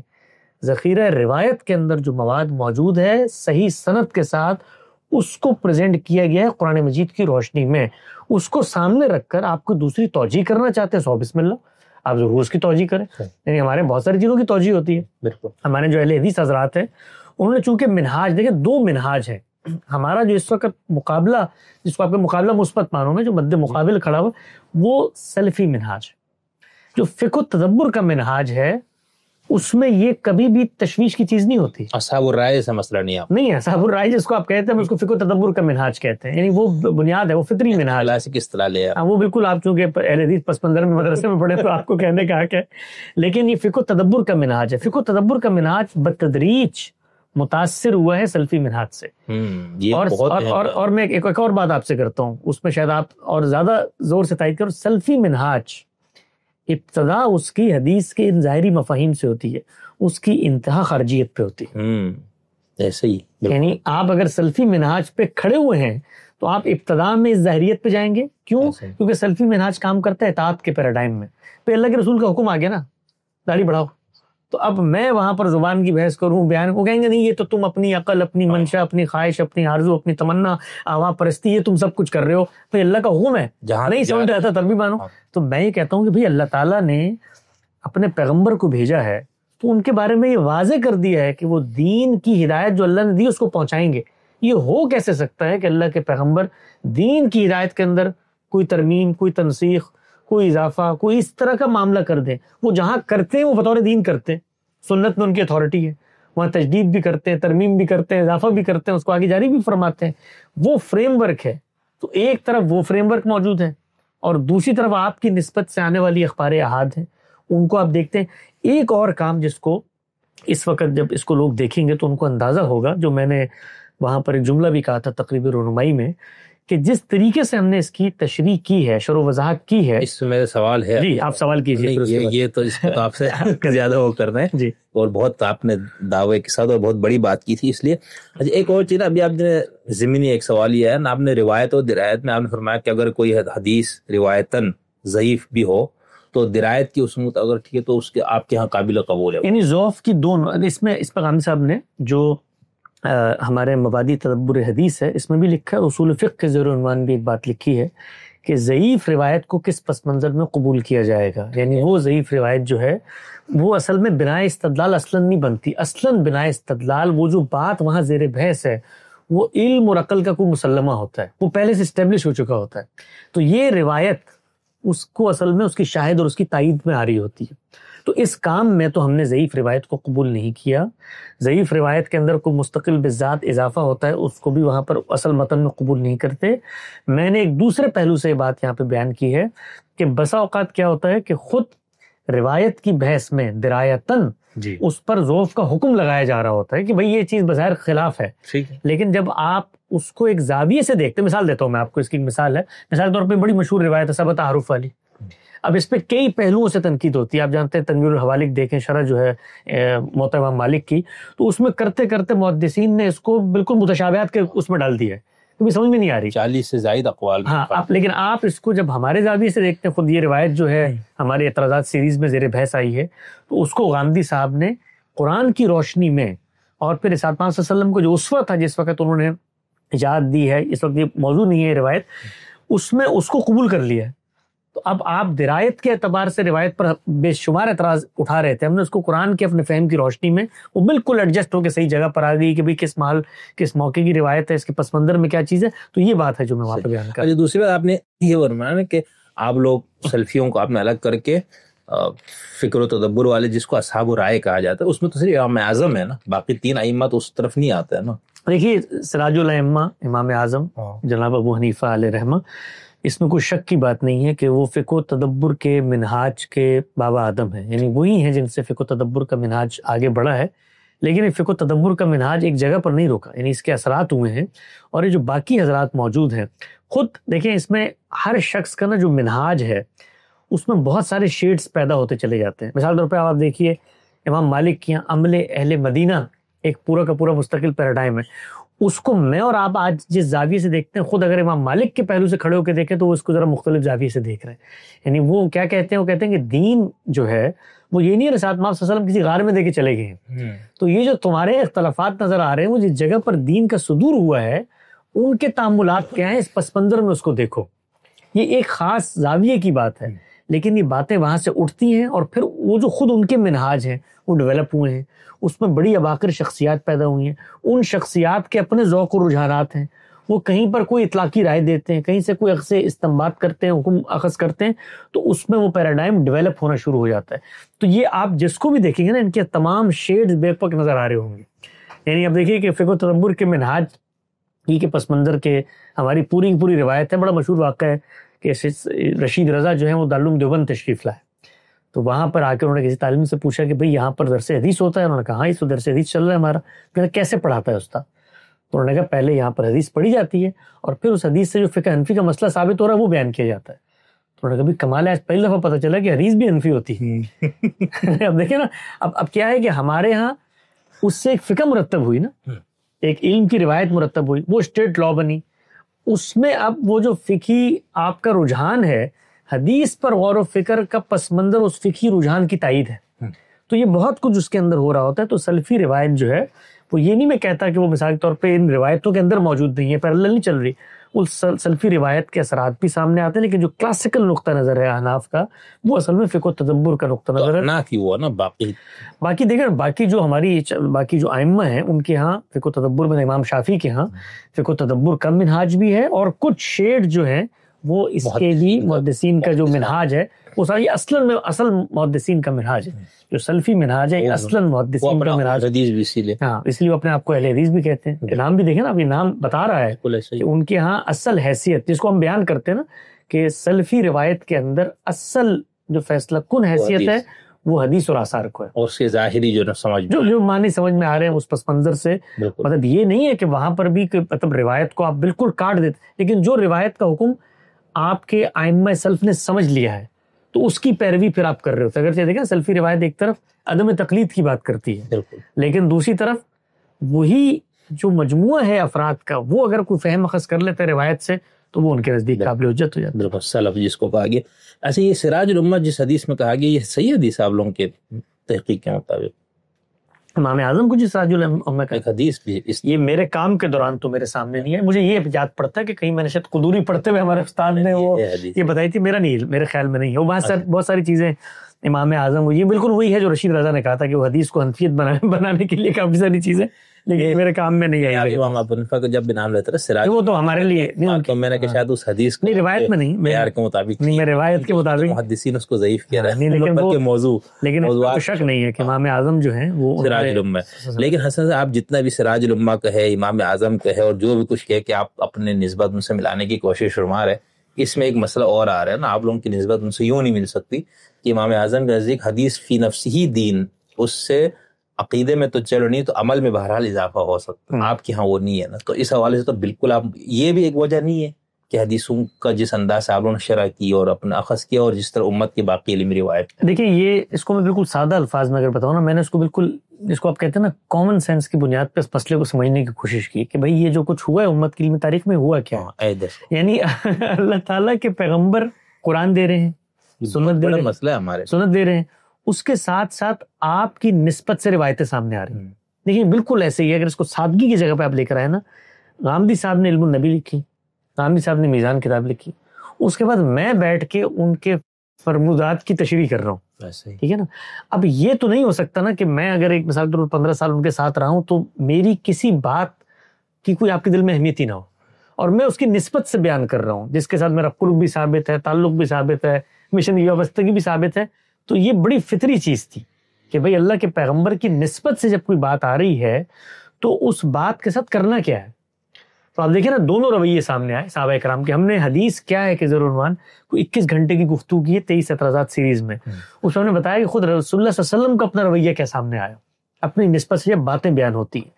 ذخیرہ روایت کے اندر جو مواد موجود ہے صحیح سند کے ساتھ اس کو پریزنٹ کیا گیا ہے قرآن مجید کی روشنی میں. اس کو سامنے رکھ کر آپ کو دوسری توجیہ کرنا چاہتے ہیں, سو بسم اللہ, آپ ضرور اس کی توجیہ کریں. یعنی ہمارے بہت ساری چیزوں کی توجیہ ہوتی ہے. بالکل ہمارے جو اہل حدیث حضرات ہیں انہوں نے چونکہ منہاج, دیکھیں دو منہاج ہیں. ہمارا جو اس وقت مقابلہ, جس کو آپ مقابلہ مثبت معنوں میں جو مد مقابل کھڑا ہوا, وہ سلفی منہاج. جو فقہ و تدبر کا منہاج ہے اس میں یہ کبھی بھی تشویش کی چیز نہیں ہوتی. اصحاب الرائے سے مسئلہ نہیں ہے. اصحاب الرائے جس کو آپ کہتے ہیں اس کو فقہ و تدبر کا منہاج کہتے ہیں. یعنی وہ بنیاد ہے, وہ فطری منہاج ہے. کس طرح لے وہ بالکل آپ چونکہ اہل حدیث پس منظر میں مدرسے میں پڑھے تو آپ کو کہنے کا حق ہے, لیکن یہ فقہ و تدبر کا منہاج ہے. فقہ و تدبر کا منہاج بتدریج متاثر ہوا ہے سلفی منہاج سے. اور میں ایک اور بات آپ سے کرتا ہوں, اس میں شاید آپ اور زیادہ زور سے تائید کرو. سلفی منہاج ابتدا اس کی حدیث کے ان ظاہری مفاہیم سے ہوتی ہے, اس کی انتہا خارجیت پہ ہوتی ہے. ایسے ہی یعنی آپ اگر سلفی منہاج پہ کھڑے ہوئے ہیں تو آپ ابتدا میں اس ظاہریت پہ جائیں گے. کیوں؟ کیونکہ سلفی منہاج کام کرتا ہے اطاعت کے پیراڈائم میں. پھر اللہ کے رسول کا حکم آ گیا نا, داڑھی بڑھاؤ, تو اب میں وہاں پر زبان کی بحث کروں, بیان کو کہیں گے نہیں یہ تو تم اپنی عقل, اپنی منشا, اپنی خواہش, اپنی آرزو, اپنی تمنا, عوام پرستی, یہ تم سب کچھ کر رہے ہو. پھر اللہ کا حکم ہے, نہیں سمجھ رہا تھا تب بھی مانو. تو میں یہ کہتا ہوں کہ بھئی اللہ تعالیٰ نے اپنے پیغمبر کو بھیجا ہے تو ان کے بارے میں یہ واضح کر دیا ہے کہ وہ دین کی ہدایت جو اللہ نے دی اس کو پہنچائیں گے. یہ ہو کیسے سکتا ہے کہ اللہ کے پیغمبر دین کی ہدایت کے اندر کوئی ترمیم, کوئی تنسیخ, کوئی اضافہ, کوئی اس طرح کا معاملہ کر دیں. وہ جہاں کرتے ہیں وہ بطور دین کرتے ہیں, سنت میں ان کی اتھارٹی ہے, وہاں تجدید بھی کرتے ہیں, ترمیم بھی کرتے ہیں, اضافہ بھی کرتے ہیں, اس کو آگے جاری بھی فرماتے ہیں. وہ فریم ورک ہے. تو ایک طرف وہ فریم ورک موجود ہے اور دوسری طرف آپ کی نسبت سے آنے والی اخبار احاد ہیں, ان کو آپ دیکھتے ہیں. ایک اور کام جس کو اس وقت جب اس کو لوگ دیکھیں گے تو ان کو اندازہ ہوگا, جو میں نے وہاں پر ایک جملہ بھی کہا تھا تقریبی رونمائی میں, کہ جس طریقے سے ہم نے اس کی تشریح کی ہے, شرح و وضاحت کی ہے. اس میں میرا سوال ہے. جی آپ سوال کیجیے. یہ تو اس کو آپ سے زیادہ وہ کرنا ہے جی, اور بہت آپ نے دعوے کے ساتھ اور بہت بڑی بات کی تھی, اس لیے ایک اور چیز, ابھی آپ نے ضمنی ایک سوال یہ ہے نا, آپ نے روایت اور درایت میں آپ نے فرمایا کہ اگر کوئی حدیث روایتاً ضعیف بھی ہو تو درایت کی اسمت اگر ٹھیک ہے تو اس کے آپ کے ہاں قابل قبول ہے. یعنی ذوف کی دونوں اس پر غامدی صاحب نے جو ہمارے مبادی تدبر حدیث ہے اس میں بھی لکھا ہے, اصول فقہ کے زیر عنوان بھی ایک بات لکھی ہے کہ ضعیف روایت کو کس پس منظر میں قبول کیا جائے گا. یعنی وہ ضعیف روایت جو ہے وہ اصل میں بناء استدلال اصلاً نہیں بنتی. اصلاً بناء استدلال وہ جو بات وہاں زیر بحث ہے وہ علم اور عقل کا کوئی مسلمہ ہوتا ہے, وہ پہلے سے اسٹیبلش ہو چکا ہوتا ہے. تو یہ روایت اس کو اصل میں اس کی شاہد اور اس کی تائید میں آ رہی ہوتی ہے. تو اس کام میں تو ہم نے ضعیف روایت کو قبول نہیں کیا. ضعیف روایت کے اندر کوئی مستقل بذات اضافہ ہوتا ہے, اس کو بھی وہاں پر اصل متن میں قبول نہیں کرتے. میں نے ایک دوسرے پہلو سے یہ بات یہاں پہ بیان کی ہے کہ بسا اوقات کیا ہوتا ہے کہ خود روایت کی بحث میں درایتاً اس پر ذوف کا حکم لگایا جا رہا ہوتا ہے کہ بھئی یہ چیز بظاہر خلاف ہے, لیکن جب آپ اس کو ایک زاویے سے دیکھتے ہیں, مثال دیتا ہوں میں آپ کو, اس کی مثال ہے, مثال کے طور پہ بڑی مشہور روایت ہے سبت تعارف والی. اب اس پہ کئی پہلوؤں سے تنقید ہوتی ہے. آپ جانتے ہیں تنویر الحوالک دیکھیں, شرح جو ہے موطا امام مالک کی, تو اس میں کرتے کرتے محدثین نے اس کو بالکل متشابہات کے اس میں ڈال دیا ہے, کیونکہ سمجھ میں نہیں آ رہی, 40 سے زائد اقوال. ہاں, لیکن آپ اس کو جب ہمارے زاویے سے دیکھتے ہیں, خود یہ روایت جو ہے ہمارے اعتراضات سیریز میں زیر بحث آئی ہے, تو اس کو غامدی صاحب نے قرآن کی روشنی میں اور پھر رسالت پاک صلی اللہ علیہ وسلم کو جو اسوہ تھا جس وقت انہوں نے اجازت دی ہے, اس وقت یہ موضوع نہیں ہے روایت, اس میں اس کو قبول کر لیا ہے. تو اب آپ درایت کے اعتبار سے روایت پر بے شمار اعتراض اٹھا رہے تھے, ہم نے اس کو قرآن کے اپنے فہم کی روشنی میں وہ بالکل ایڈجسٹ ہو کے صحیح جگہ پر آ گئی کہ بھئی کس محل کس موقع کی روایت ہے, اس کے پس منظر میں کیا چیز ہے. تو یہ بات ہے جو میں وہاں پہ بیان کر رہا ہوں. دوسری بات آپ نے یہ فرمایا کہ آپ لوگ سلفیوں کو آپ نے الگ کر کے فکر و تدبر والے جس کو اصحاب و رائے کہا جاتا ہے, اس میں تو صرف امام اعظم ہے نا, باقی 3 ائمہ تو اس طرف نہیں آتے ہیں نا. دیکھیے سراج الائمہ امام اعظم جناب ابو حنیفہ علیہ رحمہ, اس میں کوئی شک کی بات نہیں ہے کہ وہ فقہ و تدبر کے منہاج کے بابا آدم ہیں. یعنی وہی ہیں جن سے فقہ و تدبر کا منہاج آگے بڑھا ہے, لیکن فقہ و تدبر کا منہاج ایک جگہ پر نہیں روکا, یعنی اس کے اثرات ہوئے ہیں. اور یہ جو باقی حضرات موجود ہیں, خود دیکھیں اس میں ہر شخص کا نا جو منہاج ہے اس میں بہت سارے شیڈز پیدا ہوتے چلے جاتے ہیں. مثال طور پہ آپ دیکھیے امام مالک کی عمل اہل مدینہ ایک پورا کا پورا مستقل پیراڈائم ہے. اس کو میں اور آپ آج جس زاویے سے دیکھتے ہیں, خود اگر امام مالک کے پہلو سے کھڑے ہو کے دیکھیں تو وہ اس کو ذرا مختلف زاویے سے دیکھ رہے ہیں. یعنی وہ کیا کہتے ہیں, وہ کہتے ہیں کہ دین جو ہے وہ یہ نہیں ہے رسالت پاک صلی اللہ علیہ وسلم کسی غار میں دے کے چلے گئے ہیں. تو یہ جو تمہارے اختلافات نظر آ رہے ہیں وہ جس جگہ پر دین کا صدور ہوا ہے ان کے تعاملات کیا ہیں, اس پس منظر میں اس کو دیکھو. یہ ایک خاص زاویے کی بات ہے, لیکن یہ باتیں وہاں سے اٹھتی ہیں اور پھر وہ جو خود ان کے منہاج ہیں وہ ڈیولپ ہوئے ہیں, اس میں بڑی اباقر شخصیات پیدا ہوئی ہیں. ان شخصیات کے اپنے ذوق و رجحانات ہیں, وہ کہیں پر کوئی اطلاقی رائے دیتے ہیں, کہیں سے کوئی اخذ استنباط کرتے ہیں, حکم اخذ کرتے ہیں, تو اس میں وہ پیراڈائم ڈیولپ ہونا شروع ہو جاتا ہے. تو یہ آپ جس کو بھی دیکھیں گے نا ان کے تمام شیڈز بے پک نظر آ رہے ہوں گے. یعنی اب دیکھیے کہ فقہ و تدبر کے منہاج ہی کے پس منظر کے ہماری پوری پوری روایت ہے. بڑا مشہور واقعہ ہے کہ رشید رضا جو ہیں وہ دارالعلوم دیوبند تشریف لائے, تو وہاں پر آ کے انہوں نے کسی طالب سے پوچھا کہ بھئی یہاں پر درس حدیث ہوتا ہے؟ انہوں نے کہا ہاں اس کو درس حدیث چل رہا ہے ہمارا. کہا کیسے پڑھاتا ہے استاد؟ تو انہوں نے کہا پہلے یہاں پر حدیث پڑھی جاتی ہے اور پھر اس حدیث سے جو فقہ حنفی کا مسئلہ ثابت ہو رہا ہے وہ بیان کیا جاتا ہے. تو انہوں نے کہا بھی کمال ہے, آج پہلی دفعہ پتہ چلا کہ حدیث بھی حنفی ہوتی ہے. اب دیکھیں نا, اب کیا ہے کہ ہمارے ہاں اس سے ایک فقہ مرتب ہوئی نا, ایک علم کی روایت مرتب ہوئی, وہ اسٹیٹ لا بنی. اس میں اب وہ جو فقہی آپ کا رجحان ہے حدیث پر غور و فکر کا پس منظر اس فقہی رجحان کی تائید ہے. تو یہ بہت کچھ اس کے اندر ہو رہا ہوتا ہے. تو سلفی روایت جو ہے وہ یہ نہیں میں کہتا کہ وہ مثال کے طور پہ ان روایتوں کے اندر موجود نہیں ہے, پیرالل نہیں چل رہی. وہ سلفی روایت کے اثرات بھی سامنے آتے ہیں, لیکن جو کلاسیکل نقطہ نظر ہے احناف کا وہ اصل میں فقہ و تدبر کا نقطہ نظر ہے. نہ کی ہوا نا باقی دیکھیں باقی جو ہماری باقی جو ائمہ ہیں ان کے ہاں فقہ و تدبر میں امام شافعی کے ہاں فقہ و تدبر کا منہاج بھی ہے, اور کچھ شیڈ جو ہیں وہ اس کے بھی محدثین کا جو منہاج ہے وہ ساری اصل محدثین کا منہاج ہے. جو سلفی منہاج ہے اصلاً محدثین کا منہاج ہے. ہاں اس لیے وہ اپنے آپ کو اہل حدیث بھی کہتے ہیں. نام بھی دیکھیں نا, ابھی نام بتا رہا ہے کہ ان کے ہاں اصل حیثیت جس کو ہم بیان کرتے ہیں نا کہ سلفی روایت کے اندر اصل جو فیصلہ کن حیثیت ہے وہ حدیث اور آثار کو ہے, اور اس کے ظاہری جو سمجھ جو معنی سمجھ میں آ رہے ہیں اس پس منظر سے. مطلب یہ نہیں ہے کہ وہاں پر بھی مطلب روایت کو آپ بالکل کاٹ دیتے, لیکن جو روایت کا حکم آپ کے ائمہ سلف نے سمجھ لیا ہے تو اس کی پیروی پھر آپ کر رہے ہوتے ہیں. اگرچہ دیکھیں سلفی روایت ایک طرف عدم تقلید کی بات کرتی ہے, لیکن دوسری طرف وہی جو مجموعہ ہے افراد کا وہ اگر کوئی فہم اخذ کر لیتا ہے روایت سے تو وہ ان کے نزدیک قابل حجت ہو جاتا ہے. بالکل سلف جس کو کہا گیا. ایسے یہ سراج الامہ جس حدیث میں کہا گیا یہ صحیح حدیث ہے آپ لوگوں کے تحقیق کے مطابق؟ امام اعظم کو جس سراج الامہ کا ایک حدیث بھی یہ میرے کام کے دوران تو میرے سامنے نہیں ہے. مجھے یہ یاد پڑتا ہے کہ کہیں میں نے شاید قدوری پڑھتے ہوئے ہمارے استاد نے وہ یہ بتائی تھی, میرا نہیں, میرے خیال میں نہیں ہے. وہ بہت ساری چیزیں امام اعظم, یہ بالکل وہی ہے جو رشید رضا نے کہا تھا کہ وہ حدیث کو حنفیت بنانے کے لیے کافی ساری چیزیں, لیکن میرے کام میں نہیں آئی. امام ابو حنیفہ کا جب بھی نام لیتے تھے سراج, وہ تو ہمارے لیے تو میں نے کہا شاید اس حدیث نہیں, روایت میں نہیں, معیار کے مطابق نہیں, میں روایت کے مطابق محدثین اس کو ضعیف کہہ رہے ہیں, لیکن موضوع لیکن شک نہیں ہے کہ امام اعظم جو ہیں وہ سراج الامہ. لیکن حسن صاحب آپ جتنا بھی سراج الامہ کا ہے, امام اعظم کا ہے, اور جو بھی کچھ کہے کہ آپ اپنے نسبت ان سے ملانے کی کوشش فرما رہے, اس میں ایک مسئلہ اور آ رہا ہے نا, آپ لوگوں کی نسبت ان سے یوں نہیں مل سکتی کہ امام اعظم کے نزدیک حدیث فی نفس ہی دین, اس سے عقیدے میں تو چلو نہیں تو عمل میں بہرحال اضافہ ہو سکتا ہے, آپ کے ہاں وہ نہیں ہے نا. تو اس حوالے سے تو بالکل آپ, یہ بھی ایک وجہ نہیں ہے کہ حدیثوں کا جس انداز سے آپ لوگوں نے شرح کی اور اپنا اخذ کیا, اور جس طرح امت کی باقی علمی روایت. دیکھیں یہ اس کو میں بالکل سادہ الفاظ میں اگر بتاؤں نا, میں نے اس کو بالکل جس کو آپ کہتے ہیں نا کامن سینس کی بنیاد پہ اس مسئلے کو سمجھنے کی کوشش کی کہ بھائی یہ جو کچھ ہوا ہے امت کی علمی تاریخ میں ہوا کیا ہے. یعنی اللہ تعالیٰ کے پیغمبر قرآن دے رہے ہیں, سنت دے رہے ہیں, مسئلہ ہے ہمارے سنت دے رہے ہیں, اس کے ساتھ ساتھ آپ کی نسبت سے روایتیں سامنے آ رہی ہیں. دیکھیں بالکل ایسے ہی ہے, اگر اس کو سادگی کی جگہ پہ آپ لے کر آئے نا, غامدی صاحب نے علم النبی لکھی, غامدی صاحب نے میزان کتاب لکھی, اس کے بعد میں بیٹھ کے ان کے فرمودات کی تشریح کر رہا ہوں, ٹھیک ہے نا. اب یہ تو نہیں ہو سکتا نا کہ میں اگر ایک مثال کے طور پر 15 سال ان کے ساتھ رہا ہوں تو میری کسی بات کی کوئی آپ کے دل میں اہمیت ہی نہ ہو, اور میں اس کی نسبت سے بیان کر رہا ہوں جس کے ساتھ میرا قرب بھی ثابت ہے, تعلق بھی ثابت ہے, مشن کی وابستگی بھی ثابت ہے. تو یہ بڑی فطری چیز تھی کہ بھئی اللہ کے پیغمبر کی نسبت سے جب کوئی بات آ رہی ہے تو اس بات کے ساتھ کرنا کیا ہے. تو آپ دیکھیں نا دونوں رویے سامنے آئے صحابہ کرام کے. ہم نے حدیث کیا ہے کہ ضرور عنوان کوئی 21 گھنٹے کی گفتگو کی ہے 23 اعتراضات سیریز میں, اس میں ہم نے بتایا کہ خود رسول اللہ صلی اللہ علیہ وسلم کا اپنا رویہ کیا سامنے آیا اپنی نسبت سے جب باتیں بیان ہوتی ہیں.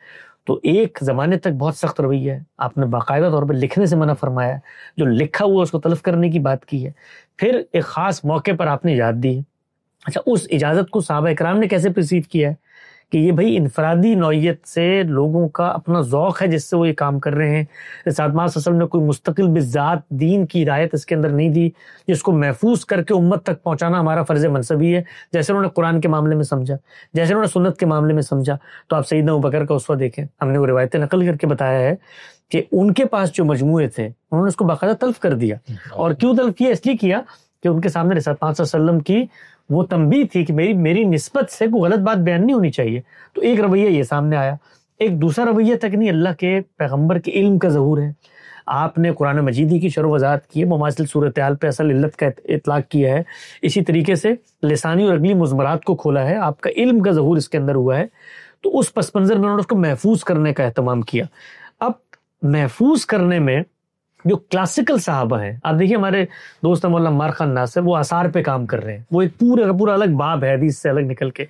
تو ایک زمانے تک بہت سخت رویہ ہے, آپ نے باقاعدہ طور پر لکھنے سے منع فرمایا ہے, جو لکھا ہوا اس کو تلف کرنے کی بات کی ہے. پھر ایک خاص موقع پر آپ نے اجازت دی ہے. اچھا, اس اجازت کو صحابہ اکرام نے کیسے پرسیو کیا ہے کہ یہ بھائی انفرادی نوعیت سے لوگوں کا اپنا ذوق ہے جس سے وہ یہ کام کر رہے ہیں. صلی اللہ علیہ وسلم نے کوئی مستقل بذات دین کی ہدایت اس کے اندر نہیں دی جس کو محفوظ کر کے امت تک پہنچانا ہمارا فرض منصبی ہے, جیسے انہوں نے قرآن کے معاملے میں سمجھا, جیسے انہوں نے سنت کے معاملے میں سمجھا. تو آپ سیدنا ابوبکر کا اسوہ دیکھیں, ہم نے وہ روایتیں نقل کر کے بتایا ہے کہ ان کے پاس جو مجموعے تھے انہوں نے اس کو باقاعدہ تلف کر دیا. اور کیوں تلف کیا؟ اس لیے کیا کہ ان کے سامنے رسول اللہ صلی اللہ علیہ وسلم کی وہ تنبیہ تھی کہ میری نسبت سے کوئی غلط بات بیان نہیں ہونی چاہیے. تو ایک رویہ یہ سامنے آیا. ایک دوسرا رویہ تک نہیں, اللہ کے پیغمبر کے علم کا ظہور ہے. آپ نے قرآن مجیدی کی شرح و وضاحت کی ہے, مماثل صورتحال پہ اصل علت کا اطلاق کیا ہے. اسی طریقے سے لسانی اور اگلی مضمرات کو کھولا ہے, آپ کا علم کا ظہور اس کے اندر ہوا ہے. تو اس پس منظر میں انہوں نے اس کو محفوظ کرنے کا اہتمام کیا. اب محفوظ کرنے میں جو کلاسیکل صحابہ ہیں, آپ دیکھیے ہمارے دوست مولانا عمار خان ناصر وہ آثار پہ کام کر رہے ہیں, وہ ایک پورا الگ باب ہے حدیث سے الگ نکل کے.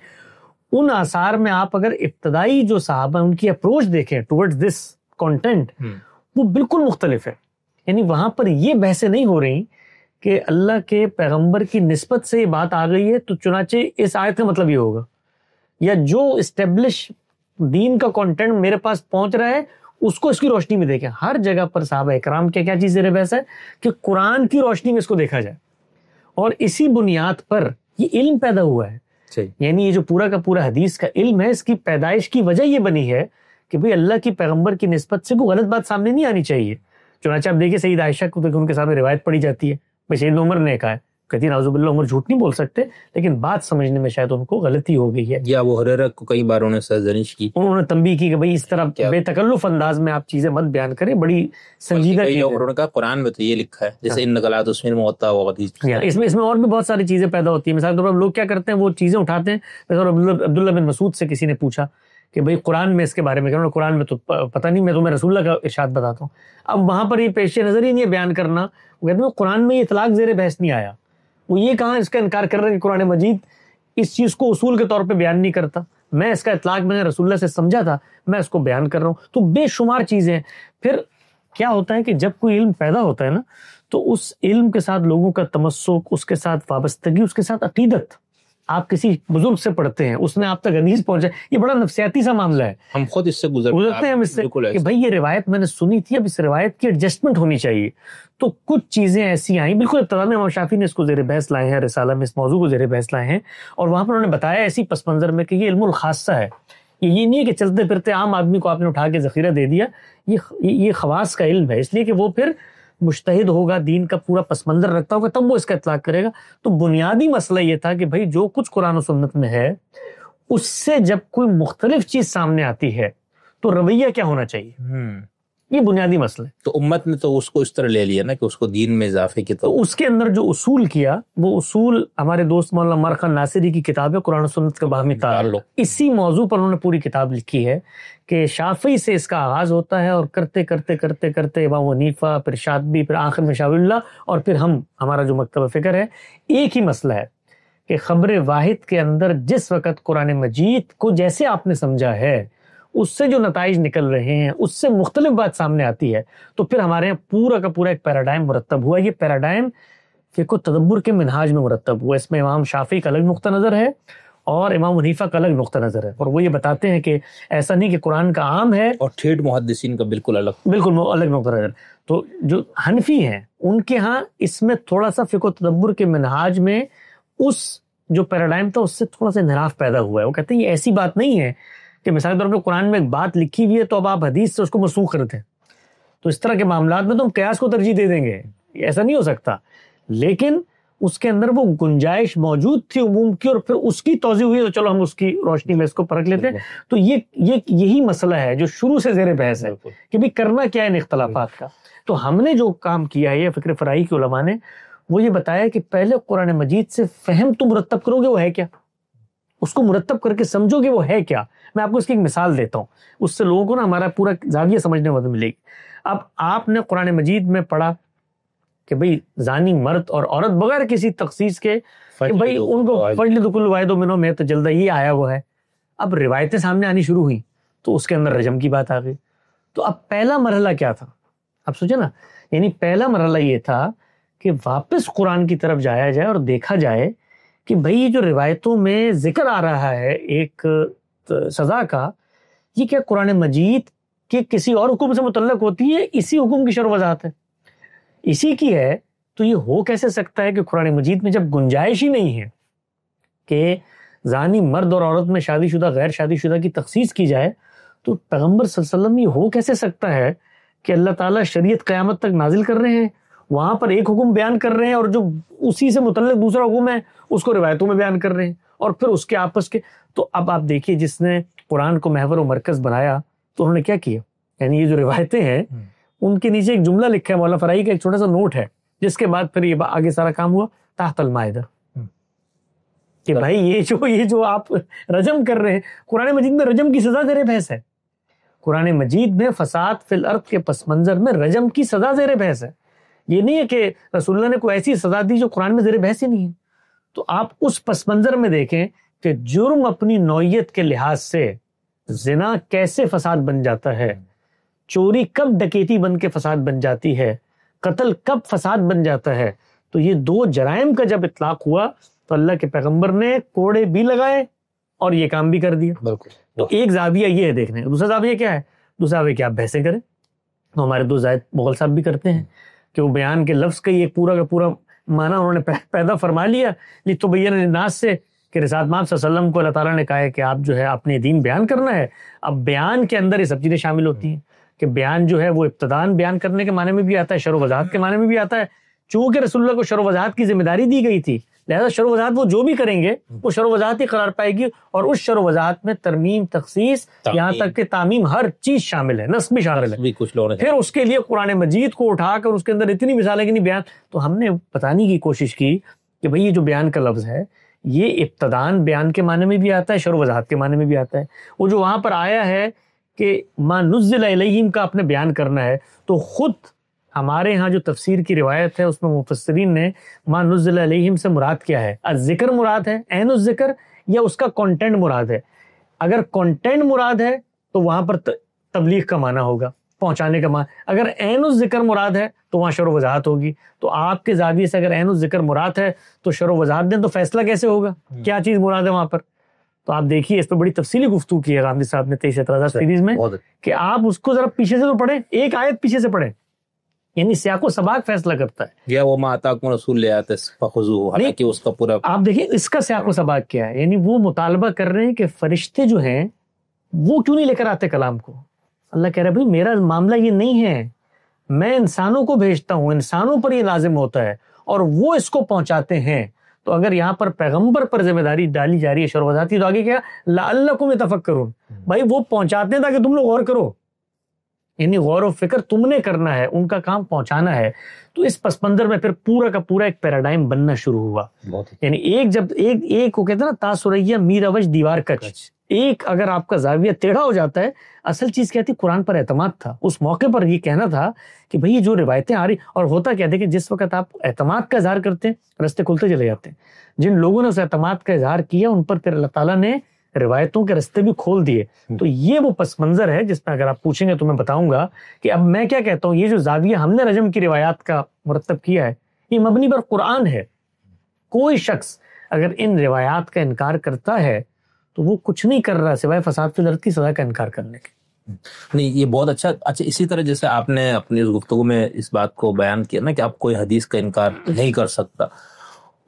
ان آثار میں آپ اگر ابتدائی جو صحابہ ہیں ان کی اپروچ دیکھیں ٹورڈز دس کنٹینٹ, وہ بالکل مختلف ہے. یعنی وہاں پر یہ بحثیں نہیں ہو رہی کہ اللہ کے پیغمبر کی نسبت سے یہ بات آ گئی ہے تو چنانچہ اس آیت کا مطلب یہ ہوگا, یا جو اسٹیبلش دین کا کنٹینٹ میرے پاس پہنچ رہا ہے اس کو اس کی روشنی میں دیکھیں. ہر جگہ پر صحابہ اکرام کیا چیز زیر بحث ہے کہ قرآن کی روشنی میں اس کو دیکھا جائے, اور اسی بنیاد پر یہ علم پیدا ہوا ہے. یعنی یہ جو پورا کا پورا حدیث کا علم ہے, اس کی پیدائش کی وجہ یہ بنی ہے کہ بھئی اللہ کی پیغمبر کی نسبت سے کوئی غلط بات سامنے نہیں آنی چاہیے. چنانچہ آپ دیکھیں سید عائشہ کو ان کے سامنے روایت پڑھی جاتی ہے, بھئی سیدنا عمر نے کہا ہے, کہتی نعوذ باللہ عمر جھوٹ نہیں بول سکتے, لیکن بات سمجھنے میں شاید ان کو غلطی ہو گئی ہے. یا ابو ہریرہ کو کئی بار انہوں نے سرزنش کی, انہوں نے تنبیہ کی کہ بھئی اس طرح بے تکلف انداز میں آپ چیزیں مت بیان کریں, بڑی سنجیدہ چیز ہے. انہوں نے کہا قرآن میں تو یہ لکھا ہے, جیسے انک لا تسمع الموتیٰ وغدیث. اس میں اور بھی بہت ساری چیزیں پیدا ہوتی ہیں. مثال کے طور پر لوگ کیا کرتے ہیں, وہ چیزیں اٹھاتے ہیں. مثلا عبداللہ بن مسعود سے کسی نے پوچھا کہ بھئی قرآن میں اس کے بارے میں, کہ قرآن میں تو پتہ نہیں, میں تمہیں رسول اللہ کا ارشاد بتاتا ہوں. اب وہاں پر یہ پیش نظر ہی نہیں ہے بیان کرنا. وہ کہتے ہیں قرآن میں یہ اطلاق زیر بحث نہیں آیا. وہ یہ کہاں اس کا انکار کر رہے ہیں کہ قرآن مجید اس چیز کو اصول کے طور پہ بیان نہیں کرتا. میں اس کا اطلاق میں نے رسول اللہ سے سمجھا تھا, میں اس کو بیان کر رہا ہوں. تو بے شمار چیزیں. پھر کیا ہوتا ہے کہ جب کوئی علم پیدا ہوتا ہے نا, تو اس علم کے ساتھ لوگوں کا تمسک, اس کے ساتھ وابستگی, اس کے ساتھ عقیدت, آپ کسی بزرگ سے پڑھتے ہیں, اس نے آپ تک حدیث پہنچا, یہ بڑا نفسیاتی سا معاملہ ہے, ہم خود اس سے گزرتے ہیں ہم اس سے کہ بھائی یہ روایت میں نے سنی تھی, اب اس روایت کی ایڈجسٹمنٹ ہونی چاہیے. تو کچھ چیزیں ایسی آئیں, بالکل ابتدا میں امام شافعی نے اس کو زیر بحث لائے ہیں, رسالہ میں اس موضوع کو زیر بحث لائے ہیں, اور وہاں پر انہوں نے بتایا ایسی پس منظر میں کہ یہ علم الخاصہ ہے, یہ نہیں ہے کہ چلتے پھرتے عام آدمی کو آپ نے اٹھا کے ذخیرہ دے دیا, یہ خواص کا علم ہے, اس لیے کہ وہ پھر مجتہد ہوگا, دین کا پورا پس منظر رکھتا ہوگا, تب وہ اس کا اطلاق کرے گا. تو بنیادی مسئلہ یہ تھا کہ بھائی جو کچھ قرآن و سنت میں ہے اس سے جب کوئی مختلف چیز سامنے آتی ہے تو رویہ کیا ہونا چاہیے, یہ بنیادی مسئلہ ہے. تو امت نے تو اس کو اس طرح لے لیا نا کہ اس کو دین میں اضافے کی تو اس کے اندر جو اصول کیا, وہ اصول ہمارے دوست مولانا عمر خان ناصری کی کتاب ہے قرآن و سنت کا باہمی تعلق, اسی موضوع پر انہوں نے پوری کتاب لکھی ہے کہ شافعی سے اس کا آغاز ہوتا ہے, اور کرتے کرتے کرتے کرتے امام حنیفہ, پھر شاطبی, پھر آخر میں شاہ اللہ, اور پھر ہمارا جو مکتبہ فکر ہے. ایک ہی مسئلہ ہے کہ خبر واحد کے اندر جس وقت قرآن مجید کو جیسے آپ نے سمجھا ہے اس سے جو نتائج نکل رہے ہیں اس سے مختلف بات سامنے آتی ہے, تو پھر ہمارے یہاں پورا کا پورا ایک پیراڈائم مرتب ہوا. یہ پیراڈائم فقہ و تدبر کے منہاج میں مرتب ہوا. اس میں امام شافعی کا الگ نقطہ نظر ہے اور امام حنیفہ کا الگ نقطہ نظر ہے, اور وہ یہ بتاتے ہیں کہ ایسا نہیں کہ قرآن کا عام ہے, اور ٹھیٹ محدثین کا بالکل الگ نقطہ نظر. تو جو حنفی ہیں ان کے ہاں اس میں تھوڑا سا فقہ و تدبر کے منہاج میں اس جو پیراڈائم تھا اس سے تھوڑا سا انحراف پیدا ہوا ہے. وہ کہتے ہیں یہ ایسی بات نہیں ہے کہ مثال کے طور پہ قرآن میں ایک بات لکھی ہوئی ہے تو اب آپ حدیث سے اس کو منسوخ کرتے ہیں, تو اس طرح کے معاملات میں تو ہم قیاس کو ترجیح دے دیں گے, ایسا نہیں ہو سکتا. لیکن اس کے اندر وہ گنجائش موجود تھی عموم کی, اور پھر اس کی توضیح ہوئی, تو چلو ہم اس کی روشنی میں اس کو پرکھ لیتے ہیں. تو یہی مسئلہ ہے جو شروع سے زیر بحث ہے کہ بھی کرنا کیا ہے ان اختلافات کا. تو ہم نے جو کام کیا ہے فکر فرائی کے علماء نے, وہ یہ بتایا کہ پہلے قرآن مجید سے فہم تم مرتب کرو گے وہ ہے کیا, اس کو مرتب کر کے سمجھو گے وہ ہے کیا. میں آپ کو اس کی ایک مثال دیتا ہوں, اس سے لوگوں کو نا ہمارا پورا زاویہ سمجھنے میں مدد ملے گی. اب آپ نے قرآن مجید میں پڑھا کہ بھئی زانی مرد اور عورت بغیر کسی تخصیص کے کہ بھئی ان کو فجلدوا کل واحد منہم میں تو جلدہ یہ آیا وہ ہے. اب روایتیں سامنے آنی شروع ہوئیں تو اس کے اندر رجم کی بات آ گئی. تو اب پہلا مرحلہ کیا تھا, اب سوچے نا, یعنی پہلا مرحلہ یہ تھا کہ واپس قرآن کی طرف جایا جائے اور دیکھا جائے کہ بھئی یہ جو روایتوں میں ذکر آ رہا ہے ایک سزا کا, یہ کیا قرآن مجید کے کسی اور حکم سے متعلق ہوتی ہے, اسی حکم کی شرح وضاحت ہے, اسی کی ہے. تو یہ ہو کیسے سکتا ہے کہ قرآن مجید میں جب گنجائش ہی نہیں ہے کہ زانی مرد اور عورت میں شادی شدہ غیر شادی شدہ کی تخصیص کی جائے, تو پیغمبر صلی اللہ علیہ وسلم یہ ہو کیسے سکتا ہے کہ اللہ تعالیٰ شریعت قیامت تک نازل کر رہے ہیں, وہاں پر ایک حکم بیان کر رہے ہیں, اور جو اسی سے متعلق دوسرا حکم ہے اس کو روایتوں میں بیان کر رہے ہیں, اور پھر اس کے آپس کے. تو اب آپ دیکھیے جس نے قرآن کو محور و مرکز بنایا تو انہوں نے کیا کیا, یعنی یہ جو روایتیں ہیں ان کے نیچے ایک جملہ لکھا ہے, مولانا فرائی کا ایک چھوٹا سا نوٹ ہے, جس کے بعد پھر یہ آگے سارا کام ہوا تحت المائدہ, کہ بھائی یہ جو آپ رجم کر رہے ہیں, قرآن مجید میں رجم کی سزا زیر بحث ہے. قرآن مجید میں فساد فی الارض کے پس منظر میں رجم کی سزا زیر بحث ہے. یہ نہیں ہے کہ رسول اللہ نے کوئی ایسی سزا دی جو قرآن میں زیر بحث ہی نہیں ہے. تو آپ اس پس منظر میں دیکھیں کہ جرم اپنی نوعیت کے لحاظ سے زنا کیسے فساد بن جاتا ہے, چوری کب ڈکیتی بن کے فساد بن جاتی ہے, قتل کب فساد بن جاتا ہے. تو یہ دو جرائم کا جب اطلاق ہوا تو اللہ کے پیغمبر نے کوڑے بھی لگائے اور یہ کام بھی کر دیا. تو ایک زاویہ یہ ہے دیکھنے, دوسرا زاویہ کیا ہے, دوسرا زاویہ کہ آپ بحثیں کریں. تو ہمارے دو زاہد مغل صاحب بھی کرتے ہیں کہ وہ بیان کے لفظ کا یہ پورا کا پورا معنی انہوں نے پیدا فرما لیا لتبین للناس سے, کہ رسالت مآب صلی اللہ علیہ وسلم کو اللہ تعالیٰ نے کہا ہے کہ آپ جو ہے اپنے دین بیان کرنا ہے. اب بیان کے اندر یہ سب چیزیں شامل ہوتی ہیں کہ بیان جو ہے وہ ابتدان بیان کرنے کے معنی میں بھی آتا ہے, شرح و وضاحت کے معنی میں بھی آتا ہے. چونکہ رسول اللہ کو شرح و وضاحت کی ذمہ داری دی گئی تھی, لہذا شرح و وضاحت وہ جو بھی کریں گے وہ شرح و وضاحت ہی قرار پائے گی, اور اس شرح و وضاحت میں ترمیم تخصیص یہاں تک کہ تعمیم ہر چیز شامل ہے, نصب بھی شامل ہے. پھر اس کے لیے قرآن مجید کو اٹھا کر اس کے اندر اتنی مثالیں کہ نہیں بیان. تو ہم نے بتانے کی کوشش کی کہ بھئی یہ جو بیان کا لفظ ہے یہ ابتدان بیان کے معنی میں بھی آتا ہے, شرح و وضاحت کے معنی میں بھی آتا ہے. وہ جو وہاں پر آیا ہے کہ ما نزل الیہم کا اپنے بیان کرنا ہے, تو خود ہمارے ہاں جو تفسیر کی روایت ہے اس میں مفسرین نے ما نزل علیہم سے مراد کیا ہے, الذکر مراد ہے, عین الذکر, یا اس کا کنٹینٹ مراد ہے. اگر کنٹینٹ مراد ہے تو وہاں پر تبلیغ کا معنی ہوگا, پہنچانے کا اگر عین الذکر مراد ہے تو وہاں شرح و وضاحت ہوگی. تو آپ کے زاویے سے اگر عین الذکر مراد ہے تو شرح و وضاحت دیں تو فیصلہ کیسے ہوگا, کیا چیز مراد ہے وہاں پر. تو آپ دیکھیے اس پہ بڑی تفصیلی گفتگو کی ہے غامدی صاحب نے 23 اعتراضات سیریز میں, کہ آپ اس کو ذرا پیچھے سے تو پڑھیں, ایک آیت پیچھے سے پڑھیں, یعنی سیاق و سباق فیصلہ کرتا ہے. یا وہ ما آتاکم رسول لے آتے فخذوہ, حالانکہ اس کا پورا آپ دیکھیں اس کا سیاق و سباق کیا ہے. یعنی وہ مطالبہ کر رہے ہیں کہ فرشتے جو ہیں وہ کیوں نہیں لے کر آتے کلام کو. اللہ کہہ رہا ہے بھائی میرا معاملہ یہ نہیں ہے, میں انسانوں کو بھیجتا ہوں, انسانوں پر یہ لازم ہوتا ہے اور وہ اس کو پہنچاتے ہیں. تو اگر یہاں پر پیغمبر پر ذمہ داری ڈالی جا رہی ہے شرح و وضاحت کی, تو آگے کیا لعلکم تفکرون, بھائی وہ پہنچاتے ہیں تاکہ تم لوگ غور کرو, یعنی غور و فکر تم نے کرنا ہے, ان کا کام پہنچانا ہے. تو اس پس منظر میں پھر پورا کا پورا ایک پیراڈائم بننا شروع ہوا. یعنی ایک جب ایک کو کہتے ہیں نا تا سریا میر اوج دیوار کچ, ایک اگر آپ کا زاویہ ٹیڑھا ہو جاتا ہے, اصل چیز کیا تھی, قرآن پر اعتماد تھا. اس موقع پر یہ کہنا تھا کہ بھئی یہ جو روایتیں آ رہی, اور ہوتا کیا تھا کہ جس وقت آپ اعتماد کا اظہار کرتے ہیں رستے کھلتے چلے جاتے ہیں. جن لوگوں نے اس اعتماد کا اظہار کیا ان پر پھر اللہ تعالیٰ نے روایتوں کے رستے بھی کھول دیے. تو یہ وہ پس منظر ہے جس میں اگر آپ پوچھیں گے تو میں بتاؤں گا کہ اب میں کیا کہتا ہوں, یہ جو زاویہ ہم نے رجم کی روایات کا مرتب کیا ہے یہ مبنی پر قرآن ہے. کوئی شخص اگر ان روایات کا انکار کرتا ہے تو وہ کچھ نہیں کر رہا سوائے فساد فی الارض کی سزا کا انکار کرنے کے. نہیں یہ بہت اچھا. اسی طرح جیسے آپ نے اپنی اس گفتگو میں اس بات کو بیان کیا نا کہ آپ کوئی حدیث کا انکار نہیں کر سکتا,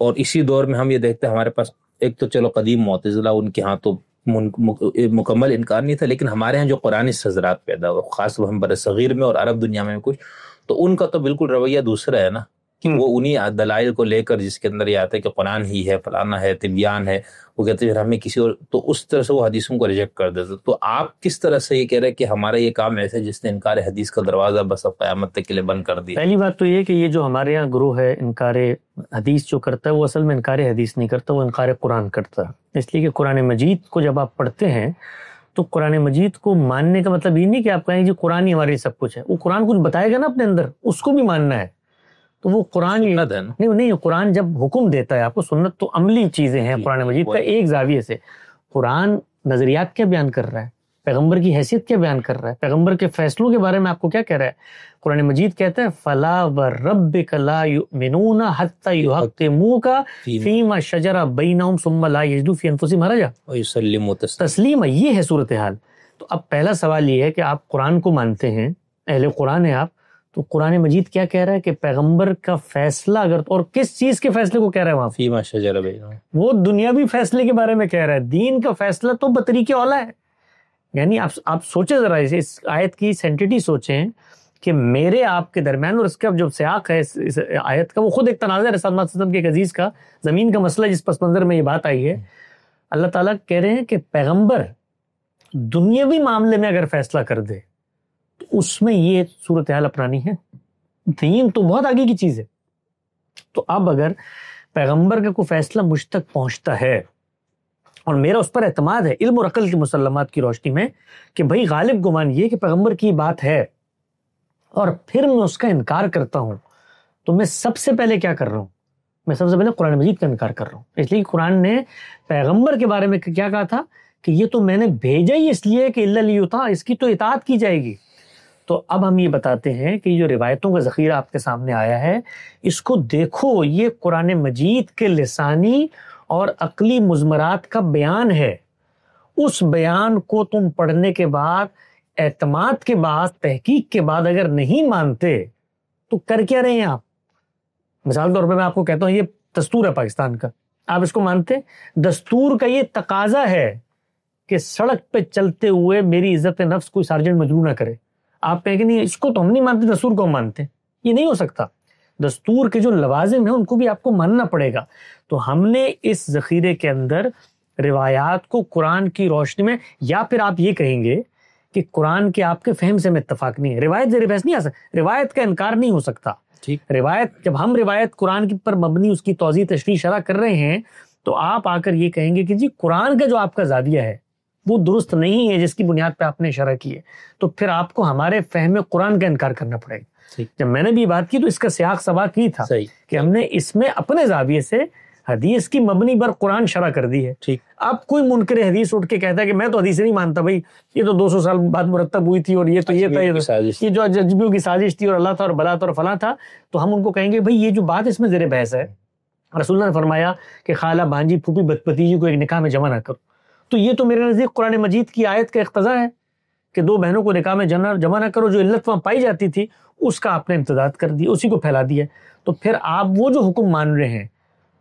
اور اسی دور میں ہم یہ دیکھتے ہیں ہمارے پاس ایک تو چلو قدیم معتزلہ, ان کے ہاں تو مکمل انکار نہیں تھا, لیکن ہمارے ہاں جو قرآن حضرات پیدا ہوئے خاص وہ ہم برصغیر میں اور عرب دنیا میں کچھ, تو ان کا تو بالکل رویہ دوسرا ہے نا, کہ وہ انہی دلائل کو لے کر جس کے اندر یہ آتا ہے کہ قرآن ہی ہے, فلانا ہے, تبیان ہے, وہ کہتے ہیں ہمیں کسی اور, تو اس طرح سے وہ حدیثوں کو ریجیکٹ کر دیتے. تو آپ کس طرح سے یہ کہہ رہے ہیں کہ ہمارا یہ کام ایسا ہے جس نے انکار حدیث کا دروازہ بس اب قیامت تک کے لیے بند کر دیا؟ پہلی بات تو یہ کہ یہ جو ہمارے یہاں گروہ ہے انکار حدیث جو کرتا ہے وہ اصل میں انکار حدیث نہیں کرتا, وہ انکار قرآن کرتا ہے. اس لیے کہ قرآن مجید کو جب آپ پڑھتے ہیں تو قرآن مجید کو ماننے کا مطلب یہ نہیں کہ آپ کہیں جی قرآن ہی ہمارے سب کچھ ہے. وہ قرآن کچھ بتائے گا نا اپنے اندر, اس کو بھی ماننا ہے. تو وہ قرآن نہیں, قرآن جب حکم دیتا ہے آپ کو, سنت تو عملی چیزیں ہیں قرآن مجید کا ایک زاویے سے. قرآن نظریات کیا بیان کر رہا ہے, پیغمبر کی حیثیت کیا بیان کر رہا ہے, پیغمبر کے فیصلوں کے بارے میں آپ کو کیا کہہ رہا ہے. قرآن مجید کہتا ہے فلا وربک لا یؤمنون حتی یحکموک فیما شجر بینہم ثم لا یجدوا فی انفسہم حرجا ویسلموا تسلیما. یہ ہے صورتحال. تو اب پہلا سوال یہ ہے کہ آپ قرآن کو مانتے ہیں, اہل قرآن ہیں آپ, تو قرآن مجید کیا کہہ رہا ہے کہ پیغمبر کا فیصلہ اگر, اور کس چیز کے فیصلے کو کہہ رہا ہے وہاں, فیما شجر بینہم, وہ دنیاوی فیصلے کے بارے میں کہہ رہا ہے. دین کا فیصلہ تو بطریق اولیٰ ہے. یعنی آپ سوچیں ذرا اس آیت کی سینٹیٹی سوچیں کہ میرے آپ کے درمیان, اور اس کا جو سیاق ہے اس آیت کا وہ خود ایک تنازع ہے صلی اللہ علیہ وسلم کے ایک عزیز کا, زمین کا مسئلہ جس پس منظر میں یہ بات آئی ہے. اللہ تعالیٰ کہہ رہے ہیں کہ پیغمبر دنیاوی معاملے میں اگر فیصلہ کر دے تو اس میں یہ صورتحال اپنانی ہے. دین تو بہت آگے کی چیز ہے. تو اب اگر پیغمبر کا کوئی فیصلہ مجھ تک پہنچتا ہے اور میرا اس پر اعتماد ہے علم اور عقل کی مسلمات کی روشنی میں کہ بھئی غالب گمان یہ کہ پیغمبر کی بات ہے, اور پھر میں اس کا انکار کرتا ہوں, تو میں سب سے پہلے کیا کر رہا ہوں, میں سب سے پہلے قرآن مجید کا انکار کر رہا ہوں. اس لیے قرآن نے پیغمبر کے بارے میں کیا کہا تھا کہ یہ تو میں نے بھیجا ہی اس لیے کہ الا لیطاع, اس کی تو اطاعت کی جائے گی. تو اب ہم یہ بتاتے ہیں کہ جو روایتوں کا ذخیرہ آپ کے سامنے آیا ہے اس کو دیکھو, یہ قرآن مجید کے لسانی اور عقلی مضمرات کا بیان ہے. اس بیان کو تم پڑھنے کے بعد, اعتماد کے بعد, تحقیق کے بعد اگر نہیں مانتے تو کر کیا رہے ہیں آپ. مثال طور پہ میں آپ کو کہتا ہوں یہ دستور ہے پاکستان کا, آپ اس کو مانتے؟ دستور کا یہ تقاضا ہے کہ سڑک پہ چلتے ہوئے میری عزت نفس کوئی سارجنٹ مجروح نہ کرے. آپ کہیں کہ نہیں اس کو تو ہم نہیں مانتے, دستور کو ہم مانتے ہیں. یہ نہیں ہو سکتا. دستور کے جو لوازم ہیں ان کو بھی آپ کو ماننا پڑے گا. تو ہم نے اس ذخیرے کے اندر روایات کو قرآن کی روشنی میں, یا پھر آپ یہ کہیں گے کہ قرآن کے آپ کے فہم سے میں اتفاق نہیں ہے, روایت زیر بحث نہیں آ سکتا, روایت کا انکار نہیں ہو سکتا. روایت جب ہم روایت قرآن کی پر مبنی اس کی توضیح تشریح شرح کر رہے ہیں تو آپ آ کر یہ کہیں گے کہ جی قرآن کا جو آپ کا زاویہ ہے وہ درست نہیں ہے جس کی بنیاد پہ آپ نے شرح کی ہے, تو پھر آپ کو ہمارے فہم قرآن کا انکار کرنا پڑے گا. جب میں نے بھی بات کی تو اس کا سیاق سباق یہ تھا کہ ہم نے اس میں اپنے زاویے سے حدیث کی مبنی پر قرآن شرح کر دی ہے. ٹھیک. اب کوئی منکر حدیث اٹھ کے کہتا ہے کہ میں تو حدیث نہیں مانتا بھائی، یہ تو 200 سال بعد مرتب ہوئی تھی اور یہ تو یہ تھا، یہ جو اجنبیوں کی سازش تھی اور اللہ تھا اور بلا تھا اور فلاں تھا، تو ہم ان کو کہیں گے بھائی یہ جو بات اس میں زیر بحث ہے، رسول اللہ نے فرمایا کہ خالہ بانجی پھوپھی بھتیجی کو ایک نکاح میں جمع نہ کرو، تو یہ تو میرے نزدیک قرآن مجید کی آیت کا اقتضا ہے کہ 2 بہنوں کو نکاح میں جمع نہ کرو. جو علت وہاں پائی جاتی تھی اس کا آپ نے امتداد کر دی، اسی کو پھیلا دیا. تو پھر آپ وہ جو حکم مان رہے ہیں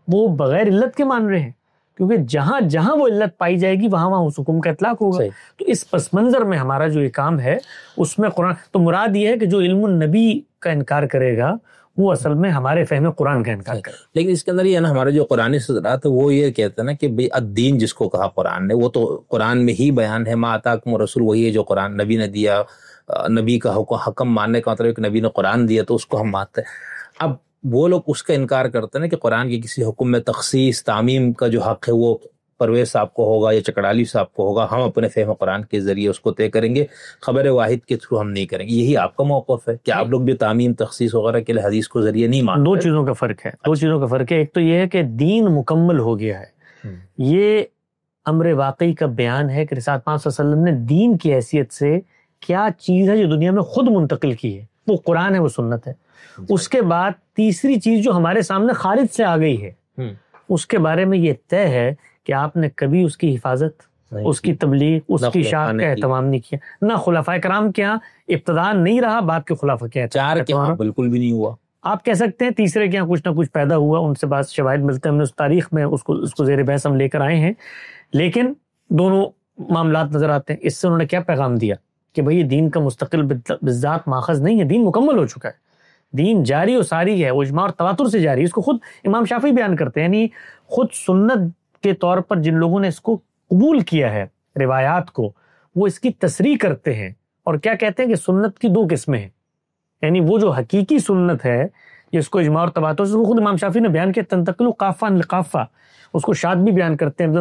وہ بغیر علت کے مان رہے ہیں، کیونکہ جہاں جہاں وہ علت پائی جائے گی وہاں اس حکم کا اطلاق ہوگا. تو اس پس منظر میں ہمارا جو یہ کام ہے اس میں قرآن، تو مراد یہ ہے کہ جو علم النبی کا انکار کرے گا وہ اصل میں ہمارے فہم قرآن کا انکار کرے. لیکن اس کے اندر یہ نا ہمارے جو قرآن صدرات وہ یہ کہتے ہیں نا کہ بھئی الدین جس کو کہا قرآن نے وہ تو قرآن میں ہی بیان ہے. ما آتاکم رسول وہی ہے جو قرآن نبی نے دیا. نبی کا حکم ماننے کا مطلب ہے کہ نبی نے قرآن دیا تو اس کو ہم مانتے ہیں. اب وہ لوگ اس کا انکار کرتے ہیں کہ قرآن کی کسی حکم میں تخصیص تعمیم کا جو حق ہے وہ پرویز صاحب کو ہوگا یا چکڑالی صاحب کو ہوگا، ہم اپنے فہم قرآن کے ذریعے اس کو طے کریں گے، خبر واحد کے تھرو ہم نہیں کریں گے. یہی آپ کا موقف ہے کہ آپ لوگ بھی تعمیم تخصیص وغیرہ کے لیے حدیث کو ذریعے نہیں مانتے؟ 2 چیزوں کا فرق ہے. 2 چیزوں کا فرق ہے. ایک تو یہ ہے کہ دین مکمل ہو گیا ہے، یہ امر واقعی کا بیان ہے کہ رسالت پاک صلی اللہ علیہ وسلم نے دین کی حیثیت سے کیا چیز ہے جو دنیا میں خود منتقل کی ہے، وہ قرآن ہے، وہ سنت ہے. اس کے بعد تیسری چیز جو ہمارے سامنے خارج سے آ گئی ہے اس کے بارے میں یہ طے ہے کہ آپ نے کبھی اس کی حفاظت، اس کی تبلیغ، اس کی شاخ کا اہتمام نہیں کیا. نہ خلفائے کرام کے یہاں ابتداء نہیں رہا، بعد کے خلفاء کے 4 کے یہاں بالکل بھی نہیں ہوا. آپ کہہ سکتے ہیں تیسرے کے یہاں کچھ نہ کچھ پیدا ہوا، ان سے بعض شواہد ملتے ہیں، ہم نے اس تاریخ میں اس کو زیر بحث ہم لے کر آئے ہیں. لیکن دونوں معاملات نظر آتے ہیں. اس سے انہوں نے کیا پیغام دیا کہ بھئی دین کا مستقل بالذات ماخذ نہیں ہے، دین مکمل ہو چکا ہے، دین جاری و ساری ہے، وہ اجماع اور تواتر سے جاری ہے. اس کو خود امام شافعی بیان کرتے ہیں، یعنی خود سنت کے طور پر جن لوگوں نے اس کو قبول کیا ہے روایات کو، وہ اس کی تصریح کرتے ہیں اور کیا کہتے ہیں کہ سنت کی 2 قسمیں ہیں. یعنی وہ جو حقیقی سنت ہے جس کو اجماع اور تواتر سے، وہ خود امام شافعی نے بیان کیا، تنتقل قافہ عن قافہ، اس کو شاد بھی بیان کرتے ہیں،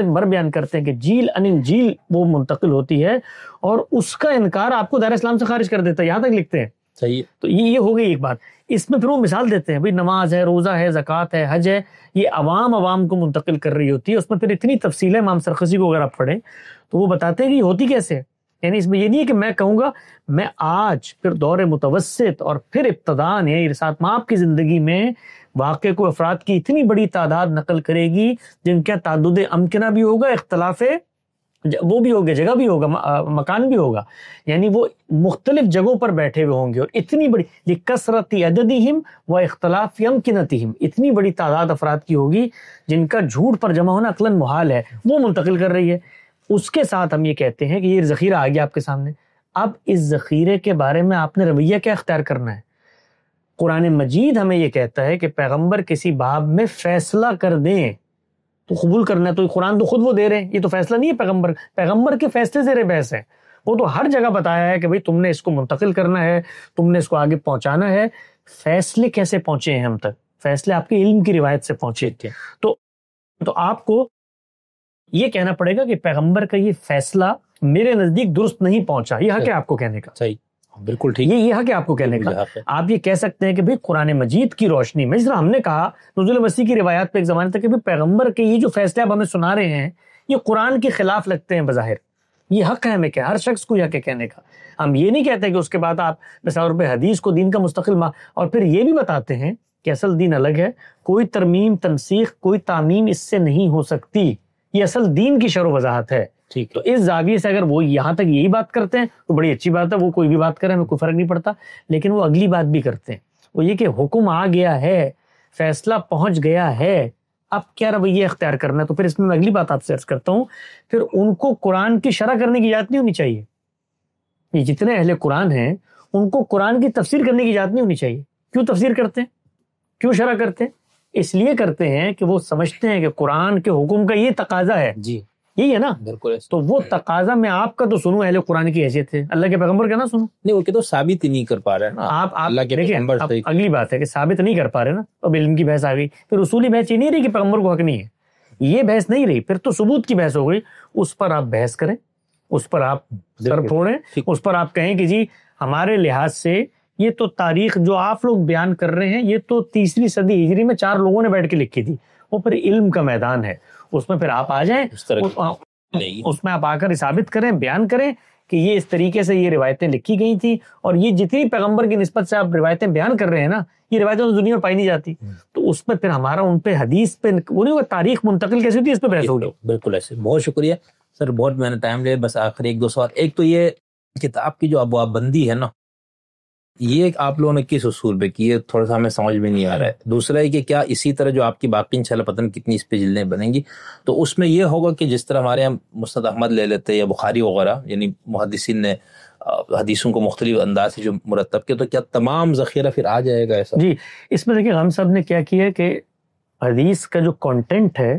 بر بیان کرتے ہیں کہ جیل ان جیل وہ منتقل ہوتی ہے اور اس کا انکار آپ کو دائرہ اسلام سے خارج کر دیتا ہے. یہاں تک لکھتے ہیں. صحیح. تو یہ ہو گئی ایک بات. اس میں پھر وہ مثال دیتے ہیں، بھئی نماز ہے، روزہ ہے، زکوٰۃ ہے، حج ہے، یہ عوام کو منتقل کر رہی ہوتی ہے. اس میں پھر اتنی تفصیل ہے، امام سرخسی کو اگر آپ پڑھیں تو وہ بتاتے ہیں کہ یہ ہوتی کیسے ہے. یعنی اس میں یہ نہیں ہے کہ میں کہوں گا میں آج پھر دور متوسط اور پھر ابتداء یعنی رسالت مآب کی زندگی میں واقع کو افراد کی اتنی بڑی تعداد نقل کرے گی جن کا تعدد امکنہ بھی ہوگا، اختلاف وہ بھی ہوگا، جگہ بھی ہوگا، مکان بھی ہوگا، یعنی وہ مختلف جگہوں پر بیٹھے ہوئے ہوں گے، اور اتنی بڑی لکثرت عددہم و اختلاف امکنتہم، اتنی بڑی تعداد افراد کی ہوگی جن کا جھوٹ پر جمع ہونا عقلاً محال ہے، وہ منتقل کر رہی ہے. اس کے ساتھ ہم یہ کہتے ہیں کہ یہ ذخیرہ آ گیا آپ کے سامنے. اب اس ذخیرے کے بارے میں آپ نے رویہ کیا اختیار کرنا ہے. قرآن مجید ہمیں یہ کہتا ہے کہ پیغمبر کسی باب میں فیصلہ کر دیں تو قبول کرنا ہے. تو قرآن تو خود وہ دے رہے ہیں، یہ تو فیصلہ نہیں ہے، پیغمبر کے فیصلے زیر بحث ہے. وہ تو ہر جگہ بتایا ہے کہ بھئی تم نے اس کو منتقل کرنا ہے، تم نے اس کو آگے پہنچانا ہے. فیصلے کیسے پہنچے ہیں ہم تک؟ فیصلے آپ کے علم کی روایت سے پہنچے تھے. تو آپ کو یہ کہنا پڑے گا کہ پیغمبر کا یہ فیصلہ میرے نزدیک درست نہیں پہنچا. یہ حق ہے آپ کو کہنے کا. صحیح، بالکل ٹھیک. یہ حق ہے آپ کو کہنے کا. آپ یہ کہہ سکتے ہیں کہ بھئی قرآن مجید کی روشنی میں، جس طرح ہم نے کہا نزول مسیح کی روایات پہ ایک زمانے تک کہ پیغمبر کے یہ جو فیصلے آپ ہمیں سنا رہے ہیں یہ قرآن کے خلاف لگتے ہیں بظاہر. یہ حق ہے ہمیں کہ ہر شخص کو یہ حق ہے کہنے کا. ہم یہ نہیں کہتے کہ اس کے بعد آپ مثال پہ حدیث کو دین کا مستقل اور پھر یہ بھی بتاتے ہیں کہ اصل دین الگ ہے، کوئی ترمیم تنسیخ کوئی تعمیم اس سے نہیں ہو سکتی، یہ اصل دین کی شرح و وضاحت ہے. ٹھیک. تو اس زاویے سے اگر وہ یہاں تک یہی بات کرتے ہیں تو بڑی اچھی بات ہے، وہ کوئی بھی بات کرے ہمیں کوئی فرق نہیں پڑتا. لیکن وہ اگلی بات بھی کرتے ہیں، وہ یہ کہ حکم آ گیا ہے، فیصلہ پہنچ گیا ہے، اب کیا رویہ اختیار کرنا ہے. تو پھر اس میں اگلی بات آپ سے عرض کرتا ہوں، پھر ان کو قرآن کی شرح کرنے کی اجازت نہیں ہونی چاہیے. یہ جتنے اہل قرآن ہیں ان کو قرآن کی تفسیر کرنے کی اجازت نہیں ہونی چاہیے. کیوں تفسیر کرتے ہیں، کیوں شرح کرتے ہیں؟ اس لیے کرتے ہیں کہ وہ سمجھتے ہیں کہ قرآن کے حکم کا یہ تقاضا ہے. جی یہی ہے نا. بالکل. تو وہ تقاضا میں آپ کا تو سنوں، اہل قرآن کی حیثیت ہے، اللہ کے پیغمبر کا نہ سنوں. نہیں، وہ کہ تو ثابت ہی نہیں کر پا رہے نا آپ اللہ کے پیغمبر. اگلی بات ہے کہ ثابت نہیں کر پا رہے نا، اب علم کی بحث آ گئی. پھر اصولی بحث یہ نہیں رہی کہ پیغمبر کو حق نہیں ہے، یہ بحث نہیں رہی، پھر تو ثبوت کی بحث ہو گئی. اس پر آپ بحث کریں، اس پر آپ سر پھوڑیں، اس پر آپ کہیں کہ جی ہمارے لحاظ سے یہ تو تاریخ جو آپ لوگ بیان کر رہے ہیں یہ تو 3 صدی ہجری میں 4 لوگوں نے بیٹھ کے لکھی تھی، وہ پھر علم کا میدان ہے، اس میں پھر آپ آ جائیں، اس میں آپ آ کر ثابت کریں، بیان کریں کہ یہ اس طریقے سے یہ روایتیں لکھی گئی تھیں، اور یہ جتنی پیغمبر کی نسبت سے آپ روایتیں بیان کر رہے ہیں نا، یہ روایتیں تو دنیا میں پائی نہیں جاتی، تو اس میں پھر ہمارا ان پہ حدیث پہ وہ نہیں ہوگا، تاریخ منتقل کیسی ہوتی ہے، اس پہ بحث ہوگی۔ بالکل ایسے۔ بہت شکریہ سر، بہت میں نے ٹائم لیا، بس آخری ایک دو سوال۔ ایک تو یہ کتاب کی جو ابواب بندی ہے نا، یہ آپ لوگوں نے کس اصول پہ کی ہے، تھوڑا سا ہمیں سمجھ میں نہیں آ رہا ہے۔ دوسرا ہے کہ کیا اسی طرح جو آپ کی باقی انشاءاللہ پتہ نہیں کتنی اس پہ جلدیں بنیں گی، تو اس میں یہ ہوگا کہ جس طرح ہمارے یہاں مسند احمد لے لیتے یا بخاری وغیرہ، یعنی محدثین نے حدیثوں کو مختلف انداز سے جو مرتب کیا، تو کیا تمام ذخیرہ پھر آ جائے گا ایسا؟ جی، اس میں دیکھیں غم صاحب نے کیا کیا کہ حدیث کا جو کانٹینٹ ہے،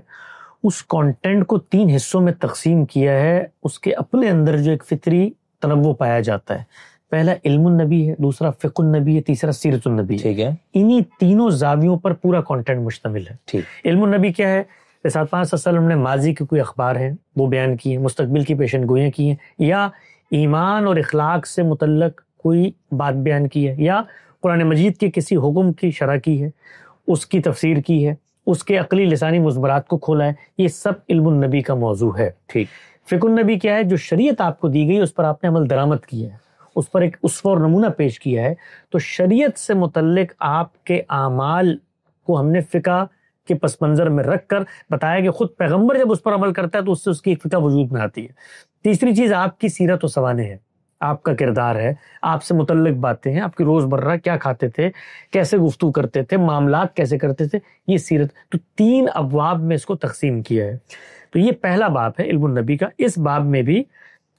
اس کانٹینٹ کو 3 حصوں میں تقسیم کیا ہے۔ اس کے اپنے اندر جو ایک فطری تنوع پایا جاتا ہے، پہلا علم النبی ہے، دوسرا فقہ النبی ہے، تیسرا سیرت النبی ہے۔ ٹھیک ہے، انہی تینوں زاویوں پر پورا کانٹینٹ مشتمل ہے۔ ٹھیک۔ علم النبی کیا ہے؟ رسالت پاک صلی اللہ علیہ وسلم نے ماضی کے کوئی اخبار ہیں وہ بیان کی ہیں، مستقبل کی پیشن گوئیاں کی ہیں، یا ایمان اور اخلاق سے متعلق کوئی بات بیان کی ہے، یا قرآن مجید کے کسی حکم کی شرح کی ہے، اس کی تفسیر کی ہے، اس کے عقلی لسانی مضمرات کو کھولا ہے، یہ سب علم النبی کا موضوع ہے۔ ٹھیک۔ فقہ النبی کیا ہے؟ جو شریعت آپ کو دی گئی اس پر آپ نے عمل درآمد کیا ہے، اس پر ایک اسوہ اور نمونہ پیش کیا ہے، تو شریعت سے متعلق آپ کے اعمال کو ہم نے فقہ کے پس منظر میں رکھ کر بتایا کہ خود پیغمبر جب اس پر عمل کرتا ہے تو اس سے اس کی ایک فقہ وجود میں آتی ہے۔ تیسری چیز آپ کی سیرت و سوانح ہے، آپ کا کردار ہے، آپ سے متعلق باتیں ہیں، آپ کی روز مرہ کیا کھاتے تھے، کیسے گفتگو کرتے تھے، معاملات کیسے کرتے تھے، یہ سیرت۔ تو 3 ابواب میں اس کو تقسیم کیا ہے۔ تو یہ پہلا باب ہے علم النبی کا۔ اس باب میں بھی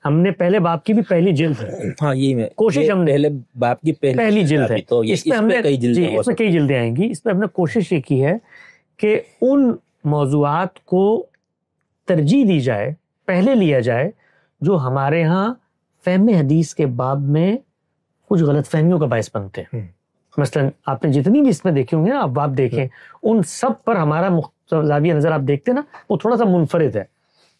ہم نے پہلے باب کی بھی پہلی جلد ہے، ہاں یہ میں کوشش ہم نے پہلے باب کی پہلی جلد ہے، تو اس میں ہم نے اس میں کئی جلدیں آئیں گی۔ اس میں ہم نے کوشش یہ کی ہے کہ ان موضوعات کو ترجیح دی جائے، پہلے لیا جائے، جو ہمارے ہاں فہم حدیث کے باب میں کچھ غلط فہمیوں کا باعث بنتے ہیں۔ مثلا آپ نے جتنی بھی اس میں دیکھے ہوں گے نا، آپ باب دیکھیں، ان سب پر ہمارا زاویہ نظر آپ دیکھتے ہیں نا، وہ تھوڑا سا منفرد ہے۔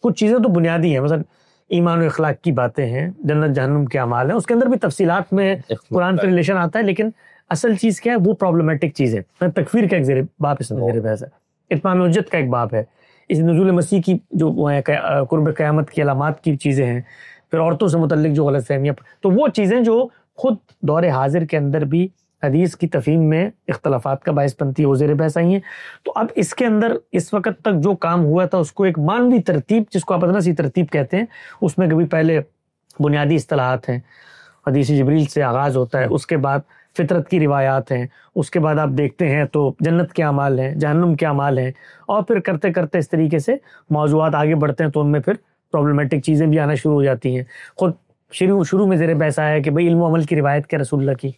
کچھ چیزیں تو بنیادی ہیں، مثلا ایمان و اخلاق کی باتیں ہیں، جنت جہنم کے اعمال ہیں، اس کے اندر بھی تفصیلات میں قرآن سے ریلیشن آتا ہے، لیکن اصل چیز کیا ہے؟ وہ پرابلمٹک چیز ہے۔ تکفیر کا ایک زیر باب اس میں زیر بحث ہے، اتمام حجت کا ایک باب ہے، اس نزول مسیح کی جو قرب قیامت کی علامات کی چیزیں ہیں، پھر عورتوں سے متعلق جو غلط فہمیاں، تو وہ چیزیں جو خود دور حاضر کے اندر بھی حدیث کی تفہیم میں اختلافات کا باعث بنتی ہے، وہ زیر بحث آئی ہیں۔ تو اب اس کے اندر اس وقت تک جو کام ہوا تھا اس کو ایک مانوی ترتیب، جس کو آپ ادنیٰ ترتیب کہتے ہیں، اس میں کبھی پہلے بنیادی اصطلاحات ہیں، حدیث جبریل سے آغاز ہوتا ہے، اس کے بعد فطرت کی روایات ہیں، اس کے بعد آپ دیکھتے ہیں تو جنت کے اعمال ہیں، جہنم کے اعمال ہیں، اور پھر کرتے کرتے اس طریقے سے موضوعات آگے بڑھتے ہیں تو ان میں پھر پرابلمٹک چیزیں بھی آنا شروع ہو جاتی ہیں۔ خود شروع میں زیر بحث آیا کہ بھئی علم و عمل کی روایت کیا رسول اللہ کی،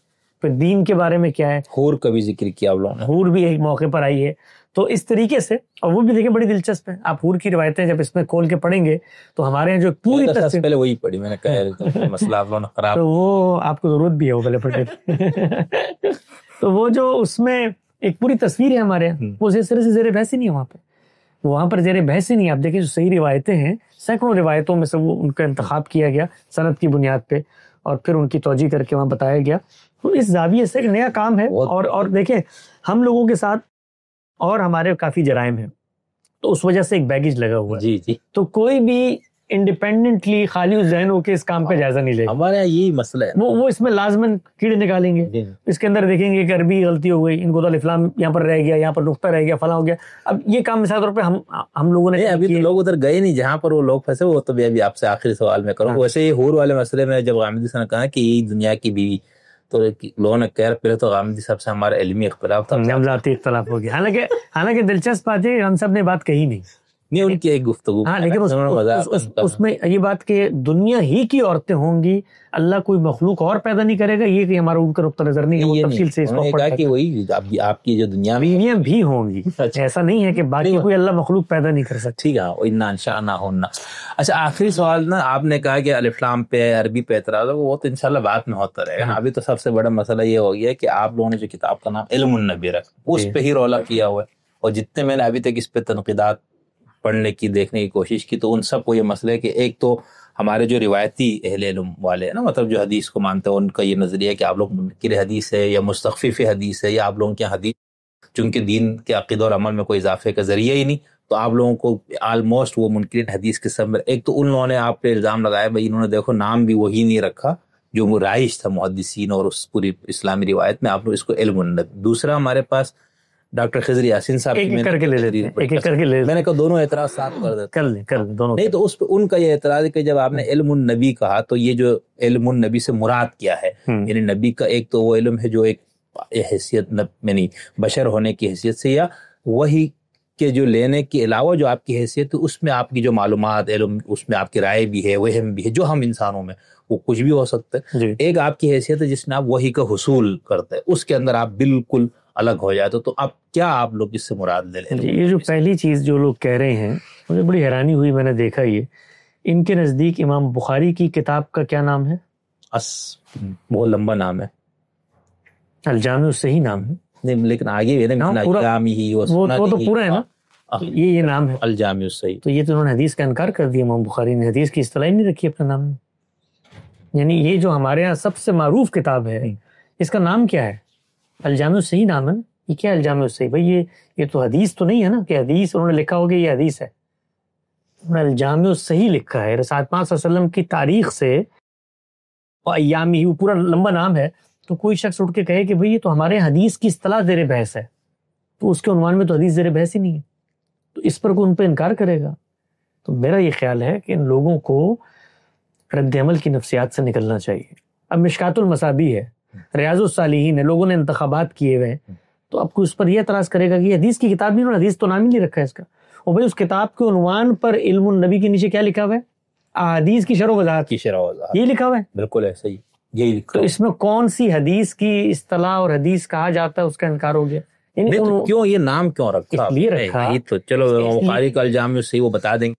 پھر دین کے بارے میں کیا ہے، حور کا بھی ذکر کیا آپ لوگوں نے، حور بھی ایک موقع پر آئی ہے۔ تو اس طریقے سے، اور وہ بھی دیکھیں بڑی دلچسپ ہے، آپ حور کی روایتیں جب اس میں کھول کے پڑھیں گے تو ہمارے یہاں جو پوری پہلے وہی پڑھی میں نے کہا مسئلہ آپ لوگوں نے خراب، تو وہ آپ کو ضرورت بھی ہے وہ پہلے پڑھے تو وہ جو اس میں ایک پوری تصویر ہے ہمارے یہاں، وہ اس طرح سے زیر بحث ہی نہیں ہے وہاں پہ، وہاں پر زیر بحث ہی نہیں ہے۔ آپ دیکھیں جو صحیح روایتیں ہیں، سینکڑوں روایتوں میں سے وہ ان کا انتخاب کیا گیا سند کی بنیاد پہ، اور پھر ان کی توجیہ کر کے وہاں بتایا گیا۔ تو اس زاویے سے ایک نیا کام ہے، اور دیکھیں ہم لوگوں کے ساتھ اور ہمارے کافی جرائم ہیں، تو اس وجہ سے ایک بیگیج لگا ہوا ہے۔ جی جی، تو کوئی بھی انڈیپینڈنٹلی خالی ذہن ہو کے اس کام کا جائزہ نہیں لے گا۔ ہمارے یہاں یہی مسئلہ ہے، وہ اس میں لازماً کیڑے نکالیں گے، اس کے اندر دیکھیں گے کہ عربی غلطی ہو گئی، ان کو تو الف لام یہاں پر رہ گیا، یہاں پر نقطہ رہ گیا، فلاں ہو گیا۔ اب یہ کام مثال طور پہ ہم لوگوں نے ابھی تو لوگ ادھر گئے نہیں جہاں پر وہ لوگ پھنسے، وہ تو ابھی آپ سے آخری سوال میں کروں۔ ویسے یہ حور والے مسئلے میں جب غامدی صاحب نے کہا کہ یہ دنیا کی بیوی، تو لوگوں نے کہا پہلے تو غامدی صاحب سے ہمارا علمی اختلاف تھا، ذاتی اختلاف ہو گیا، حالانکہ دلچسپ بات ہے ہم سب نے بات کہی نہیں، ان کی ایک گفتگو، ہاں، لیکن اس میں یہ بات کہ دنیا ہی کی عورتیں ہوں گی، اللہ کوئی مخلوق اور پیدا نہیں کرے گا، یہ کہ ہمارا ان کا نقطہ نظر نہیں ہے، وہ تفصیل سے اس کو کہا کہ وہی آپ کی جو دنیا میں بیویاں بھی ہوں گی، ایسا نہیں ہے کہ باقی کوئی اللہ مخلوق پیدا نہیں کر سکتا۔ ٹھیک ہے، انا انشاء نہ ہونا۔ اچھا آخری سوال نا، آپ نے کہا کہ الف لام پہ عربی پہ اعتراض ہے، وہ تو انشاءاللہ بعد میں ہوتا رہے گا۔ ابھی تو سب سے بڑا مسئلہ یہ ہو گیا کہ آپ لوگوں نے جو کتاب کا نام علم النبی رکھا، اس پہ ہی رولا کیا ہوا ہے، اور جتنے میں نے ابھی تک اس پہ تنقیدات پڑھنے کی، دیکھنے کی کوشش کی، تو ان سب کو یہ مسئلہ ہے کہ ایک تو ہمارے جو روایتی اہل علم والے ہیں نا، مطلب جو حدیث کو مانتے ہیں، ان کا یہ نظریہ ہے کہ آپ لوگ منکر حدیث ہے یا مستخفف حدیث ہے، یا آپ لوگوں کے حدیث چونکہ دین کے عقیدہ اور عمل میں کوئی اضافے کا ذریعہ ہی نہیں، تو آپ لوگوں کو آلموسٹ وہ منکرین حدیث کے سب، ایک تو ان لوگوں نے آپ پہ الزام لگایا بھائی انہوں نے دیکھو نام بھی وہی نہیں رکھا جو وہ رائج تھا محدثین اور اس پوری اسلامی روایت میں، آپ لوگ اس کو علم النبی۔ دوسرا ہمارے پاس ڈاکٹر خضر یاسین صاحب ایک کر کے لے لیتے ہیں، ایک کر کے لے، میں نے کہا دونوں اعتراض صاف کر دیتے، کر لیں دونوں۔ نہیں تو اس پہ ان کا یہ اعتراض ہے کہ جب آپ نے علم النبی کہا تو یہ جو علم النبی سے مراد کیا ہے، یعنی نبی کا ایک تو وہ علم ہے جو ایک حیثیت یعنی بشر ہونے کی حیثیت سے، یا وہی کہ جو لینے کے علاوہ جو آپ کی حیثیت ہے اس میں آپ کی جو معلومات علم، اس میں آپ کی رائے بھی ہے، وہم بھی ہے، جو ہم انسانوں میں وہ کچھ بھی ہو سکتا ہے۔ ایک آپ کی حیثیت ہے جس میں آپ وہی کا حصول کرتے ہیں، اس کے اندر آپ بالکل الگ ہو جاتے، تو اب کیا آپ لوگ اس سے مراد لے لیں؟ یہ جو پہلی چیز جو لوگ کہہ رہے ہیں مجھے بڑی حیرانی ہوئی، میں نے دیکھا یہ ان کے نزدیک امام بخاری کی کتاب کا کیا نام ہے؟ بہت لمبا نام ہے، الجامع الصحیح نام ہے، نہیں لیکن آگے بھی نا وہ تو پورا ہے نا، یہ نام ہے الجامع الصحیح۔ تو یہ تو انہوں نے حدیث کا انکار کر دیا، امام بخاری نے حدیث کی اصطلاح نہیں رکھی اپنے نام میں۔ یعنی یہ جو ہمارے ہاں سب سے معروف کتاب ہے اس کا نام کیا ہے؟ الجامع الصحیح نام ہے نا۔ یہ کیا الجامع الصحیح بھائی؟ یہ تو حدیث تو نہیں ہے نا کہ حدیث انہوں نے لکھا ہوگا یہ حدیث ہے، انہوں نے الجامع الصحیح لکھا ہے۔ رسالت پاک صلی اللہ علیہ وسلم کی تاریخ سے اور ایامی، وہ پورا لمبا نام ہے، تو کوئی شخص اٹھ کے کہے کہ بھئی یہ تو ہمارے حدیث کی اصطلاح زیر بحث ہے، تو اس کے عنوان میں تو حدیث زیر بحث ہی نہیں ہے، تو اس پر کوئی ان پہ انکار کرے گا؟ تو میرا یہ خیال ہے کہ ان لوگوں کو رد عمل کی نفسیات سے نکلنا چاہیے۔ اب مشکات المصابیح ہے، ریاض الصالحین ہے، لوگوں نے انتخابات کیے ہوئے ہیں، تو اب کوئی اس پر یہ اعتراض کرے گا کہ یہ حدیث کی کتاب نہیں، انہوں نے حدیث تو نام ہی نہیں رکھا ہے اس کا۔ اور بھئی اس کتاب کے عنوان پر علم النبی کے نیچے کیا لکھا ہوا ہے؟ احادیث کی شرح و وضاحت، یہ لکھا ہوا ہے، بالکل ایسا ہی یہی لکھا۔ تو اس میں کون سی حدیث کی اصطلاح اور حدیث کہا جاتا ہے اس کا انکار ہو گیا؟ کیوں یہ نام کیوں رکھا؟ اس لیے رکھا، تو چلو بخاری کا الجامع صحیح وہ بتا دیں گے،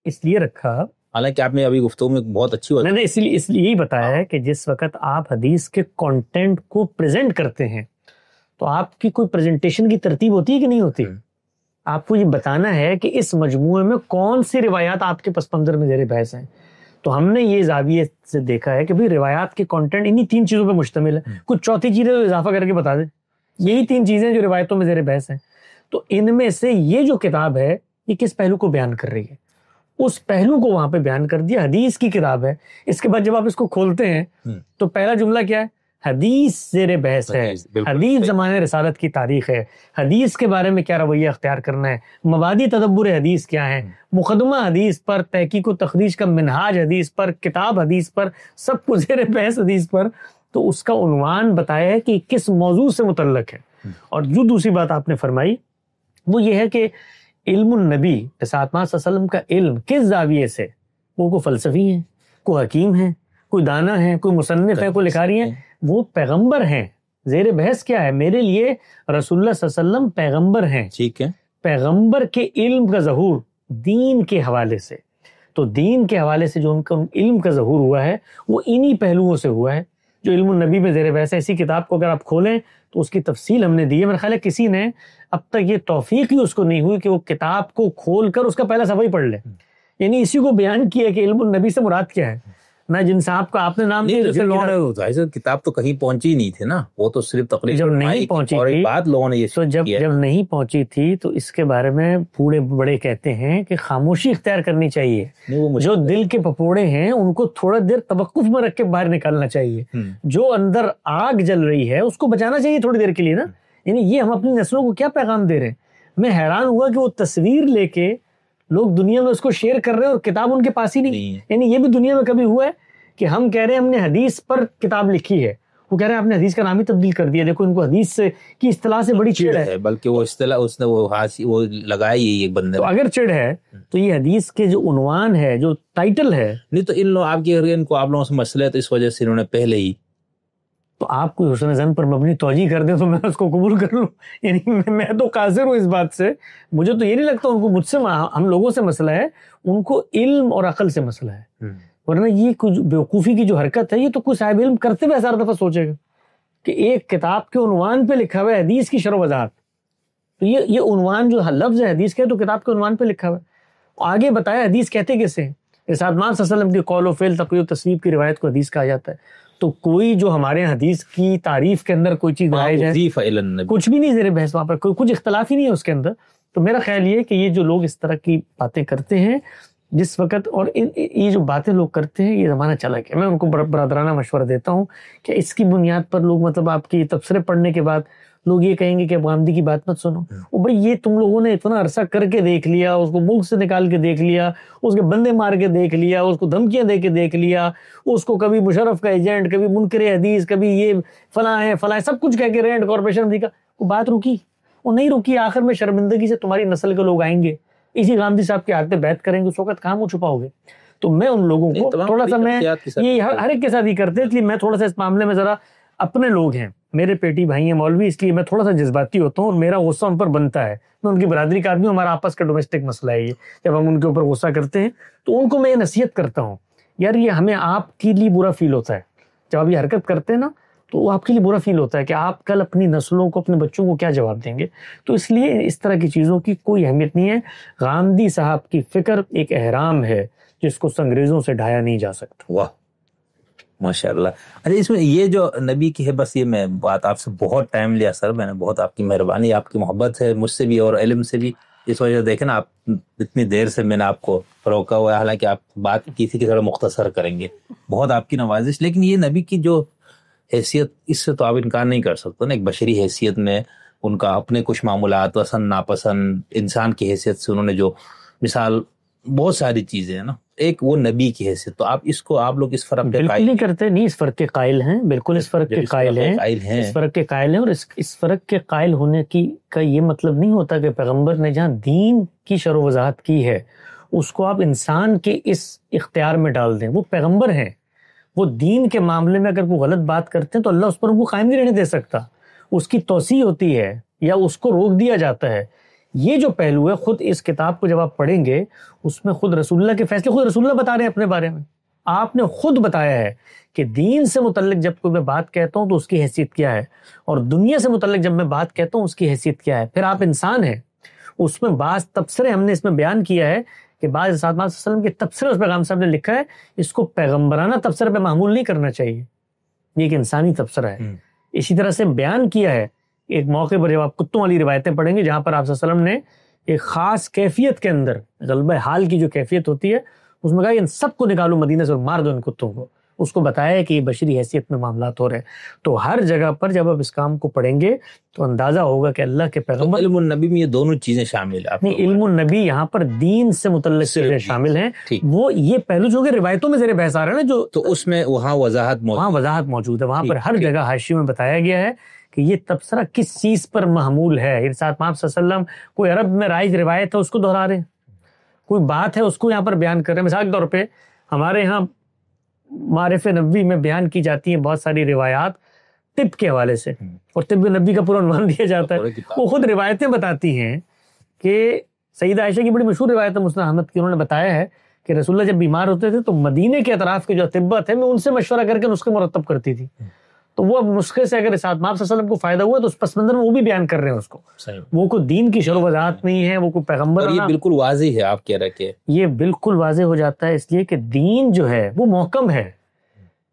اس لیے رکھا، حالانکہ آپ نے ابھی گفتگو میں بہت اچھی بات نہیں، اس لیے یہی بتایا ہے کہ جس وقت آپ حدیث کے کانٹینٹ کو پریزنٹ کرتے ہیں تو آپ کی کوئی پریزنٹیشن کی ترتیب ہوتی ہے کہ نہیں ہوتی؟ آپ کو یہ بتانا ہے کہ اس مجموعے میں کون سی روایات آپ کے پس منظر میں زیر بحث ہیں۔ تو ہم نے یہ زاویے سے دیکھا ہے کہ بھئی روایات کے کانٹینٹ انہی 3 چیزوں پہ مشتمل ہے، کچھ چوتھی چیزیں تو اضافہ کر کے بتا دیں، یہی 3 چیزیں جو روایتوں میں زیر بحث ہیں۔ تو ان میں سے یہ جو کتاب ہے یہ کس پہلو کو بیان کر رہی ہے؟ اس پہلو کو وہاں پہ بیان کر دیا، حدیث کی کتاب ہے۔ اس کے بعد جب آپ اس کو کھولتے ہیں تو پہلا جملہ کیا ہے؟ حدیث زیر بحث ہے، حدیث زمانے رسالت کی تاریخ ہے، حدیث کے بارے میں کیا رویہ اختیار کرنا ہے، مبادی تدبر حدیث کیا ہے، مقدمہ حدیث پر، تحقیق و تخریج کا منہاج حدیث پر، کتاب حدیث پر، سب کو زیر بحث حدیث پر۔ تو اس کا عنوان بتایا ہے کہ کس موضوع سے متعلق ہے۔ اور جو دوسری بات آپ نے فرمائی وہ یہ ہے کہ علم النبی رسالت پاک صلی اللہ علیہ وسلم کا علم کس زاویے سے، وہ کوئی فلسفی ہیں، کوئی حکیم ہیں، کوئی دانا ہیں، کوئی مصنف ہے، کوئی لکھاری ہیں، وہ پیغمبر ہیں۔ زیر بحث کیا ہے؟ میرے لیے رسول اللہ صلی اللہ علیہ وسلم پیغمبر ہیں، ٹھیک ہے، پیغمبر کے علم کا ظہور دین کے حوالے سے، تو دین کے حوالے سے جو ان کا علم کا ظہور ہوا ہے وہ انہی پہلوؤں سے ہوا ہے جو علم النبی میں زیر بحث ہے۔ اسی کتاب کو اگر آپ کھولیں تو اس کی تفصیل ہم نے دی ہے، میرا خیال ہے کسی نے اب تک یہ توفیق ہی اس کو نہیں ہوئی کہ وہ کتاب کو کھول کر اس کا پہلا صفحہ ہی پڑھ لے، یعنی اسی کو بیان کیا کہ علم النبی سے مراد کیا ہے۔ نہ جن صاحب کا آپ نے نام دیا، کتاب تو کہیں پہنچی نہیں تھی نا، وہ تو صرف تقریباً جب نہیں پہنچی تھی، بات لوگوں نے یہ تو جب نہیں پہنچی تھی تو اس کے بارے میں بوڑھے بڑے کہتے ہیں کہ خاموشی اختیار کرنی چاہیے، جو دل کے پپوڑے ہیں ان کو تھوڑا دیر توقف میں رکھ کے باہر نکالنا چاہیے، جو اندر آگ جل رہی ہے اس کو بچانا چاہیے تھوڑی دیر کے لیے نا۔ یعنی یہ ہم اپنی نسلوں کو کیا پیغام دے رہے ہیں؟ میں حیران ہوا کہ وہ تصویر لے کے لوگ دنیا میں اس کو شیئر کر رہے ہیں اور کتاب ان کے پاس ہی نہیں ہے۔ یعنی یہ بھی دنیا میں کبھی ہوا ہے کہ ہم کہہ رہے ہیں ہم نے حدیث پر کتاب لکھی ہے، وہ کہہ رہے ہیں آپ نے حدیث کا نام ہی تبدیل کر دیا، دیکھو ان کو حدیث کی اصطلاح سے بڑی چڑ ہے، بلکہ وہ اصطلاح اس نے وہ لگائی ہی ایک بندے، اگر چڑ ہے تو یہ حدیث کے جو عنوان ہے، جو ٹائٹل ہے، نہیں تو ان لوگ آپ لوگوں سے مسئلہ ہے تو اس وجہ سے انہوں نے پہلے ہی، تو آپ کوئی حسن ظن پر مبنی توجیہ کر دیں تو میں اس کو قبول کر لوں، یعنی میں تو قاصر ہوں اس بات سے۔ مجھے تو یہ نہیں لگتا ان کو مجھ سے، ہم لوگوں سے مسئلہ ہے، ان کو علم اور عقل سے مسئلہ ہے، ورنہ یہ کچھ بیوقوفی کی جو حرکت ہے یہ تو کوئی صاحب علم کرتے ہوئے ہزار دفعہ سوچے گا کہ ایک کتاب کے عنوان پہ لکھا ہوا ہے حدیث کی شرح و وضاحت، تو یہ عنوان جو لفظ ہے حدیث کا تو کتاب کے عنوان پہ لکھا ہوا ہے، آگے بتایا حدیث کہتے کیسے ہیں۔ رسالت پاک صلی اللہ علیہ وسلم کی قول و فعل، تقریر و تصویب کی روایت کو حدیث کہا جاتا ہے، تو کوئی جو ہمارے حدیث کی تعریف کے اندر کوئی چیز رائج ہے کچھ بھی نہیں زیر بحث، وہاں پر کچھ اختلاف ہی نہیں ہے اس کے اندر. تو میرا خیال یہ ہے کہ یہ جو لوگ اس طرح کی باتیں کرتے ہیں جس وقت، اور یہ جو باتیں لوگ کرتے ہیں، یہ زمانہ چلا گیا. میں ان کو برادرانہ مشورہ دیتا ہوں کہ اس کی بنیاد پر لوگ مطلب آپ کی تبصرے پڑھنے کے بعد لوگ یہ کہیں گے کہ اب غامدی کی بات مت سنو. وہ بھائی یہ تم لوگوں نے اتنا عرصہ کر کے دیکھ لیا، اس کو ملک سے نکال کے دیکھ لیا، اس کے بندے مار کے دیکھ لیا، اس کو دھمکیاں دے کے دیکھ لیا، اس کو کبھی مشرف کا ایجنٹ، کبھی منکر حدیث، کبھی یہ فلاں ہے فلاں، سب کچھ کہہ کے رینٹ کارپوریشن امریکہ. وہ بات رکی؟ وہ نہیں رکی. آخر میں شرمندگی سے تمہاری نسل کے لوگ آئیں گے، اسی غامدی صاحب کے ہاتھ پہ بیعت کریں گے، اس وقت کہاں منہ چھپاؤ گے؟ تو میں ان لوگوں کو تھوڑا سا، میں یہ ہر ایک کے ساتھ ہی کرتے ہیں، اس لیے میں تھوڑا سا اس معاملے میں ذرا، اپنے لوگ ہیں، میرے پیٹی بھائی ہیں مولوی، اس لیے میں تھوڑا سا جذباتی ہوتا ہوں اور میرا غصہ ان پر بنتا ہے. میں ان کی برادری کا آدمی ہوں، ہمارا آپس کا ڈومیسٹک مسئلہ ہے یہ. جب ہم ان کے اوپر غصہ کرتے ہیں تو ان کو میں یہ نصیحت کرتا ہوں، یار یہ ہمیں آپ کے لیے برا فیل ہوتا ہے جب آپ یہ حرکت کرتے ہیں نا، تو وہ آپ کے لیے برا فیل ہوتا ہے کہ آپ کل اپنی نسلوں کو، اپنے بچوں کو کیا جواب دیں گے. تو اس لیے اس طرح کی چیزوں کی کوئی اہمیت نہیں ہے. غامدی صاحب کی فکر ایک احرام ہے جس کو انگریزوں سے ڈھایا نہیں جا سکتا. واہ ماشاء اللہ. اچھا اس میں یہ جو نبی کی ہے، بس یہ میں بات آپ سے بہت ٹائم لیا سر، میں نے بہت آپ کی مہربانی، آپ کی محبت ہے مجھ سے بھی اور علم سے بھی، اس وجہ سے دیکھیں نا آپ اتنی دیر سے میں نے آپ کو روکا ہوا ہے، حالانکہ آپ بات کی تھی کہ تھوڑا مختصر کریں گے. بہت آپ کی نوازش. لیکن یہ نبی کی جو حیثیت، اس سے تو آپ انکار نہیں کر سکتے نا، ایک بشری حیثیت میں ان کا اپنے کچھ معاملات، پسند ناپسند، انسان کی حیثیت سے انہوں نے جو مثال، بہت ساری چیزیں ہیں نا، ایک وہ نبی کی حیثیت. تو آپ اس کو، آپ لوگ اس فرق کے قائل نہیں کرتے؟ نہیں، اس فرق کے قائل ہیں، بالکل اس فرق کے قائل ہیں، اس فرق کے قائل ہیں. اور اس فرق کے قائل ہونے کا یہ مطلب نہیں ہوتا کہ پیغمبر نے جہاں دین کی شرح و وضاحت کی ہے اس کو آپ انسان کے اس اختیار میں ڈال دیں. وہ پیغمبر ہیں، وہ دین کے معاملے میں اگر کوئی غلط بات کرتے ہیں تو اللہ اس پر ان کو قائم نہیں رہنے دے سکتا. اس کی توسیع ہوتی ہے یا اس کو روک دیا جاتا ہے. یہ جو پہلو ہے، خود اس کتاب کو جب آپ پڑھیں گے اس میں خود رسول اللہ کے فیصلے، خود رسول اللہ بتا رہے ہیں اپنے بارے میں. آپ نے خود بتایا ہے کہ دین سے متعلق جب کوئی میں بات کہتا ہوں تو اس کی حیثیت کیا ہے، اور دنیا سے متعلق جب میں بات کہتا ہوں اس کی حیثیت کیا ہے. پھر آپ انسان ہیں. اس میں بعض تبصرے ہم نے اس میں بیان کیا ہے کہ بعض اساتذہ صلی اللہ علیہ وسلم کے تبصرے اس پیغام صاحب نے لکھا ہے، اس کو پیغمبرانہ تبصرے پہ معمول نہیں کرنا چاہیے، یہ ایک انسانی تبصرہ ہے. اسی طرح سے بیان کیا ہے ایک موقع پر، جب آپ کتوں والی روایتیں پڑھیں گے جہاں پر آپ صلی اللہ علیہ وسلم نے ایک خاص کیفیت کے اندر، غلبہ حال کی جو کیفیت ہوتی ہے، اس میں کہا کہ ان سب کو نکالو مدینہ سے اور مار دو ان کتوں کو. اس کو بتایا ہے کہ یہ بشری حیثیت میں معاملات ہو رہے ہیں. تو ہر جگہ پر جب آپ اس کام کو پڑھیں گے تو اندازہ ہوگا کہ اللہ کے پیغمبر، علم النبی میں یہ دونوں چیزیں شامل ہیں. نہیں، علم النبی یہاں پر دین سے متعلق چیزیں شامل ہیں. وہ یہ پہلو جو کہ روایتوں میں زیر بحث آ رہا ہے نا، جو تو اس میں وہاں وضاحت موجود ہے. وہاں پر ہر جگہ حاشیوں میں بتایا گیا ہے کہ یہ تبصرہ کس چیز پر محمول ہے. ارشاد پاک صلی اللہ علیہ وسلم کوئی عرب میں رائج روایت ہے اس کو دہرا رہے ہیں، کوئی بات ہے اس کو یہاں پر بیان کر رہے ہیں. مثال کے طور پہ ہمارے یہاں معارف نبوی میں بیان کی جاتی ہیں بہت ساری روایات طب کے حوالے سے، اور طب نبوی کا پورا عنوان دیا جاتا ہے. وہ خود روایتیں بتاتی ہیں کہ سیدہ عائشہ کی بڑی مشہور روایت ہے مسند احمد کی، انہوں نے بتایا ہے کہ رسول اللہ جب بیمار ہوتے تھے تو مدینے کے اطراف کے جو اطباء تھے، میں ان سے مشورہ کر کے نسخے مرتب کرتی تھی. تو وہ اب نسخے سے اگر اساتذہ صلی اللہ علیہ وسلم کو فائدہ ہوا تو اس پس منظر میں وہ بھی بیان کر رہے ہیں اس کو. وہ کوئی دین کی شرح و وضاحت نہیں ہے، وہ کوئی پیغمبر. اور یہ بالکل واضح ہے، آپ کہہ رہے کہ یہ بالکل واضح ہو جاتا ہے، اس لیے کہ دین جو ہے وہ محکم ہے،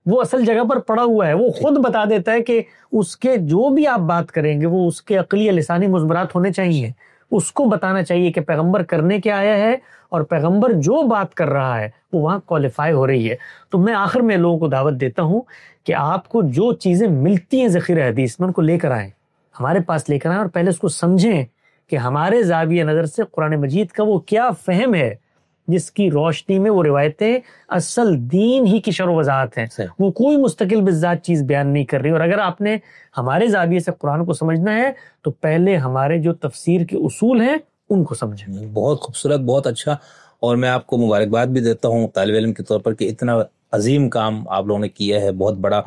وہ اصل جگہ پر پڑا ہوا ہے. وہ خود بتا دیتا ہے کہ اس کے جو بھی آپ بات کریں گے وہ اس کے عقلی لسانی مضمرات ہونے چاہیے. اس کو بتانا چاہیے کہ پیغمبر کرنے کیا آیا ہے، اور پیغمبر جو بات کر رہا ہے وہ وہاں کوالیفائی ہو رہی ہے. تو میں آخر میں لوگوں کو دعوت دیتا ہوں کہ آپ کو جو چیزیں ملتی ہیں ذخیرہ حدیث میں ان کو لے کر آئیں، ہمارے پاس لے کر آئیں، اور پہلے اس کو سمجھیں کہ ہمارے زاویہ نظر سے قرآن مجید کا وہ کیا فہم ہے جس کی روشنی میں وہ روایتیں اصل دین ہی کی شرح و وضاحت ہیں. وہ کوئی مستقل بذات چیز بیان نہیں کر رہی. اور اگر آپ نے ہمارے زاویے سے قرآن کو سمجھنا ہے تو پہلے ہمارے جو تفسیر کے اصول ہیں ان کو سمجھیں. بہت خوبصورت، بہت اچھا. اور میں آپ کو مبارکباد بھی دیتا ہوں طالب علم کے طور پر کہ اتنا عظیم کام آپ لوگوں نے کیا ہے، بہت بڑا.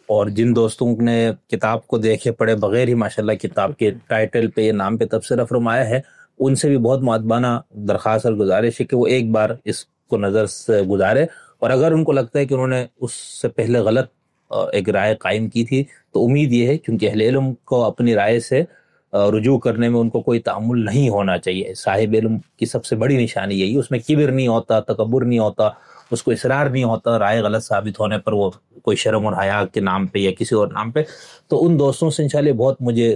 اور جن دوستوں نے کتاب کو دیکھے پڑھے بغیر ہی ماشاءاللہ کتاب کے ٹائٹل پہ، نام پہ تبصرہ فرمایا ہے، ان سے بھی بہت مؤدبانہ درخواست اور گزارش ہے کہ وہ ایک بار اس کو نظر سے گزارے. اور اگر ان کو لگتا ہے کہ انہوں نے اس سے پہلے غلط ایک رائے قائم کی تھی تو امید یہ ہے، کیونکہ اہل علم کو اپنی رائے سے رجوع کرنے میں ان کو کوئی تعامل نہیں ہونا چاہیے. صاحب علم کی سب سے بڑی نشانی یہی، اس میں کبر نہیں ہوتا، تکبر نہیں ہوتا، اس کو اصرار نہیں ہوتا رائے غلط ثابت ہونے پر وہ کوئی شرم اور حیا کے نام پہ یا کسی اور نام پہ. تو ان دوستوں سے انشاءاللہ بہت مجھے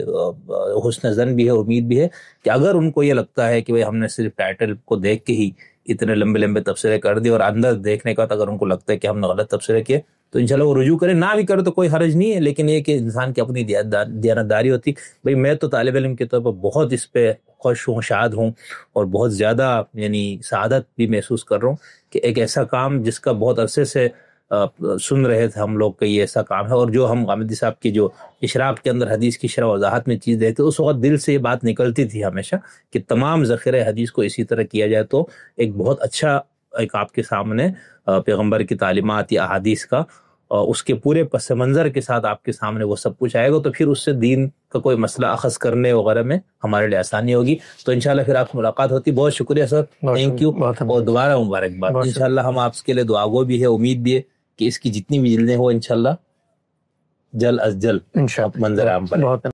حسن ظن بھی ہے، امید بھی ہے کہ اگر ان کو یہ لگتا ہے کہ ہم نے صرف ٹائٹل کو دیکھ کے ہی اتنے لمبے لمبے تبصرے کر دیے اور اندر دیکھنے کا اگر ان کو لگتا ہے کہ ہم نے غلط تبصرے کیے تو انشاءاللہ وہ رجوع کریں. نہ بھی کرے تو کوئی حرج نہیں ہے، لیکن یہ کہ انسان کی اپنی دیانتداری ہوتی. بھئی میں تو طالب علم کے طور پر بہت اس پہ خوش ہوں، شاد ہوں اور بہت زیادہ یعنی سعادت بھی محسوس کر رہا ہوں کہ ایک ایسا کام جس کا بہت عرصے سے سن رہے تھے ہم لوگ کہ یہ ایسا کام ہے، اور جو ہم غامدی صاحب کی جو اشراق کے اندر حدیث کی شرح وضاحت میں چیز دیکھتے اس وقت دل سے یہ بات نکلتی تھی ہمیشہ کہ تمام ذخیرہ حدیث کو اسی طرح کیا جائے تو ایک بہت اچھا ایک آپ کے سامنے پیغمبر کی تعلیمات یا احادیث کا اس کے پورے پس منظر کے ساتھ آپ کے سامنے وہ سب کچھ آئے گا، تو پھر اس سے دین کا کوئی مسئلہ اخذ کرنے وغیرہ میں ہمارے لیے آسانی ہوگی. تو انشاءاللہ پھر آپ سے ملاقات ہوتی. بہت شکریہ سر، تھینک یو، اور دوبارہ مبارکباد. انشاءاللہ ہم آپ کے لیے دعا گو بھی ہے، امید بھی ہے کہ اس کی جتنی بھی جلدیں ہو انشاءاللہ جلد از جلد منظر عام پر.